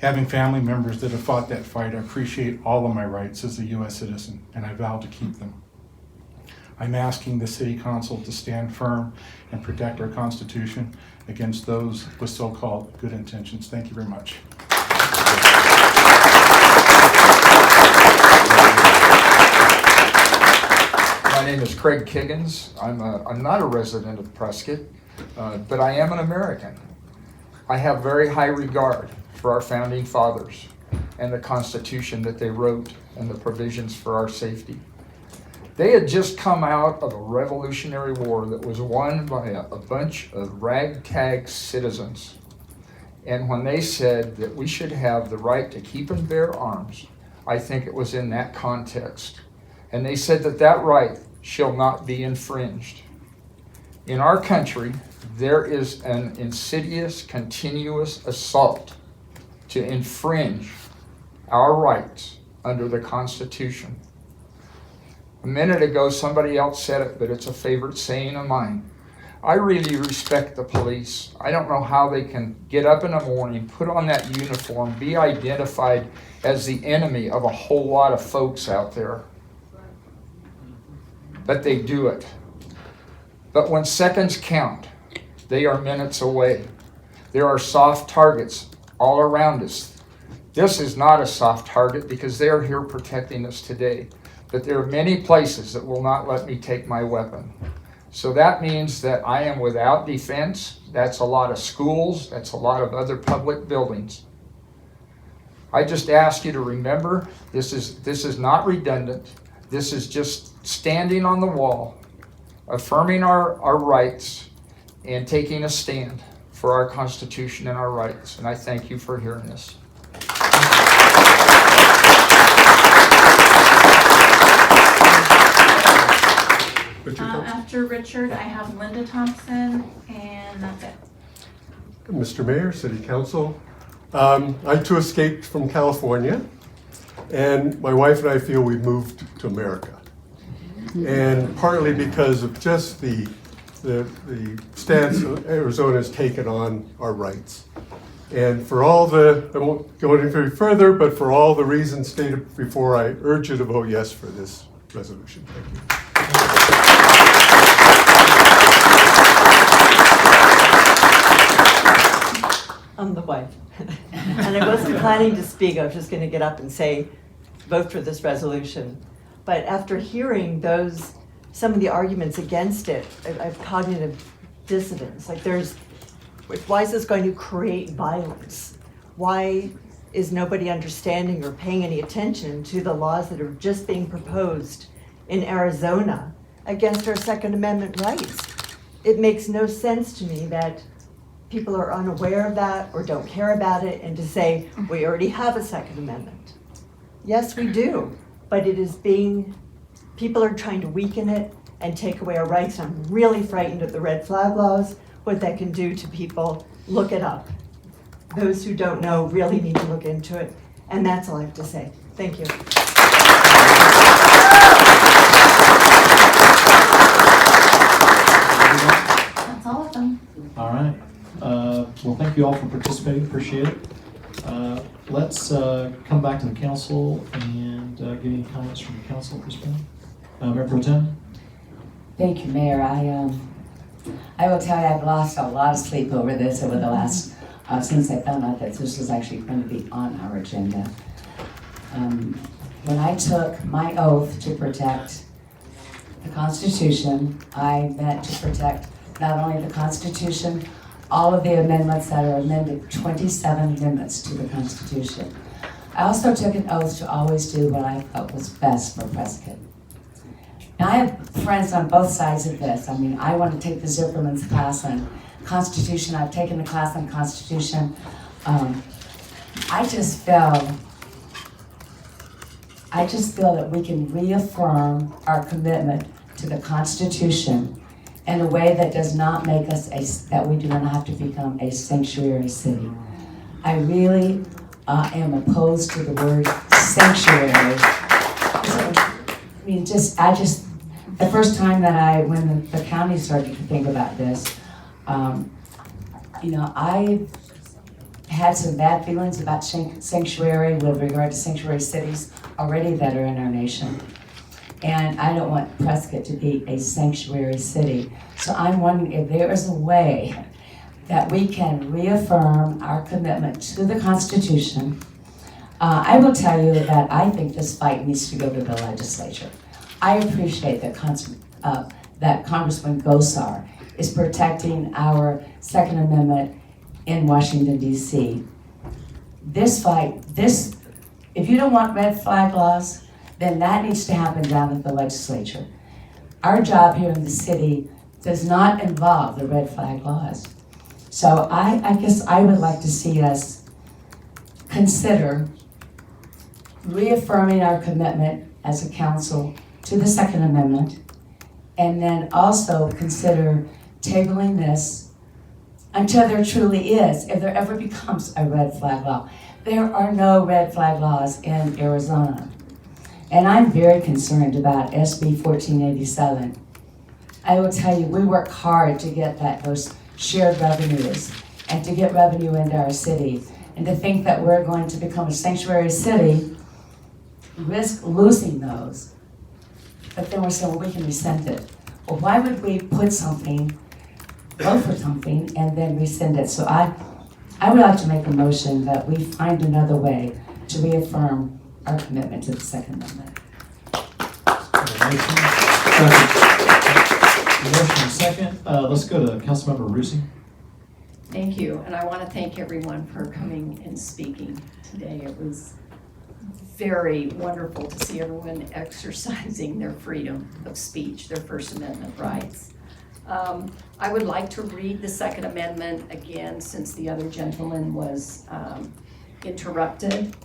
Having family members that have fought that fight, I appreciate all of my rights as a U.S. citizen, and I vow to keep them. I'm asking the City Council to stand firm and protect our Constitution against those with so-called good intentions. Thank you very much.
My name is Craig Kiggins. I'm not a resident of Prescott, but I am an American. I have very high regard for our founding fathers and the Constitution that they wrote and the provisions for our safety. They had just come out of a Revolutionary War that was won by a bunch of ragtag citizens. And when they said that we should have the right to keep and bear arms, I think it was in that context. And they said that that right shall not be infringed. In our country, there is an insidious, continuous assault to infringe our rights under the Constitution. A minute ago, somebody else said it, but it's a favorite saying of mine. I really respect the police. I don't know how they can get up in the morning, put on that uniform, be identified as the enemy of a whole lot of folks out there. But they do it. But when seconds count, they are minutes away. There are soft targets all around us. This is not a soft target because they are here protecting us today. But there are many places that will not let me take my weapon. So that means that I am without defense. That's a lot of schools. That's a lot of other public buildings. I just ask you to remember, this is not redundant. This is just standing on the wall, affirming our rights, and taking a stand for our Constitution and our rights. And I thank you for hearing this.
After Richard, I have Linda Thompson, and that's it.
Mr. Mayor, City Council, I too escaped from California, and my wife and I feel we've moved to America. And partly because of just the stance Arizona has taken on our rights. And for all I won't go any further, but for all the reasons stated before, I urge you to vote yes for this resolution. Thank you.
I'm the wife. And I wasn't planning to speak. I was just going to get up and say, vote for this resolution. But after hearing some of the arguments against it, I have cognitive dissonance. Like why is this going to create violence? Why is nobody understanding or paying any attention to the laws that are just being proposed in Arizona against our Second Amendment rights? It makes no sense to me that people are unaware of that or don't care about it, and to say, we already have a Second Amendment. Yes, we do, but people are trying to weaken it and take away our rights. I'm really frightened of the red flag laws, what that can do to people. Look it up. Those who don't know really need to look into it, and that's all I have to say. Thank you.
That's all of them.
All right. Well, thank you all for participating. Appreciate it. Let's come back to the council and get any comments from the council at this point. Mayor Pro Tem?
Thank you, Mayor. I will tell you I've lost a lot of sleep over this over the last, since I found out that this was actually going to be on our agenda. When I took my oath to protect the Constitution, I meant to protect not only the Constitution, all of the amendments that are amended, 27 amendments to the Constitution. I also took an oath to always do what I felt was best for Prescott. Now, I have friends on both sides of this. I mean, I want to take the Zipperman's class on Constitution. I've taken the class on Constitution. I just feel that we can reaffirm our commitment to the Constitution in a way that does not make us that we do not have to become a sanctuary city. I really am opposed to the word sanctuary. I mean, the first time that when the county started to think about this, I had some bad feelings about sanctuary with regard to sanctuary cities already that are in our nation. And I don't want Prescott to be a sanctuary city. So I'm wondering if there is a way that we can reaffirm our commitment to the Constitution. I will tell you that I think this fight needs to go to the legislature. I appreciate that Congressman Gosar is protecting our Second Amendment in Washington, D.C. This fight, if you don't want red flag laws, then that needs to happen down at the legislature. Our job here in the city does not involve the red flag laws. So I guess I would like to see us consider reaffirming our commitment as a council to the Second Amendment, and then also consider tabling this until there truly is, if there ever becomes a red flag law. There are no red flag laws in Arizona. And I'm very concerned about SB 1487. I will tell you, we work hard to get those shared revenues and to get revenue into our city. And to think that we're going to become a sanctuary city, risk losing those. But then we're saying, well, we can rescind it. Well, why would we put something, vote for something, and then rescind it? So I would like to make a motion that we find another way to reaffirm our commitment to the Second Amendment.
Motion second. Let's go to Councilmember Rusi.
Thank you, and I want to thank everyone for coming and speaking today. It was very wonderful to see everyone exercising their freedom of speech, their First Amendment rights. I would like to read the Second Amendment again since the other gentleman was interrupted.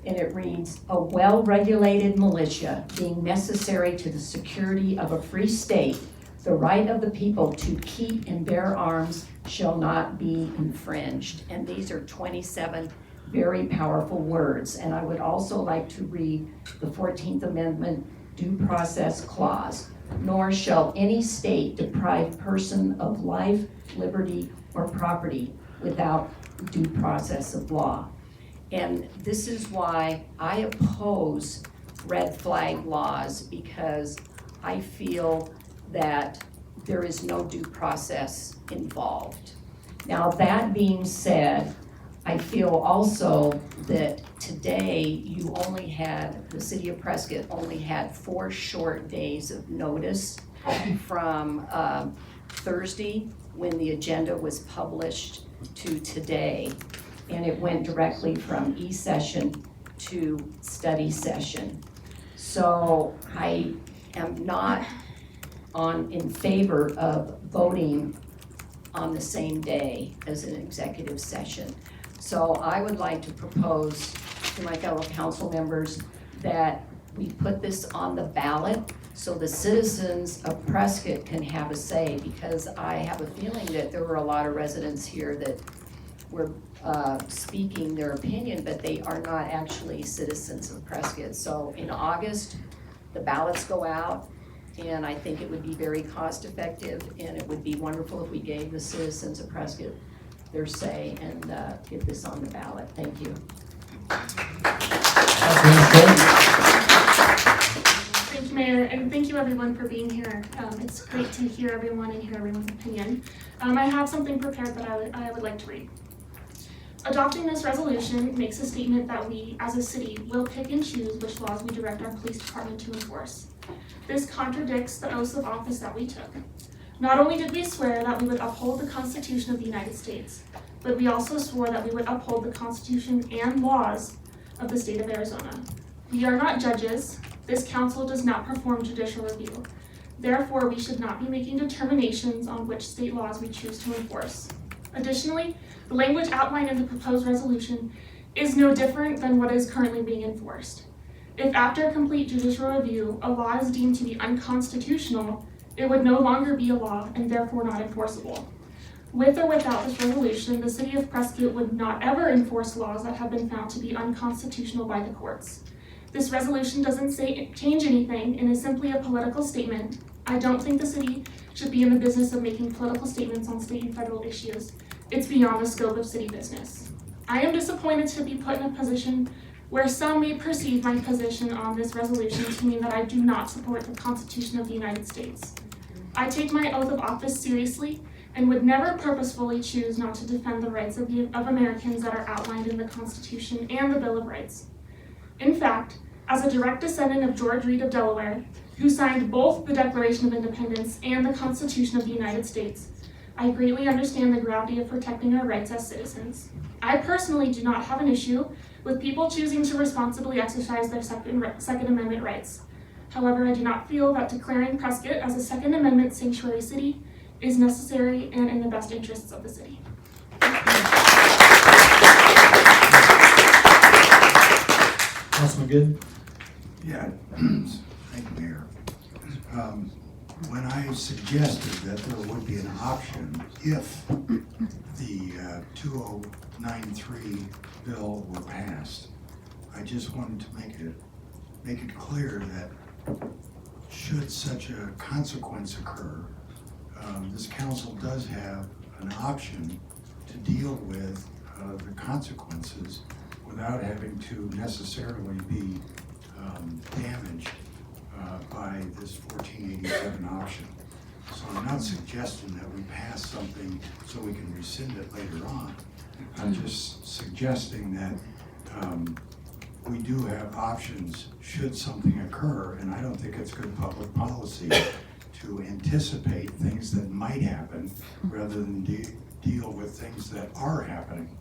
And it reads, "A well-regulated militia being necessary to the security of a free state, the right of the people to keep and bear arms shall not be infringed." And these are 27 very powerful words. And I would also like to read the 14th Amendment Due Process Clause. "Nor shall any state deprive person of life, liberty, or property without due process of law." And this is why I oppose red flag laws, because I feel that there is no due process involved. Now, that being said, I feel also that today the City of Prescott only had 4 short days of notice from Thursday, when the agenda was published, to today. And it went directly from e-session to study session. So I am not in favor of voting on the same day as an executive session. So I would like to propose to my fellow council members that we put this on the ballot so the citizens of Prescott can have a say, because I have a feeling that there were a lot of residents here that were speaking their opinion, but they are not actually citizens of Prescott. So in August, the ballots go out, and I think it would be very cost effective, and it would be wonderful if we gave the citizens of Prescott their say and get this on the ballot. Thank you.
Thank you, Mayor, and thank you everyone for being here. It's great to hear everyone and hear everyone's opinion. I have something prepared that I would like to read. Adopting this resolution makes a statement that we, as a city, will pick and choose which laws we direct our police department to enforce. This contradicts the oaths of office that we took. Not only did we swear that we would uphold the Constitution of the United States, but we also swore that we would uphold the Constitution and laws of the state of Arizona. We are not judges. This council does not perform judicial review. Therefore, we should not be making determinations on which state laws we choose to enforce. Additionally, the language outlined in the proposed resolution is no different than what is currently being enforced. If after a complete judicial review, a law is deemed to be unconstitutional, it would no longer be a law and therefore not enforceable. With or without this resolution, the City of Prescott would not ever enforce laws that have been found to be unconstitutional by the courts. This resolution doesn't change anything and is simply a political statement. I don't think the city should be in the business of making political statements on state and federal issues. It's beyond the scope of city business. I am disappointed to be put in a position where some may perceive my position on this resolution to mean that I do not support the Constitution of the United States. I take my oath of office seriously and would never purposefully choose not to defend the rights of Americans that are outlined in the Constitution and the Bill of Rights. In fact, as a direct descendant of George Reed of Delaware, who signed both the Declaration of Independence and the Constitution of the United States, I greatly understand the gravity of protecting our rights as citizens. I personally do not have an issue with people choosing to responsibly exercise their Second Amendment rights. However, I do not feel that declaring Prescott as a Second Amendment sanctuary city is necessary and in the best interests of the city.
Councilman Good?
Yeah, thank you, Mayor. When I suggested that there would be an option if the 2093 bill were passed, I just wanted to make it clear that should such a consequence occur, this council does have an option to deal with the consequences without having to necessarily be damaged by this 1487 option. So I'm not suggesting that we pass something so we can rescind it later on. I'm just suggesting that we do have options should something occur, and I don't think it's good public policy to anticipate things that might happen rather than deal with things that are happening.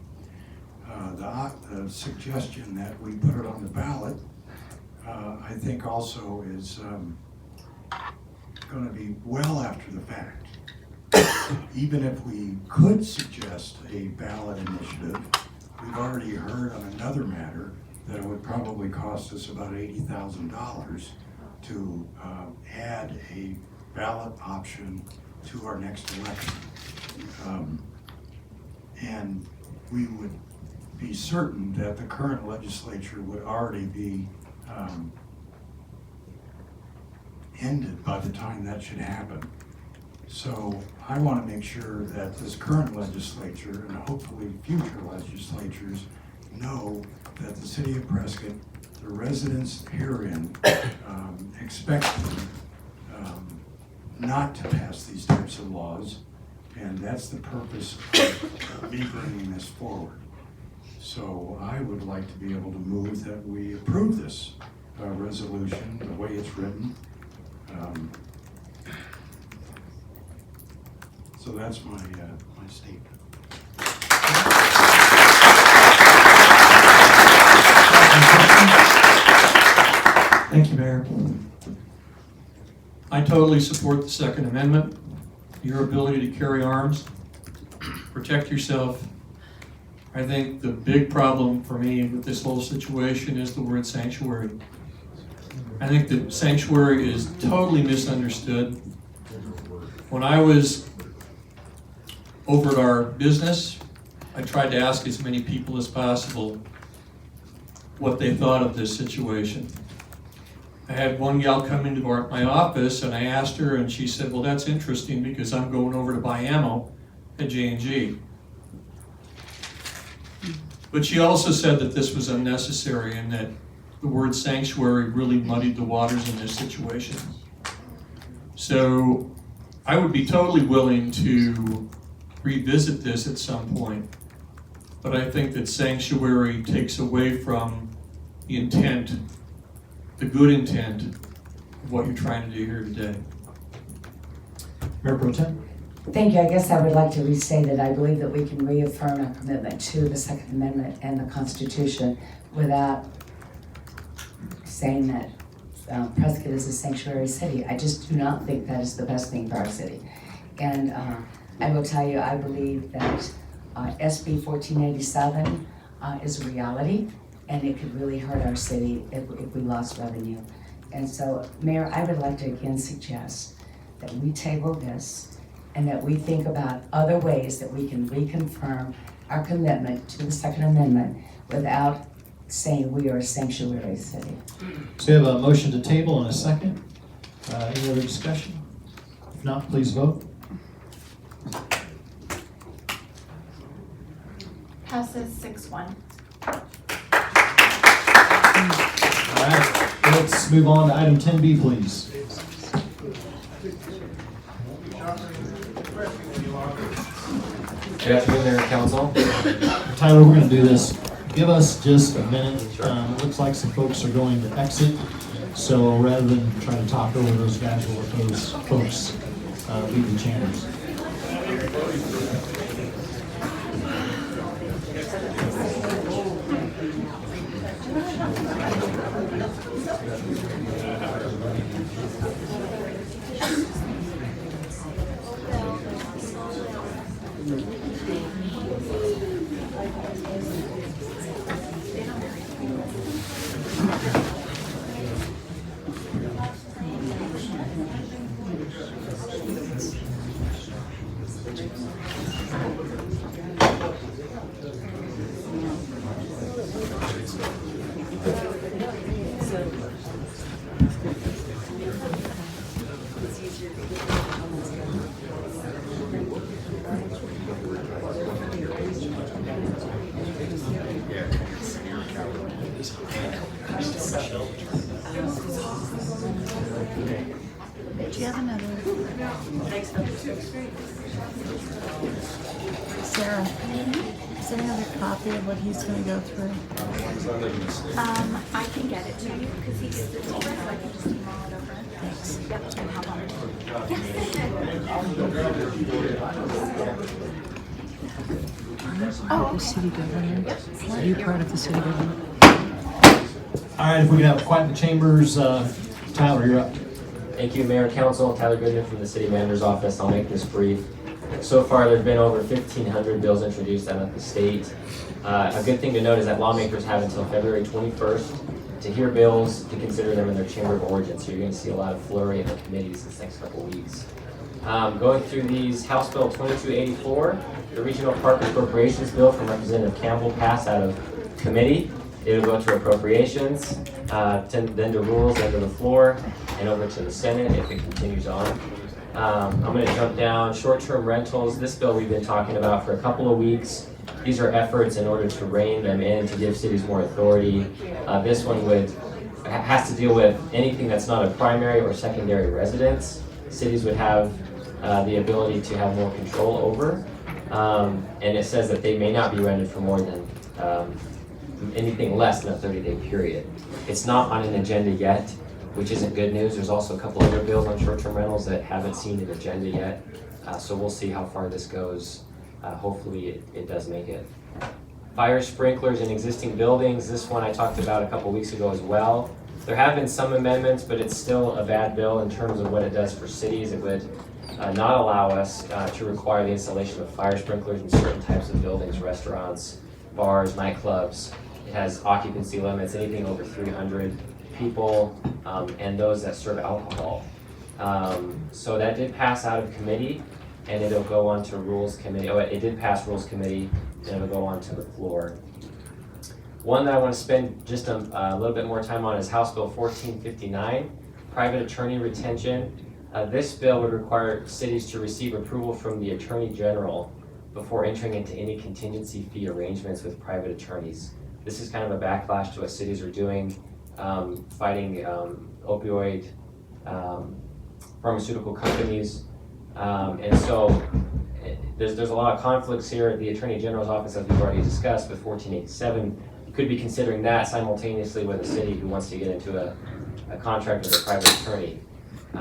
The suggestion that we put it on the ballot, I think also is going to be well after the fact. Even if we could suggest a ballot initiative, we've already heard on another matter that it would probably cost us about $80,000 to add a ballot option to our next election. And we would be certain that the current legislature would already be ended by the time that should happen. So I want to make sure that this current legislature and hopefully future legislatures know that the City of Prescott, the residents herein, expect not to pass these types of laws, and that's the purpose of me bringing this forward. So I would like to be able to move that we approve this resolution the way it's written. So that's my statement.
Thank you, Mayor. I totally support the Second Amendment, your ability to carry arms, protect yourself. I think the big problem for me with this whole situation is the word sanctuary. I think that sanctuary is totally misunderstood. When I was over at our business, I tried to ask as many people as possible what they thought of this situation. I had one gal come into my office and I asked her and she said, well, that's interesting because I'm going over to buy ammo at J&G. But she also said that this was unnecessary and that the word sanctuary really muddied the waters in this situation. So I would be totally willing to revisit this at some point, but I think that sanctuary takes away from the intent, the good intent of what you're trying to do here today. Mayor Pro Tem.
Thank you. I guess I would like to re-say that I believe that we can reaffirm our commitment to the Second Amendment and the Constitution without saying that Prescott is a sanctuary city. I just do not think that is the best thing for our city. And I will tell you, I believe that SB 1487 is a reality, and it could really hurt our city if we lost revenue. And so, Mayor, I would like to again suggest that we table this and that we think about other ways that we can reconfirm our commitment to the Second Amendment without saying we are a sanctuary city.
So we have a motion to table and a second. Any other discussion? If not, please vote.
Passes 6-1.
All right, let's move on to item 10B, please.
Good afternoon, Mayor and Council.
Tyler, we're going to do this. Give us just a minute. It looks like some folks are going to exit. So rather than try to talk over those guys, we'll let those folks leave the chambers.
Do you have another? Sarah, is there another copy of what he's going to go through?
I can get it to you because he gets the team, so I can just email it over.
Thanks.
Yep, and how about it?
Oh, the city government. Are you part of the city government?
All right, if we can have quiet in the chambers, Tyler, you're up.
Thank you, Mayor and Council. Tyler Goodman from the City Manager's Office. I'll make this brief. So far, there's been over 1,500 bills introduced out of the state. A good thing to note is that lawmakers have until February 21st to hear bills, to consider them in their chamber of origin. So you're going to see a lot of flurry in the committees this next couple of weeks. Going through these, House Bill 2284, the Regional Park Appropriations Bill from Representative Campbell passed out of committee. It'll go to appropriations, then to rules, then to the floor, and over to the Senate if it continues on. I'm going to jump down. Short-term rentals. This bill we've been talking about for a couple of weeks. These are efforts in order to rein them in, to give cities more authority. This one has to deal with anything that's not a primary or secondary residence. Cities would have the ability to have more control over. And it says that they may not be rented for more than anything less than a 30-day period. It's not on an agenda yet, which isn't good news. There's also a couple other bills on short-term rentals that haven't seen an agenda yet. So we'll see how far this goes. Hopefully it does make it. Fire sprinklers in existing buildings. This one I talked about a couple weeks ago as well. There have been some amendments, but it's still a bad bill in terms of what it does for cities. It would not allow us to require the installation of fire sprinklers in certain types of buildings, restaurants, bars, nightclubs. It has occupancy limits, anything over 300 people, and those that serve alcohol. So that did pass out of committee, and it'll go on to Rules Committee. Oh, it did pass Rules Committee, and it'll go on to the floor. One that I want to spend just a little bit more time on is House Bill 1459, private attorney retention. This bill would require cities to receive approval from the Attorney General before entering into any contingency fee arrangements with private attorneys. This is kind of a backlash to what cities are doing, fighting opioid pharmaceutical companies. And so there's a lot of conflicts here. The Attorney General's office, as we've already discussed with 1487, could be considering that simultaneously with a city who wants to get into a contract with a private attorney.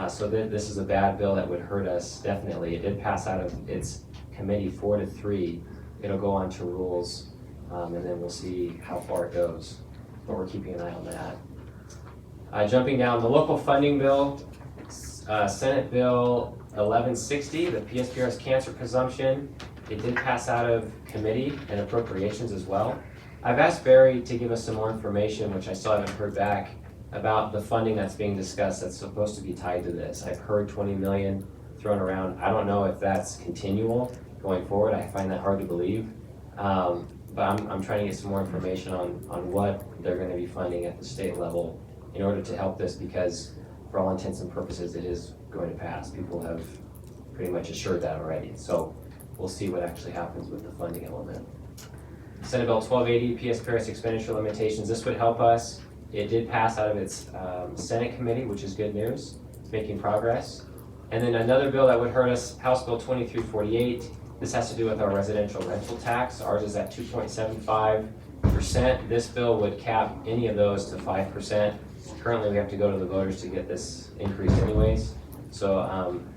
So this is a bad bill that would hurt us, definitely. It did pass out of its committee 4-3. It'll go on to rules, and then we'll see how far it goes. But we're keeping an eye on that. Jumping down, the local funding bill, Senate Bill 1160, the PSPRS cancer presumption. It did pass out of committee and appropriations as well. I've asked Barry to give us some more information, which I still haven't heard back, about the funding that's being discussed that's supposed to be tied to this. I've heard 20 million thrown around. I don't know if that's continual going forward. I find that hard to believe. But I'm trying to get some more information on what they're going to be funding at the state level in order to help this, because for all intents and purposes, it is going to pass. People have pretty much assured that already. So we'll see what actually happens with the funding element. Senate Bill 1280, PSPRS expenditure limitations. This would help us. It did pass out of its Senate committee, which is good news. It's making progress. And then another bill that would hurt us, House Bill 2348. This has to do with our residential rental tax. Ours is at 2.75%. This bill would cap any of those to 5%. Currently, we have to go to the voters to get this increase anyways. So,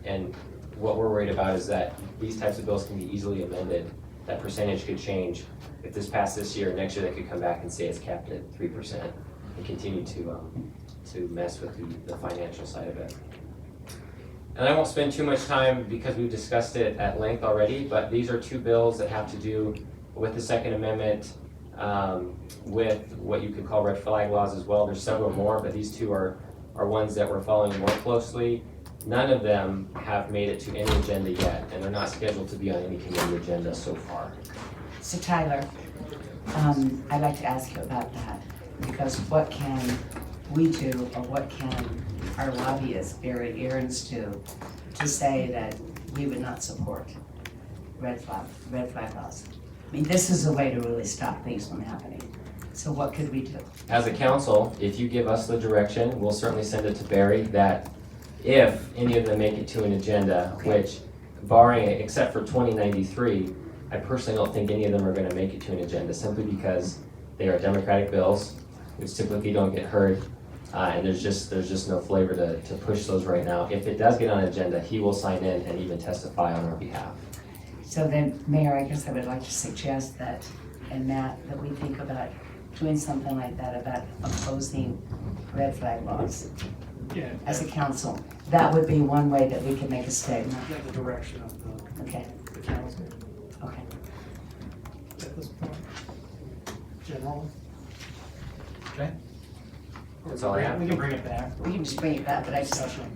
and what we're worried about is that these types of bills can be easily amended. That percentage could change. If this passed this year, next year they could come back and say it's capped at 3% and continue to mess with the financial side of it. And I won't spend too much time because we've discussed it at length already, but these are two bills that have to do with the Second Amendment, with what you could call red flag laws as well. There's several more, but these two are ones that we're following more closely. None of them have made it to any agenda yet, and they're not scheduled to be on any committee agenda so far.
So Tyler, I'd like to ask you about that, because what can we do, or what can our lobbyists, Barry Aaron's do, to say that we would not support red flag laws? I mean, this is a way to really stop things from happening. So what could we do?
As a council, if you give us the direction, we'll certainly send it to Barry that if any of them make it to an agenda, which barring, except for 2093, I personally don't think any of them are gonna make it to an agenda simply because they are Democratic bills, which typically don't get heard. And there's just no flavor to push those right now. If it does get on an agenda, he will sign in and even testify on our behalf.
So then, Mayor, I guess I would like to suggest that, and Matt, that we think about doing something like that, about opposing red flag laws.
Yeah.
As a council. That would be one way that we could make a statement.
Get the direction of
Okay.
the council
Okay.
at this point. General?
Okay.
That's all I have.
We can bring it back.
We can just bring it back, but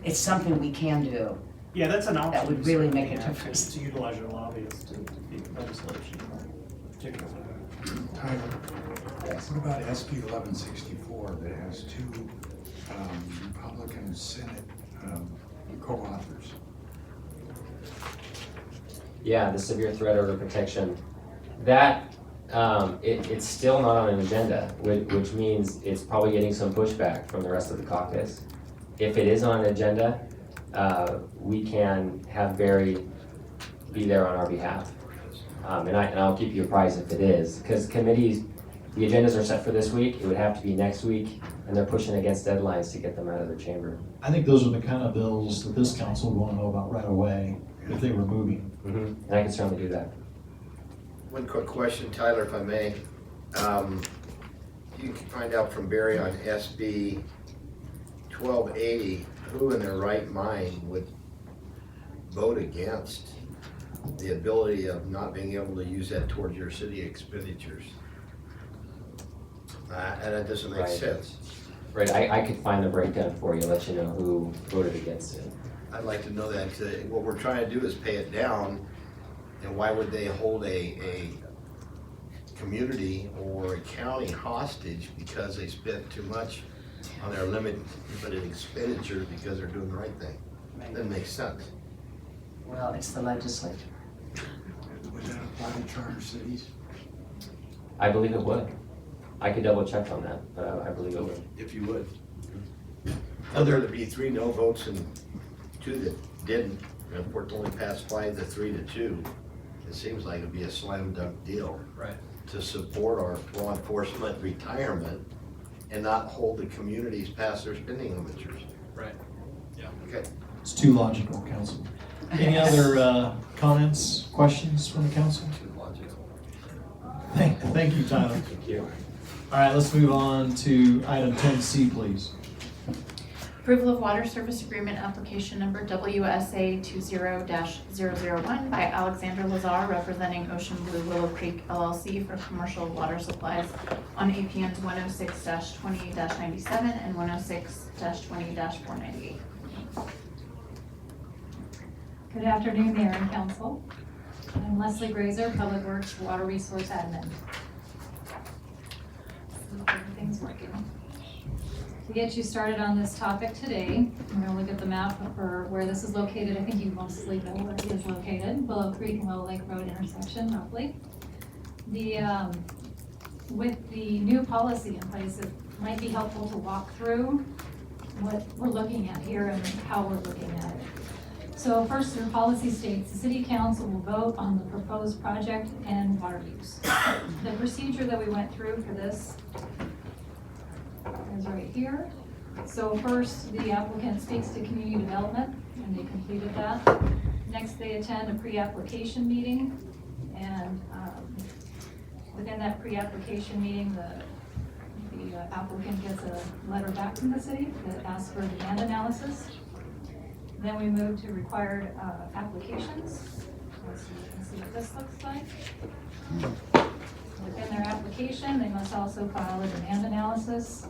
it's something we can do.
Yeah, that's an option.
That would really make a difference.
To utilize your lobbyists to defeat legislation, particularly.
Tyler, what about SB 1164 that has two Republican Senate co-authors?
Yeah, the severe threat order protection. That, it's still not on an agenda, which means it's probably getting some pushback from the rest of the caucus. If it is on an agenda, we can have Barry be there on our behalf. And I'll keep you apprised if it is, because committees, the agendas are set for this week, it would have to be next week, and they're pushing against deadlines to get them out of their chamber.
I think those are the kind of bills that this council would want to know about right away if they were moving.
And I can certainly do that.
One quick question, Tyler, if I may. You can find out from Barry on SB 1280, who in their right mind would vote against the ability of not being able to use that towards your city expenditures? And that doesn't make sense.
Right, I could find the breakdown for you, let you know who voted against it.
I'd like to know that. What we're trying to do is pay it down, and why would they hold a community or a county hostage because they spent too much on their limited expenditures because they're doing the right thing? That makes sense.
Well, it's the legislature.
Would that apply to charter cities?
I believe it would. I could double check on that, but I believe it would.
If you would. There to be 3 no votes and 2 that didn't, and of course only passed 5 to 3 to 2. It seems like it'd be a slam dunk deal.
Right.
To support our law enforcement retirement and not hold the communities past their spending limits.
Right. Yeah.
Okay.
It's too logical, council. Any other comments, questions from the council?
Too logical.
Thank you, Tyler.
Thank you.
All right, let's move on to item 10C, please.
Approval of water service agreement application number WSA 20-001 by Alexander Lazar representing Ocean Blue Willow Creek LLC for commercial water supplies on APNs 106-20-97 and 106-20-498.
Good afternoon, Mayor and Council. I'm Leslie Grazer, Public Works Water Resource Admin. Everything's working. To get you started on this topic today, we're going to look at the map for where this is located. I think you mostly know where it is located, Willow Creek and Willow Lake Road intersection, roughly. With the new policy in place, it might be helpful to walk through what we're looking at here and how we're looking at it. So first, the policy states the City Council will vote on the proposed project and water use. The procedure that we went through for this is right here. So first, the applicant speaks to community development, and they completed that. Next, they attend a pre-application meeting, and within that pre-application meeting, the applicant gets a letter back from the city that asks for a demand analysis. Then we move to required applications. So you can see what this looks like. Within their application, they must also file a demand analysis.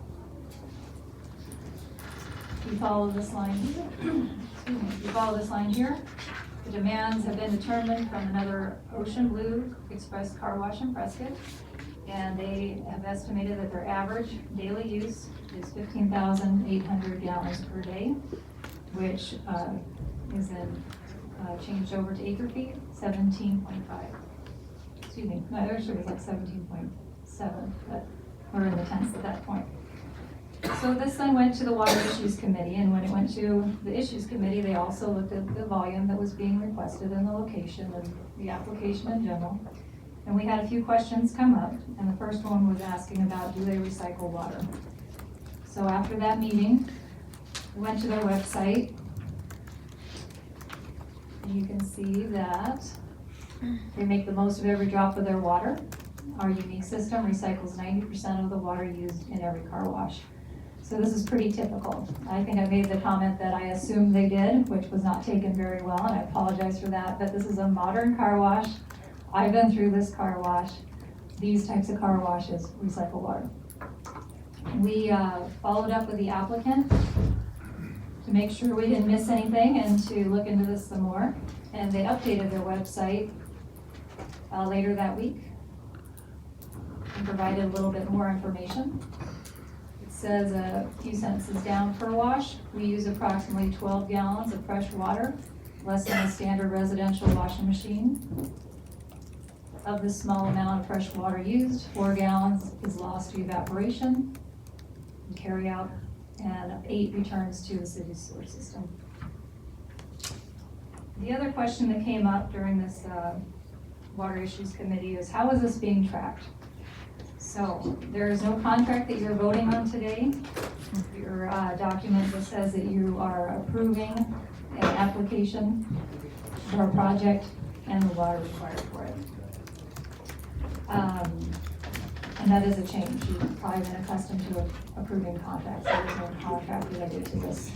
You follow this line here. Excuse me. You follow this line here. The demands have been determined from another Ocean Blue Express car wash in Prescott, and they have estimated that their average daily use is 15,800 gallons per day, which is then changed over to acre feet, 17.5. Excuse me, no, actually it was like 17.7, but we're in the tenths at that point. So So this then went to the Water Issues Committee, and when it went to the Issues Committee, they also looked at the volume that was being requested and the location and the application in general. And we had a few questions come up, and the first one was asking about, do they recycle water? So after that meeting, we went to their website. You can see that they make the most of every drop of their water. Our unique system recycles 90% of the water used in every car wash. So this is pretty typical. I think I made the comment that I assumed they did, which was not taken very well, and I apologize for that, but this is a modern car wash. I've been through this car wash. These types of car washes recycle water. We followed up with the applicant to make sure we didn't miss anything and to look into this some more. And they updated their website later that week and provided a little bit more information. It says a few sentences down, per wash, we use approximately 12 gallons of fresh water, less than a standard residential washing machine. Of the small amount of fresh water used, 4 gallons is lost to evaporation and carry out, and 8 returns to the city's sewer system. The other question that came up during this Water Issues Committee is, how is this being tracked? So there is no contract that you're voting on today. Your document that says that you are approving an application for a project and the water required for it. And that is a change. You've probably been accustomed to approving contracts. There is no contract related to this.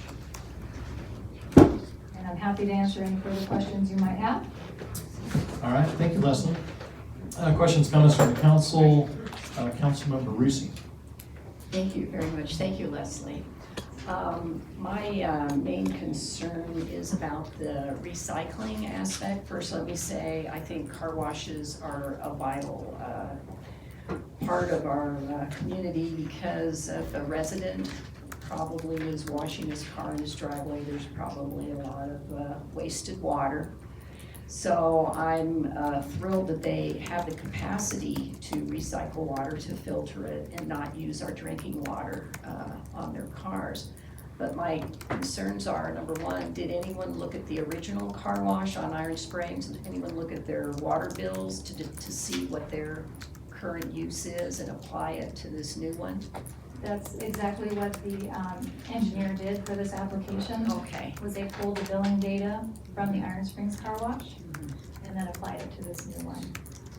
And I'm happy to answer any further questions you might have.
All right, thank you, Leslie. Questions, comments from the council? Councilmember Reese.
Thank you very much. Thank you, Leslie. My main concern is about the recycling aspect. First, let me say, I think car washes are a vital part of our community, because if a resident probably is washing his car in his driveway, there's probably a lot of wasted water. So I'm thrilled that they have the capacity to recycle water, to filter it, and not use our drinking water on their cars. But my concerns are, number one, did anyone look at the original car wash on Iron Springs? Did anyone look at their water bills to see what their current use is and apply it to this new one?
That's exactly what the engineer did for this application.
Okay.
Was they pulled the billing data from the Iron Springs car wash and then applied it to this new one.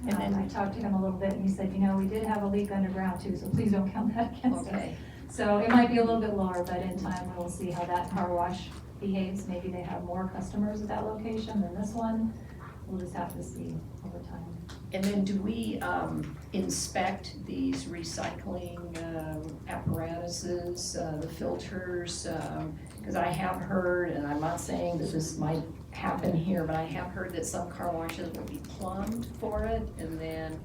And then I talked to him a little bit, and he said, you know, we did have a leak underground too, so please don't count that against us. So it might be a little bit lower, but in time we'll see how that car wash behaves. Maybe they have more customers at that location than this one. We'll just have to see over time.
And then do we inspect these recycling apparatuses, the filters? Because I have heard, and I'm not saying that this might happen here, but I have heard that some car washes will be plumbed for it and then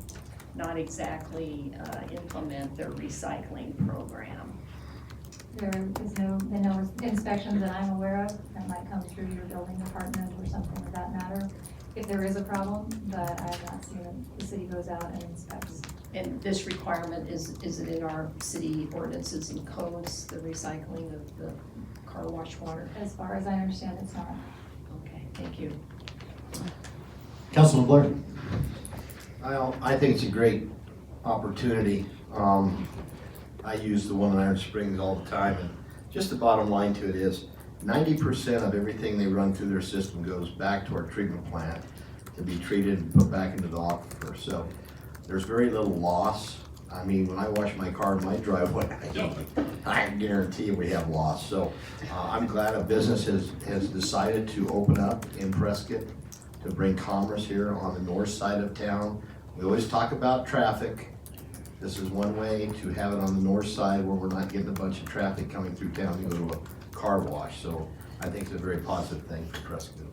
not exactly implement their recycling program.
There is no inspections that I'm aware of. That might come through your building department or something of that matter, if there is a problem, but I have not seen it. The city goes out and inspects.
And this requirement, is it in our city ordinances and codes, the recycling of the car wash water?
As far as I understand, it's not.
Okay, thank you.
Councilman Blair.
I think it's a great opportunity. I use the one in Iron Springs all the time, and just the bottom line to it is 90% of everything they run through their system goes back to our treatment plant to be treated and put back into the aquifer. So there's very little loss. I mean, when I wash my car in my driveway, I guarantee we have loss. So I'm glad a business has decided to open up in Prescott to bring commerce here on the north side of town. We always talk about traffic. This is one way to have it on the north side where we're not getting a bunch of traffic coming through town to go to a car wash. So I think it's a very positive thing for Prescott.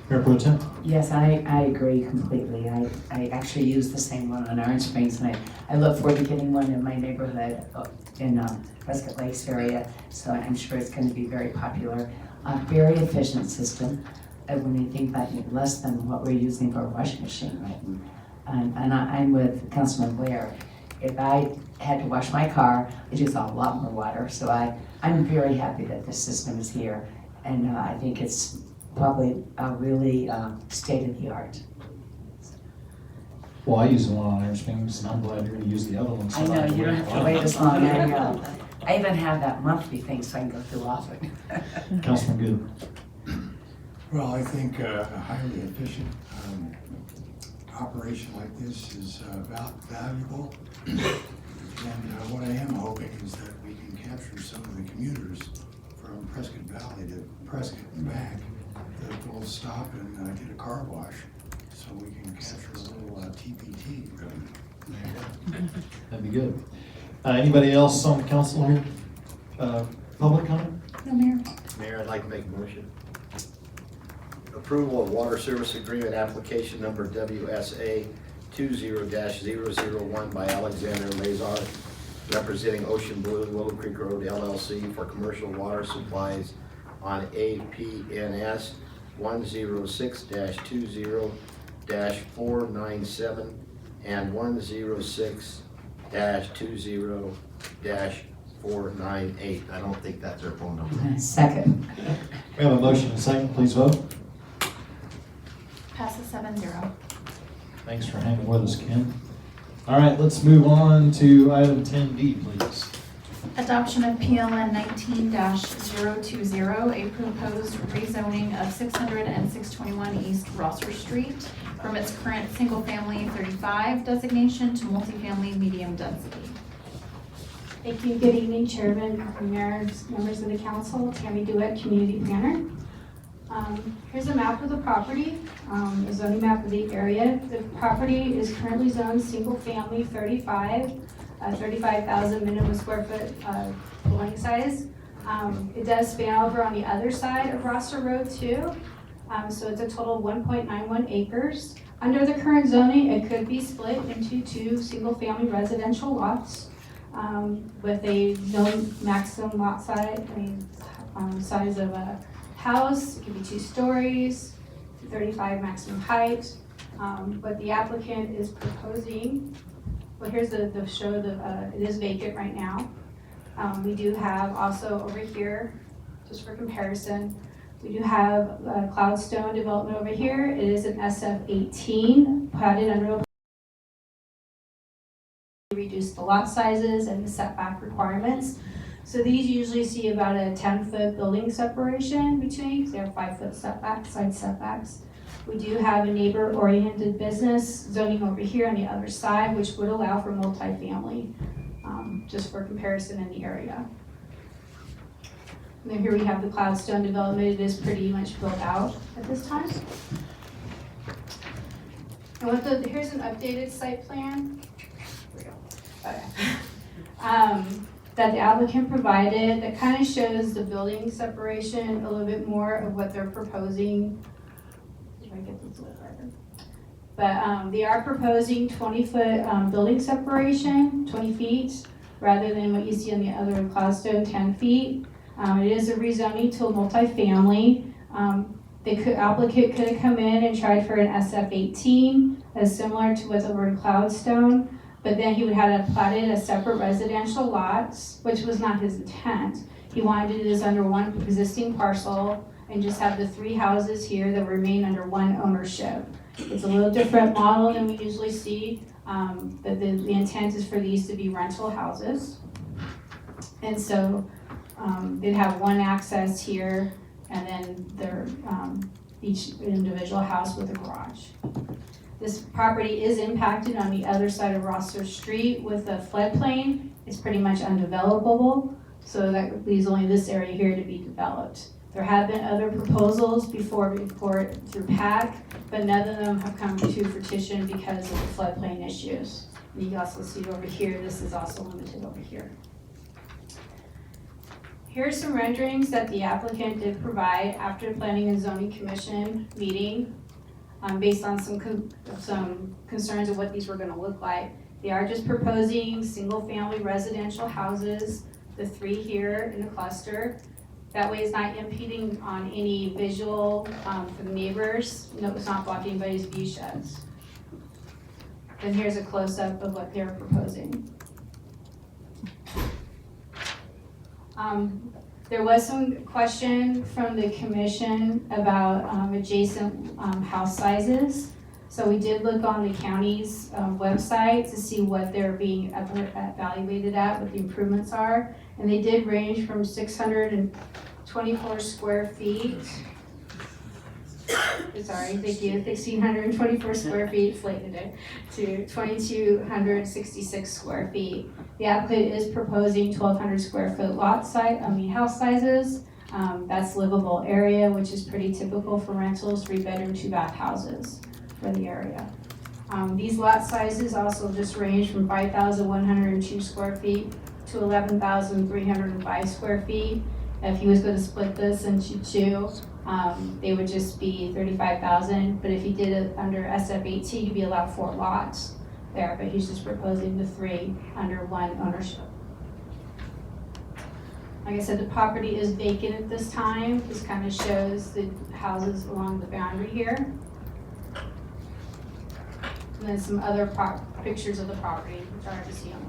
Mayor Pro Tem.
Yes, I agree completely. I actually use the same one on Orange Springs, and I look forward to getting one in my neighborhood in Prescott Lakes area, so I'm sure it's going to be very popular. A very efficient system. When you think about it, less than what we're using for a washing machine, right? And I'm with Councilman Blair. If I had to wash my car, it uses a lot more water. So I'm very happy that this system is here. And I think it's probably really state of the art.
Well, I use the one on Iron Springs, and I'm glad you're gonna use the other one. so
I know,
have
you don't have to wait as long. I even have that monthly thing so I can go through often.
Councilman Good.
Well, I think a highly efficient operation like this is valuable. And what I am hoping is that we can capture some of the commuters from Prescott Valley to Prescott and back that will stop and get a car wash so we can capture a little TPT revenue.
That'd be good. Anybody else on the council here? Public comment?
No, Mayor.
Mayor, I'd like to make a motion. Approval of water service agreement application number WSA 20-001 by Alexander Lazar, representing Ocean Blue Willow Creek Road LLC for commercial water supplies on APNS 106-20-497 and 106-20-498. I don't think that's their phone number.
Second.
We have a motion and a second, please vote.
Passes 7-0.
Thanks for hanging with us, Ken. All right, let's move on to item 10D, please.
Adoption of PLN 19-020, a proposed rezoning of 600 and 621 East Rosser Street from its current single-family 35 designation to multifamily medium density.
Thank you. Good evening, Chairman, Mayor, members of the council. Tammy Dewitt, Community Planner. Here's a map of the property, a zoning map of the area. The property is currently zoned single-family 35, 35,000 minimum square foot dwelling size. It does span over on the other side of Rosser Road too. So it's a total of 1.91 acres. Under the current zoning, it could be split into 2 single-family residential lots with a no maximum lot size, size of a house. It could be 2 stories, 35 maximum height. What the applicant is proposing, well, here's the show, it is vacant right now. We do have also over here, just for comparison, we do have Cloudstone development over here. It is an SF-18, platted under a reduce the lot sizes and the setback requirements. So these usually see about a 10-foot building separation between, because they have 5-foot setbacks, side setbacks. We do have a neighbor-oriented business zoning over here on the other side, which would allow for multifamily, just for comparison in the area. And then here we have the Cloudstone development. It is pretty much built out at this time. And here's an updated site plan. Okay. That the applicant provided that kind of shows the building separation a little bit more of what they're proposing. If I get this a little better. But they are proposing 20-foot building separation, 20 feet, rather than what you see on the other Cloudstone, 10 feet. It is a rezoning to a multifamily. The applicant could have come in and tried for an SF-18, as similar to what's over in Cloudstone. But then he would have platted a separate residential lots, which was not his intent. He wanted to do this under one existing parcel and just have the 3 houses here that remain under one ownership. It's a little different model than we usually see, but the intent is for these to be rental houses. And so they'd have one access here and then their each individual house with a garage. This property is impacted on the other side of Rosser Street with a floodplain. It's pretty much undevelopable, so that leaves only this area here to be developed. There have been other proposals before through PAC, but none of them have come to fruition because of the floodplain issues. And you can also see over here, this is also limited over here. Here's some renderings that the applicant did provide after the Planning and Zoning Commission meeting. Based on some concerns of what these were going to look like. They are just proposing single-family residential houses, the 3 here in the cluster. That way it's not impeding on any visual for the neighbors. No, it's not blocking anybody's view sheds. And here's a close-up of what they're proposing. There was some question from the commission about adjacent house sizes. So we did look on the county's website to see what they're being evaluated at, what the improvements are. And they did range from 624 square feet. Sorry, thank you, 1,624 square feet, inflated it, to 2,266 square feet. The applicant is proposing 1,200 square foot house sizes. That's livable area, which is pretty typical for rentals, 3-bedroom, 2-bath houses for the area. These lot sizes also just range from 5,102 square feet to 11,305 square feet. If he was going to split this into two, they would just be 35,000. But if he did it under SF18, he'd be allowed 4 lots there. But he's just proposing the 3 under 1 ownership. Like I said, the property is vacant at this time. This kind of shows the houses along the boundary here. And then some other pictures of the property, which are hard to see on.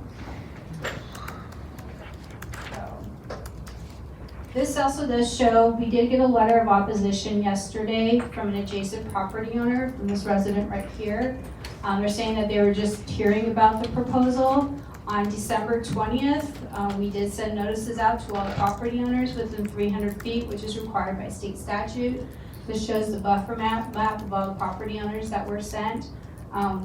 This also does show, we did get a letter of opposition yesterday from an adjacent property owner, from this resident right here. They're saying that they were just hearing about the proposal. On December 20th, we did send notices out to all the property owners within 300 feet, which is required by state statute. This shows the buffer map of all the property owners that were sent.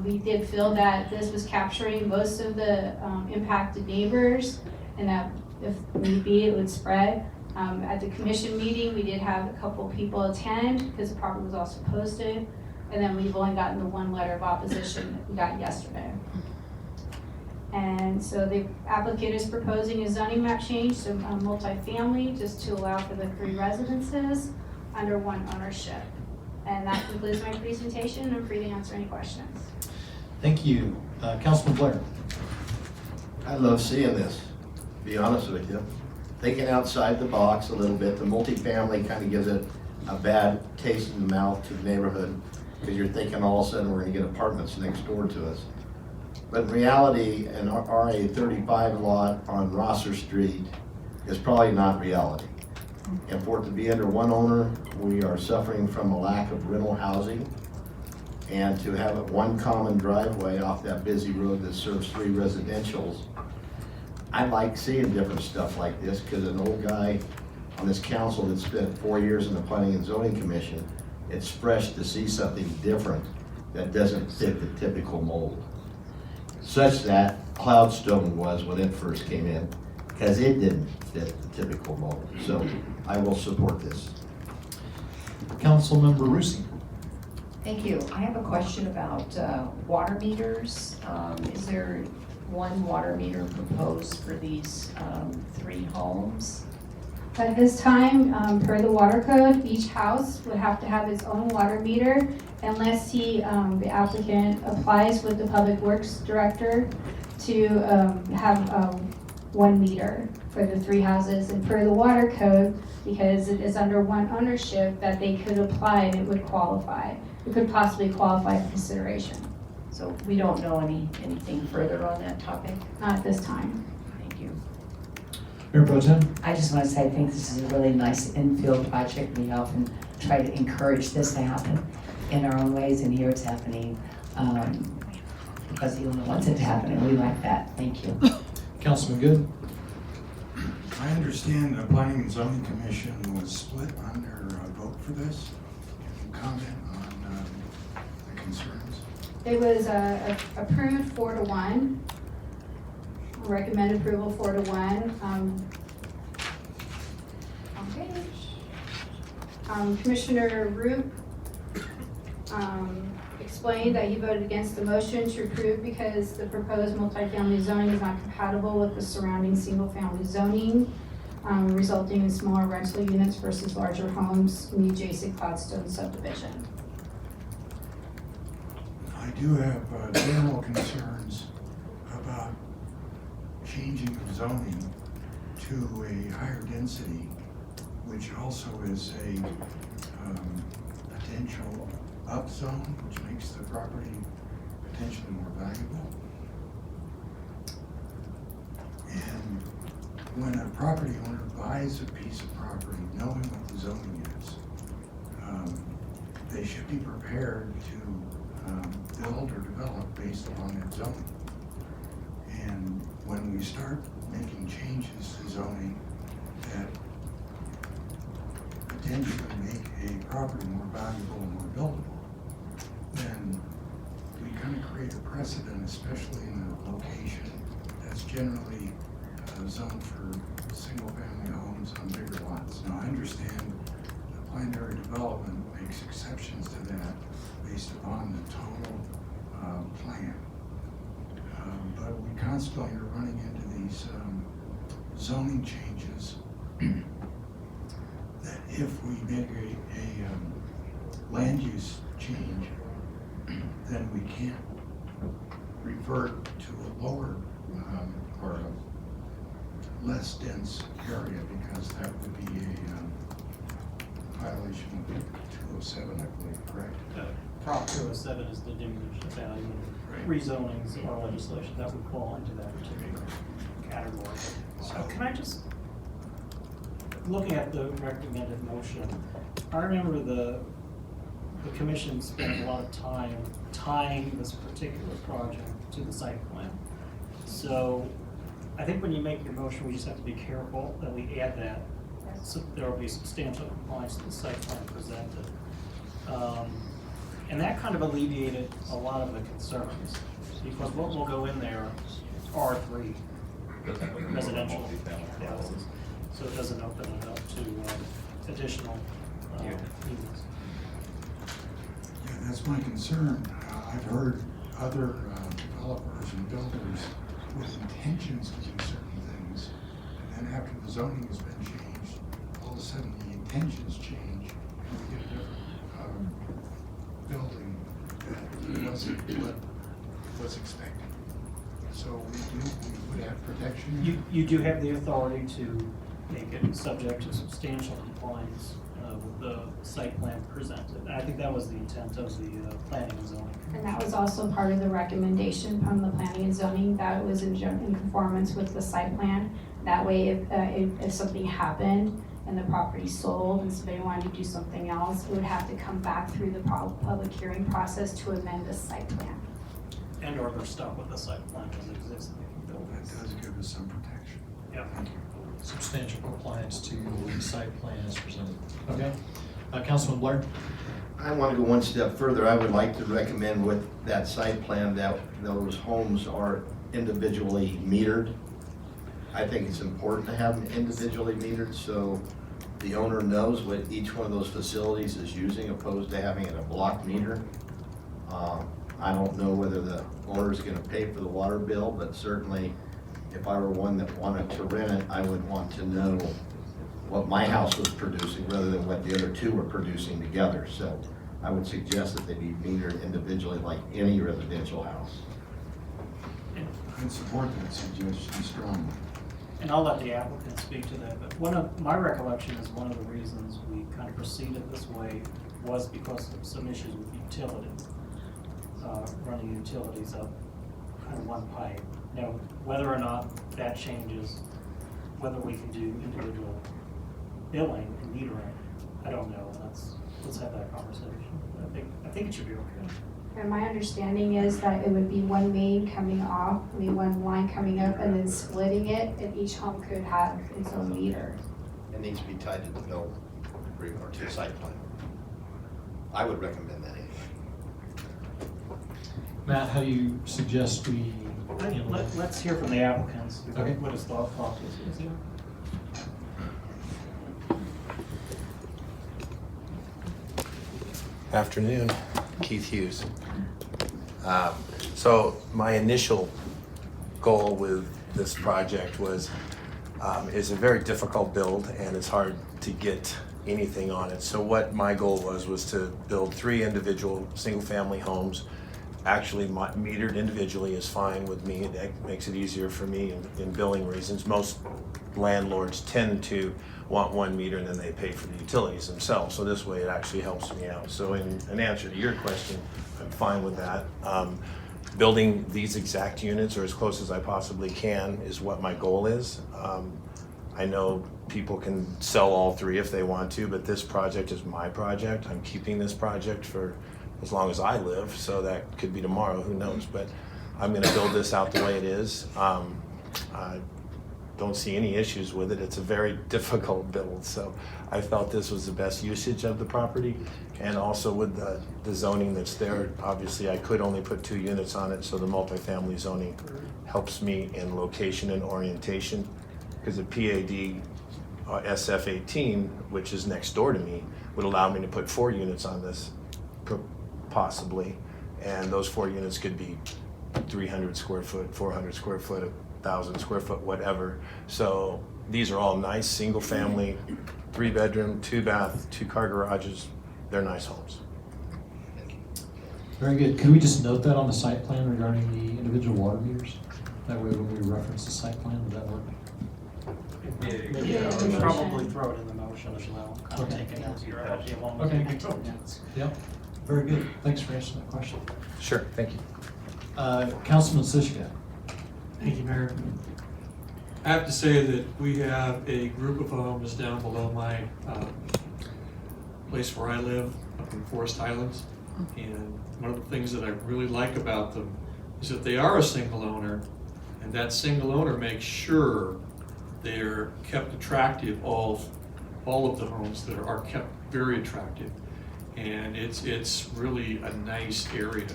We did feel that this was capturing most of the impacted neighbors, and that if need be, it would spread. At the commission meeting, we did have a couple people attend because the property was also posted. And then we've only gotten the 1 letter of opposition that we got yesterday. And so the applicant is proposing a zoning map change to multifamily just to allow for the 3 residences under 1 ownership. And that concludes my presentation. I'm free to answer any questions.
Thank you. Councilman Blair.
I love seeing this, to be honest with you. Thinking outside the box a little bit, the multifamily kind of gives it a bad taste in the mouth to the neighborhood because you're thinking all of a sudden we're going to get apartments next door to us. But in reality, an RA 35 lot on Rosser Street is probably not reality. And for it to be under 1 owner, we are suffering from a lack of rental housing. And to have it 1 common driveway off that busy road that serves 3 residentials, I like seeing different stuff like this because an old guy on this council that spent 4 years in the Planning and Zoning Commission, it's fresh to see something different that doesn't fit the typical mold. Such that Cloudstone was when it first came in, because it didn't fit the typical mold. So I will support this.
Councilmember Rusi.
Thank you. I have a question about water meters. Is there 1 water meter proposed for these 3 homes?
At this time, per the water code, each house would have to have its own water meter unless the applicant applies with the Public Works Director to have 1 meter for the 3 houses. And per the water code, because it is under 1 ownership, that they could apply and it would qualify. It could possibly qualify for consideration.
So we don't know anything further on that topic?
Not at this time.
Thank you.
Mayor Pro Tem.
I just want to say I think this is a really nice infield project. We often try to encourage this to happen in our own ways, and here it's happening because the owner wants it to happen, and we like that. Thank you.
Councilman Good.
I understand the Planning and Zoning Commission was split on their vote for this. Can you comment on the concerns?
It was approved 4-1. Recommend approval 4-1. Commissioner Roop explained that he voted against the motion to approve because the proposed multifamily zoning is not compatible with the surrounding single-family zoning, resulting in smaller rental units versus larger homes in the adjacent Cloudstone subdivision.
I do have general concerns about changing of zoning to a higher density, which also is a potential upzone, which makes the property potentially more valuable. And when a property owner buys a piece of property, knowing what the zoning is, they should be prepared to build or develop based upon that zoning. And when we start making changes to zoning that potentially make a property more valuable and more buildable, then we kind of create a precedent, especially in a location that's generally zoned for single-family homes on bigger lots. Now, I understand the planned area development makes exceptions to that based upon the total plan. But we constantly are running into these zoning changes that if we make a land use change, then we can't revert to a lower or a less dense area, because that would be a violation of 207, I believe, correct?
Prop 207 is the diminished value of rezonings or legislation that would fall into that particular category. So can I just, looking at the recommended motion, I remember the commission spent a lot of time tying this particular project to the site plan. So I think when you make your motion, we just have to be careful that we add that. So there will be substantial compliance to the site plan presented. And that kind of alleviated a lot of the concerns, because what will go in there are R3 residential houses. So it doesn't open it up to additional units.
Yeah, that's my concern. I've heard other developers and builders with intentions to do certain things, and then after the zoning has been changed, all of a sudden the intentions change, and we get a different building that wasn't what was expected. So we would have protection.
You do have the authority to make it subject to substantial compliance with the site plan presented. And I think that was the intent of the planning and zoning.
And that was also part of the recommendation from the planning and zoning, that it was in conformance with the site plan. That way, if something happened and the property sold and somebody wanted to do something else, it would have to come back through the public hearing process to amend the site plan.
And or they're stuck with the site plan as it exists.
That does give us some protection.
Yeah.
Substantial compliance to the site plan as presented. Okay. Councilman Blair?
I want to go one step further. I would like to recommend with that site plan that those homes are individually metered. I think it's important to have them individually metered so the owner knows what each one of those facilities is using, opposed to having it a block meter. I don't know whether the owner is going to pay for the water bill, but certainly if I were one that wanted to rent it, I would want to know what my house was producing rather than what the other two were producing together. So I would suggest that they be metered individually like any residential house.
I'd support that suggestion strongly.
And I'll let the applicant speak to that, but one of my recollection is one of the reasons we kind of proceeded this way was because of some issues with utilities, running utilities up kind of one pipe. Now, whether or not that changes, whether we can do individual billing and metering, I don't know. Let's have that conversation. I think it should be okay.
And my understanding is that it would be one main coming off, one line coming up and then splitting it, and each home could have its own meter.
It needs to be tied to the bill agreement or to the site plan. I would recommend that anyway.
Matt, how do you suggest we handle that?
Let's hear from the applicants.
Okay.
What his thought process is here.
Afternoon, Keith Hughes. So my initial goal with this project was, it's a very difficult build and it's hard to get anything on it. So what my goal was to build 3 individual single-family homes. Actually, metered individually is fine with me. It makes it easier for me in billing reasons. Most landlords tend to want one meter and then they pay for the utilities themselves. So this way it actually helps me out. So in answer to your question, I'm fine with that. Building these exact units or as close as I possibly can is what my goal is. I know people can sell all three if they want to, but this project is my project. I'm keeping this project for as long as I live, so that could be tomorrow, who knows? But I'm gonna build this out the way it is. I don't see any issues with it. It's a very difficult build, so I felt this was the best usage of the property. And also with the zoning that's there, obviously I could only put 2 units on it, so the multifamily zoning helps me in location and orientation, because the PAD SF-18, which is next door to me, would allow me to put 4 units on this, possibly, and those 4 units could be 300 square foot, 400 square foot, 1,000 square foot, whatever. So these are all nice single family, 3-bedroom, 2-bath, 2-car garages. They're nice homes.
Very good. Could we just note that on the site plan regarding the individual water meters? That way when we reference the site plan, would that work?
Yeah, probably throw it in the motion as well. Kind of
Okay.
take it as your idea along
Okay.
with the
Yep. Very good. Thanks for answering that question.
Sure, thank you.
Councilman Siska.
Thank you, Mayor. I have to say that we have a group of homes down below my place where I live, up in Forest Highlands. And one of the things that I really like about them is that they are a single owner, and that single owner makes sure they're kept attractive. All of the homes that are kept very attractive. And it's really a nice area.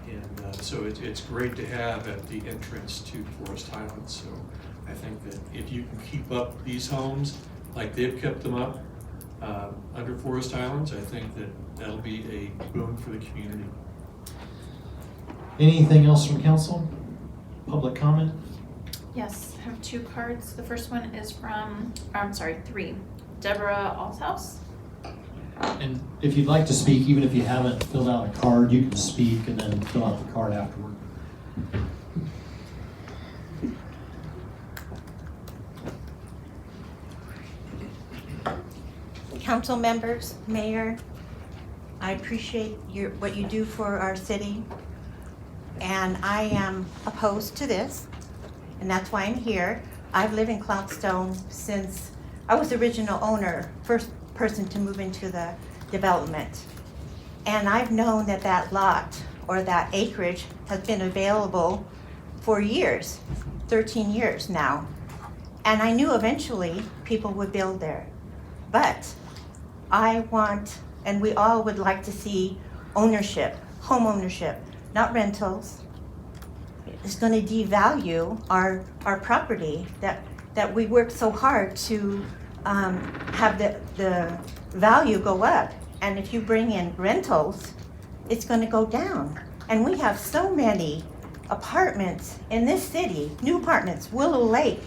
And so it's great to have at the entrance to Forest Highlands. So I think that if you can keep up these homes like they've kept them up under Forest Highlands, I think that that'll be a boon for the community.
Anything else from council? Public comment?
Yes, I have 2 cards. The first one is from, I'm sorry, 3. Deborah Althouse.
And if you'd like to speak, even if you haven't filled out a card, you can speak and then fill out the card afterward.
Council members, mayor, I appreciate what you do for our city. And I am opposed to this, and that's why I'm here. I've lived in Cloudstone since I was the original owner, first person to move into the development. And I've known that that lot or that acreage has been available for years, 13 years now. And I knew eventually people would build there. But I want, and we all would like to see ownership, home ownership, not rentals. It's going to devalue our property that we work so hard to have the value go up. And if you bring in rentals, it's going to go down. And we have so many apartments in this city, new apartments, Willow Lake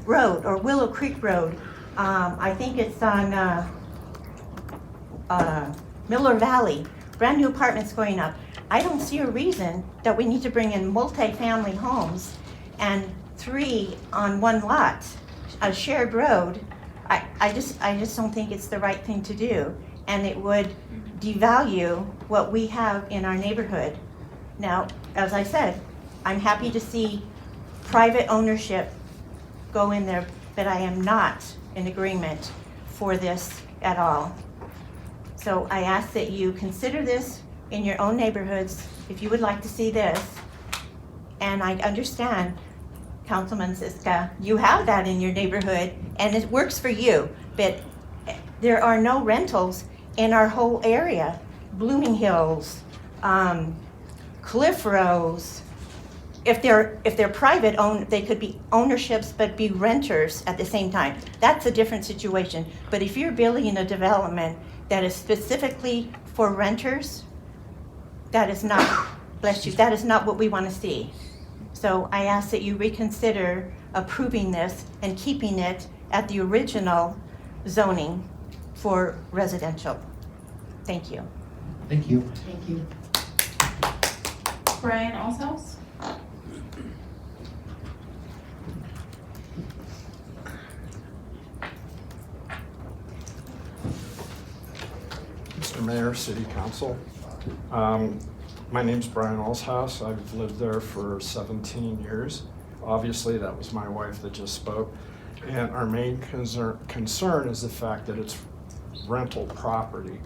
Road or Willow Creek Road. I think it's on Miller Valley, brand new apartments going up. I don't see a reason that we need to bring in multi-family homes and 3 on one lot, a shared road. I just don't think it's the right thing to do, and it would devalue what we have in our neighborhood. Now, as I said, I'm happy to see private ownership go in there, but I am not in agreement for this at all. So I ask that you consider this in your own neighborhoods if you would like to see this. And I understand, Councilman Siska, you have that in your neighborhood and it works for you, but there are no rentals in our whole area. Blooming Hills, Cliff Rose. If they're private owned, they could be ownerships but be renters at the same time. That's a different situation. But if you're building a development that is specifically for renters, that is not, bless you, that is not what we want to see. So I ask that you reconsider approving this and keeping it at the original zoning for residential. Thank you.
Thank you.
Thank you.
Brian Alshouse.
Mr. Mayor, City Council. My name's Brian Alshouse. I've lived there for 17 years. Obviously, that was my wife that just spoke. And our main concern is the fact that it's rental property.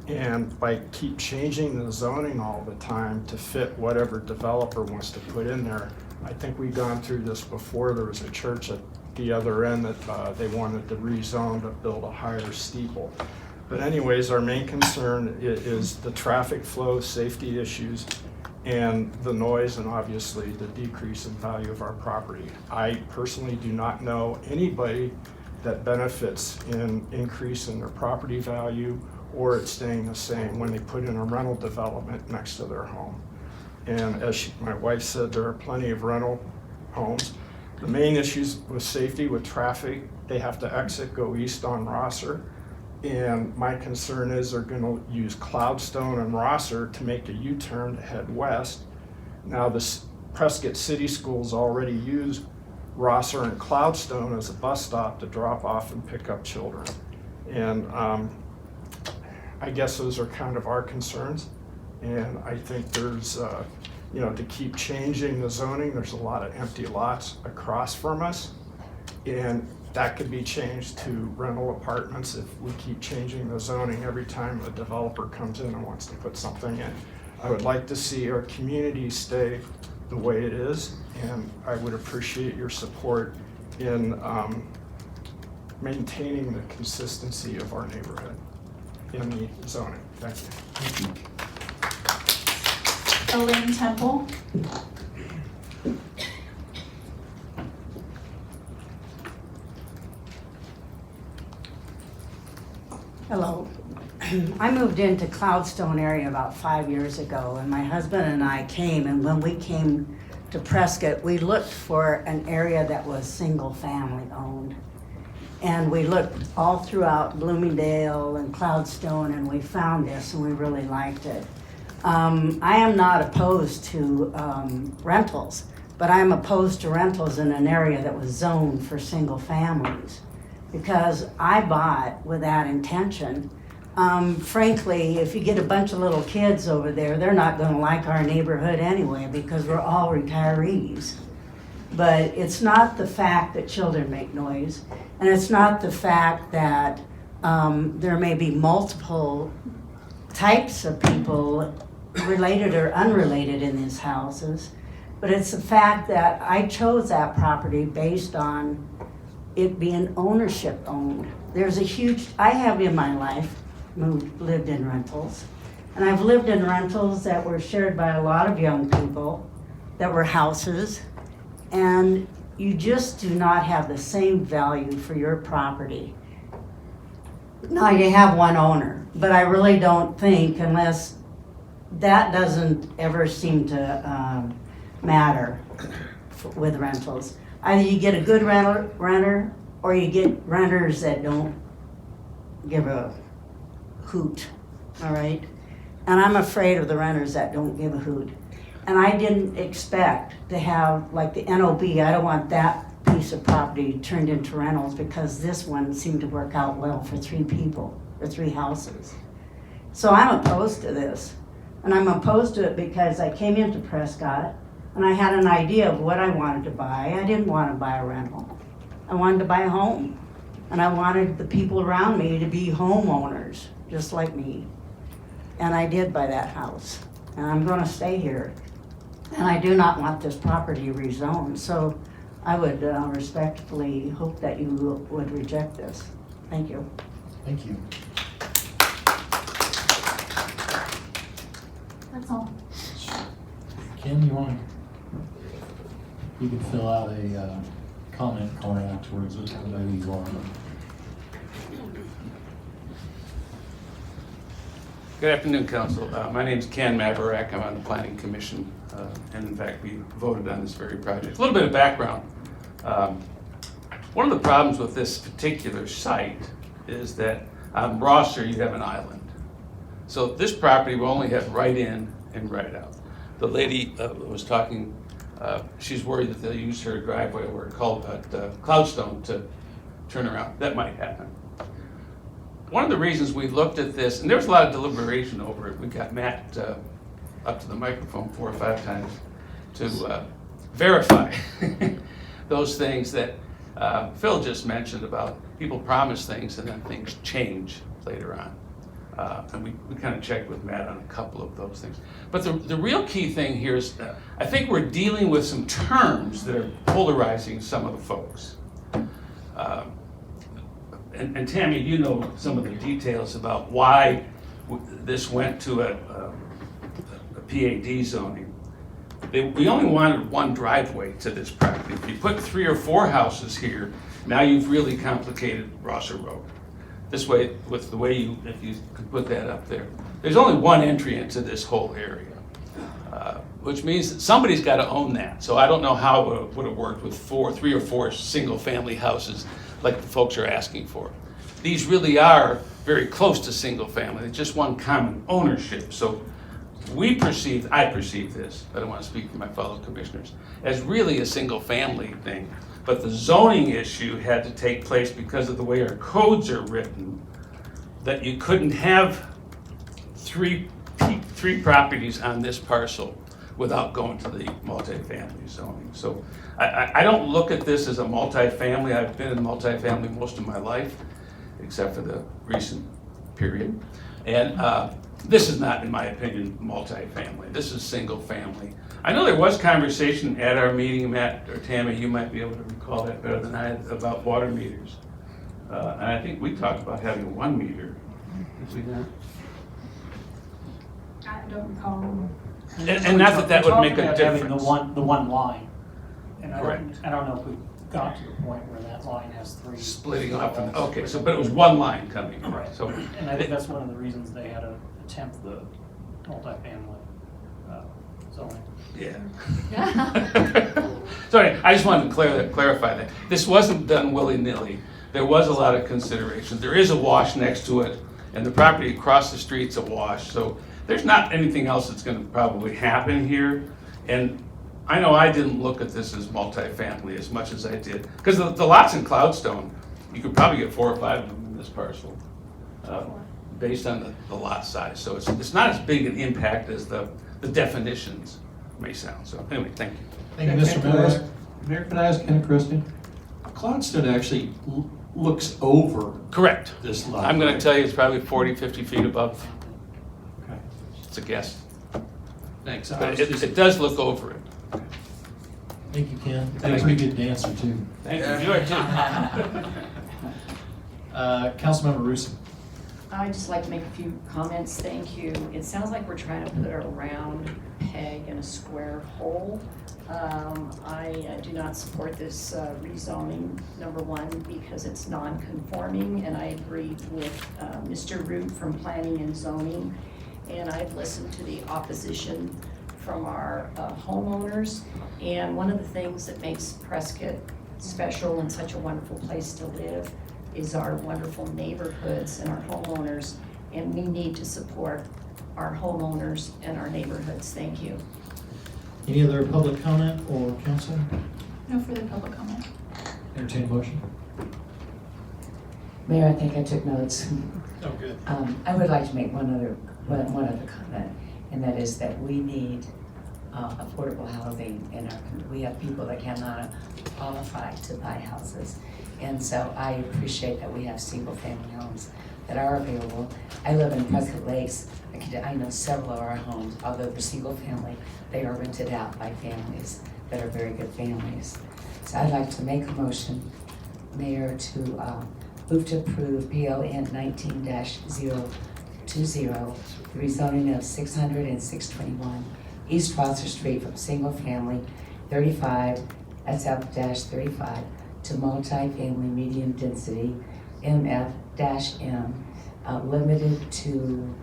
And by keep changing the zoning all the time to fit whatever developer wants to put in there, I think we've gone through this before. There was a church at the other end that they wanted to rezone to build a higher steeple. But anyways, our main concern is the traffic flow, safety issues, and the noise, and obviously the decrease in value of our property. I personally do not know anybody that benefits in increase in their property value or it staying the same when they put in a rental development next to their home. And as my wife said, there are plenty of rental homes. The main issues with safety, with traffic, they have to exit, go east on Rosser. And my concern is they're gonna use Cloudstone and Rosser to make a U-turn to head west. Now the Prescott City Schools already use Rosser and Cloudstone as a bus stop to drop off and pick up children. And I guess those are kind of our concerns. And I think there's, to keep changing the zoning, there's a lot of empty lots across from us. And that could be changed to rental apartments if we keep changing the zoning every time a developer comes in and wants to put something in. I would like to see our community stay the way it is, and I would appreciate your support in maintaining the consistency of our neighborhood in the zoning. Thank you.
Elaine Temple.
Hello. I moved into Cloudstone area about 5 years ago, and my husband and I came, and when we came to Prescott, we looked for an area that was single family owned. And we looked all throughout Bloomingdale and Cloudstone, and we found this, and we really liked it. I am not opposed to rentals, but I'm opposed to rentals in an area that was zoned for single families, because I bought with that intention. Frankly, if you get a bunch of little kids over there, they're not gonna like our neighborhood anyway, because we're all retirees. But it's not the fact that children make noise, and it's not the fact that there may be multiple types of people, related or unrelated, in these houses, but it's the fact that I chose that property based on it being ownership owned. There's a huge, I have in my life lived in rentals, and I've lived in rentals that were shared by a lot of young people, that were houses, and you just do not have the same value for your property. Now you have one owner, but I really don't think, unless that doesn't ever seem to matter with rentals. Either you get a good renter, or you get renters that don't give a hoot, all right? And I'm afraid of the renters that don't give a hoot. And I didn't expect to have, like the NOB, I don't want that piece of property turned into rentals, because this one seemed to work out well for 3 people, or 3 houses. So I'm opposed to this. And I'm opposed to it because I came into Prescott and I had an idea of what I wanted to buy. I didn't want to buy a rental. I wanted to buy a home. And I wanted the people around me to be homeowners, just like me. And I did buy that house. And I'm going to stay here. And I do not want this property rezoned. So I would respectfully hope that you would reject this. Thank you.
Thank you.
That's all.
Kim, you can fill out a comment card afterwards with whoever you are.
Good afternoon, Council. My name is Ken Maverick. I'm on the Planning Commission, and in fact, we voted on this very project. A little bit of background. One of the problems with this particular site is that on Rosser, you have an island. So this property will only have right in and right out. The lady was talking, she's worried that they'll use her driveway over at Cloudstone to turn around. That might happen. One of the reasons we looked at this, and there was a lot of deliberation over it. We got Matt up to the microphone 4 or 5 times to verify those things that Phil just mentioned about people promise things and then things change later on. And we kind of checked with Matt on a couple of those things. But the real key thing here is I think we're dealing with some terms that are polarizing some of the folks. And Tammy, you know some of the details about why this went to a PAD zoning. We only wanted one driveway to this property. If you put 3 or 4 houses here, now you've really complicated Rosser Road. This way, with the way if you could put that up there, there's only one entry into this whole area, which means that somebody's got to own that. So I don't know how it would have worked with 3 or 4 single-family houses like the folks are asking for. These really are very close to single-family. It's just one common ownership. So I perceive this, I don't want to speak for my fellow commissioners, as really a single-family thing. But the zoning issue had to take place because of the way our codes are written, that you couldn't have three properties on this parcel without going to the multifamily zoning. So I don't look at this as a multifamily. I've been in multifamily most of my life, except for the recent period. And this is not, in my opinion, multifamily. This is single family. I know there was conversation at our meeting, Matt or Tammy, you might be able to recall that better than I, about water meters. And I think we talked about having 1 meter. Did we not?
I don't recall.
And not that would make a difference.
Having the one line. And
Correct.
I don't know if we got to the point where that line has 3.
Splitting off, okay, so, but it was 1 line coming.
Right.
So,
And I think that's one of the reasons they had to attempt the multifamily zoning.
yeah. Sorry, I just wanted to clarify that. This wasn't done willy-nilly. There was a lot of consideration. There is a wash next to it, and the property across the street's a wash. So there's not anything else that's going to probably happen here. And I know I didn't look at this as multifamily as much as I did. Because the lots in Cloudstone, you could probably get 4 or 5 of them in this parcel, based on the lot size. So it's not as big an impact as the definitions may sound. So anyway, thank you.
Thank you, Mr. Mayor. Mayor, could I ask Ken Christian?
Cloudstone actually looks over.
Correct.
This lot.
I'm going to tell you it's probably 40, 50 feet above.
Okay.
It's a guess.
Thanks.
But it does look over it.
Thank you, Ken. Thanks, we good dancer too.
Thank you. You are too.
Councilmember Rusin.
I'd just like to make a few comments. Thank you. It sounds like we're trying to put a round peg in a square hole. I do not support this rezoning, number 1, because it's non-conforming, and I agree with Mr. Root from Planning and Zoning, and I've listened to the opposition from our homeowners, and one of the things that makes Prescott special and such a wonderful place to live is our wonderful neighborhoods and our homeowners, and we need to support our homeowners and our neighborhoods. Thank you.
Any other public comment or council?
No further public comment.
Entertain a motion.
Mayor, I think I took notes.
Oh, good.
I would like to make one other comment, and that is that we need affordable housing in our country. We have people that cannot qualify to buy houses. And so I appreciate that we have single-family homes that are available. I live in Prescott Lakes. I know several of our homes, although they're single-family, they are rented out by families that are very good families. So I'd like to make a motion, Mayor, to move to approve PLN 19-020, the rezoning of 600 and 621 East Rosser Street from single-family 35, that's F-35, to multi-family medium density, MF-M, limited to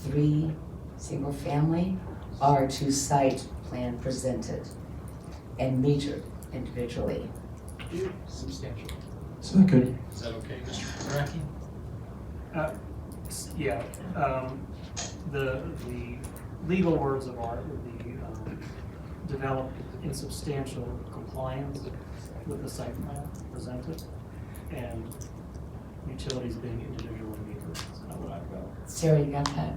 3 single-family or to site plan presented and metered individually.
Substantial.
Second.
Is that okay, Mr. Raki?
Yeah, the legal words of art would be developed in substantial compliance with the site plan presented, and utilities being individual meters. That's kind of what I've got.
Sarah, you got that?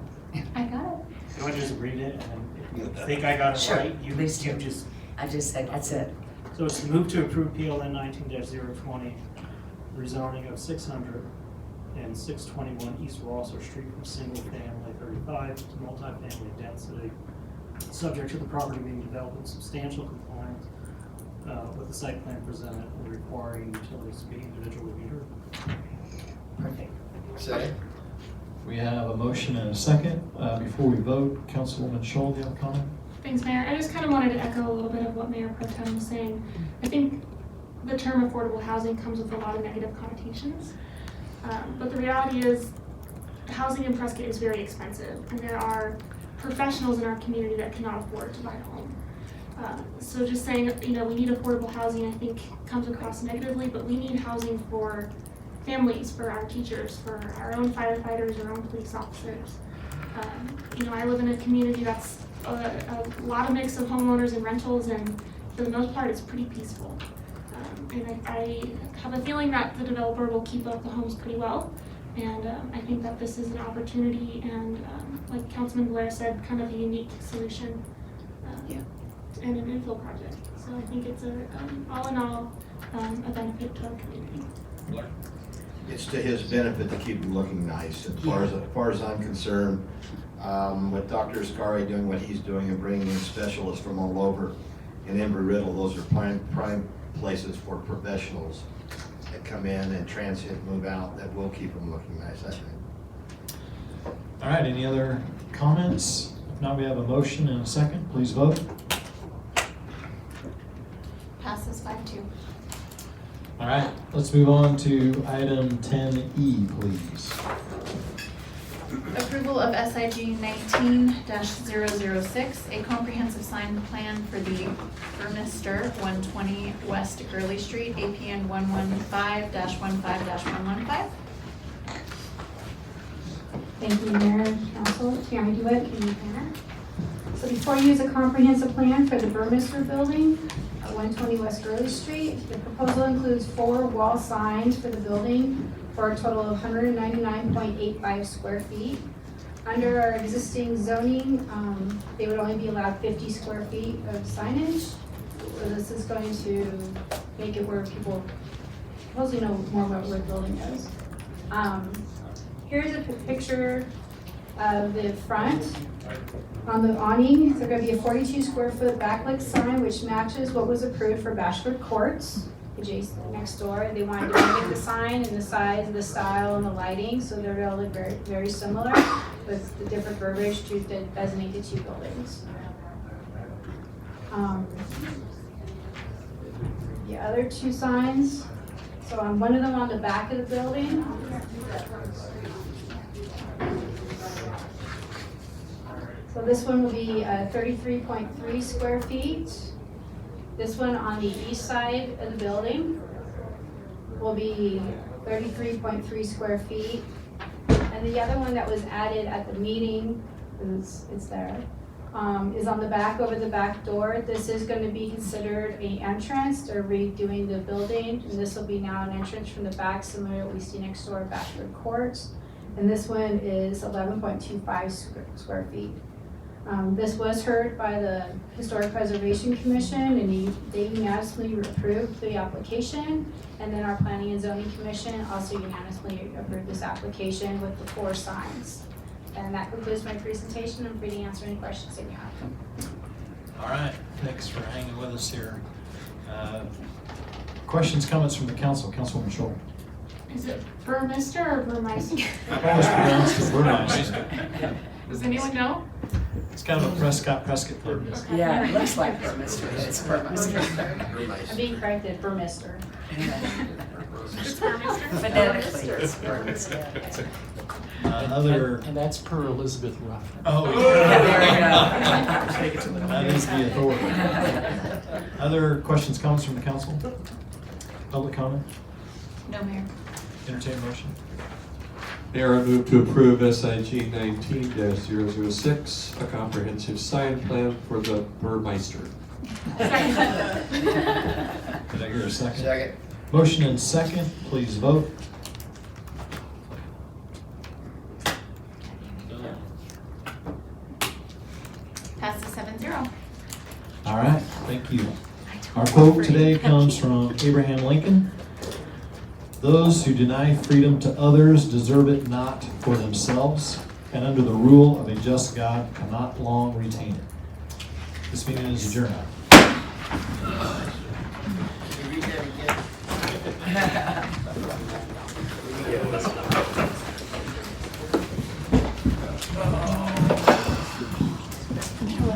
I got it.
You want to just read it, and then if you think I got it
Sure,
right, you
please do.
just.
I just said, that's it.
So it's move to approve PLN 19-020, rezoning of 600 and 621 East Rosser Street from single family 35 to multifamily density, subject to the property being developed in substantial compliance with the site plan presented and requiring utilities to be individually metered.
Perfect.
Second.
We have a motion and a second. Before we vote, Councilwoman Scholl, do you have a comment?
Thanks, Mayor. I just kind of wanted to echo a little bit of what Mayor Pro Tem was saying. I think the term affordable housing comes with a lot of negative connotations. But the reality is housing in Prescott is very expensive, and there are professionals in our community that cannot afford to buy a home. So just saying, we need affordable housing, I think comes across negatively, but we need housing for families, for our teachers, for our own firefighters, our own police officers. I live in a community that's a lot of mix of homeowners and rentals, and for the most part, it's pretty peaceful. And I have a feeling that the developer will keep up the homes pretty well. And I think that this is an opportunity and, like Councilman Blair said, kind of a unique solution and an infill project. So I think it's all in all, a benefit to our community.
It's to his benefit to keep him looking nice. As far as I'm concerned, with Dr. Ascari doing what he's doing and bringing in specialists from all over in Embry-Riddle, those are prime places for professionals that come in and transit, move out, that will keep them looking nice, I think.
All right, any other comments? If not, we have a motion and a second. Please vote.
Passes 5-2.
All right, let's move on to item 10E, please.
Approval of SIG 19-006, a comprehensive sign plan for the Burmester 120 West Gurley Street, APN 115-15-115.
Thank you, Mayor and Council. Tammy Dewitt, Community Planner. So before you use a comprehensive plan for the Burmester building, 120 West Gurley Street, the proposal includes 4 wall signs for the building for a total of 199.85 square feet. Under our existing zoning, they would only be allowed 50 square feet of signage. So this is going to make it where people supposedly know more about where the building is. Here's a picture of the front. On the awning, there's going to be a 42 square foot backlit sign which matches what was approved for Bashford Courts, adjacent next door. They wanted to mimic the sign and the size, the style, and the lighting, so they're going to look very, very similar with the different verbiage to designate the 2 buildings. The other 2 signs, so on one of them on the back of the building, so this one will be 33.3 square feet. This one on the east side of the building will be 33.3 square feet. And the other one that was added at the meeting, it's there, is on the back over the back door. This is going to be considered an entrance. They're redoing the building, and this will be now an entrance from the back, similar to what we see next door at Bashford Courts. And this one is 11.25 square feet. This was heard by the Historic Preservation Commission, and they unanimously approved the application. And then our Planning and Zoning Commission also unanimously approved this application with the 4 signs. And that concludes my presentation. I'm free to answer any questions that you have.
All right, thanks for hanging with us here. Questions, comments from the council? Councilwoman Scholl.
Is it Burmester or Burmeister?
I've always pronounced it Burmeister.
Does anyone know?
It's kind of a Prescott thing.
Okay.
Yeah, it looks like Burmester, but it's Burmester.
I'm being corrected, Burmester.
It's Burmester?
Phonetically, it's Burmester.
Other.
And that's per Elizabeth Ruff.
Oh,
Yeah, there we go.
That is the authority. Other questions, comments from the council? Public comment?
No, Mayor.
Entertain a motion.
Mayor, I move to approve SIG 19-006, a comprehensive sign plan for the Burmeister.
Did I hear a second?
Second.
Motion and second, please vote.
Passes 7-0.
All right, thank you. Our quote today comes from Abraham Lincoln. Those who deny freedom to others deserve it not for themselves, and under the rule of a just God cannot long retain it. This meeting is adjourned.
Read that again.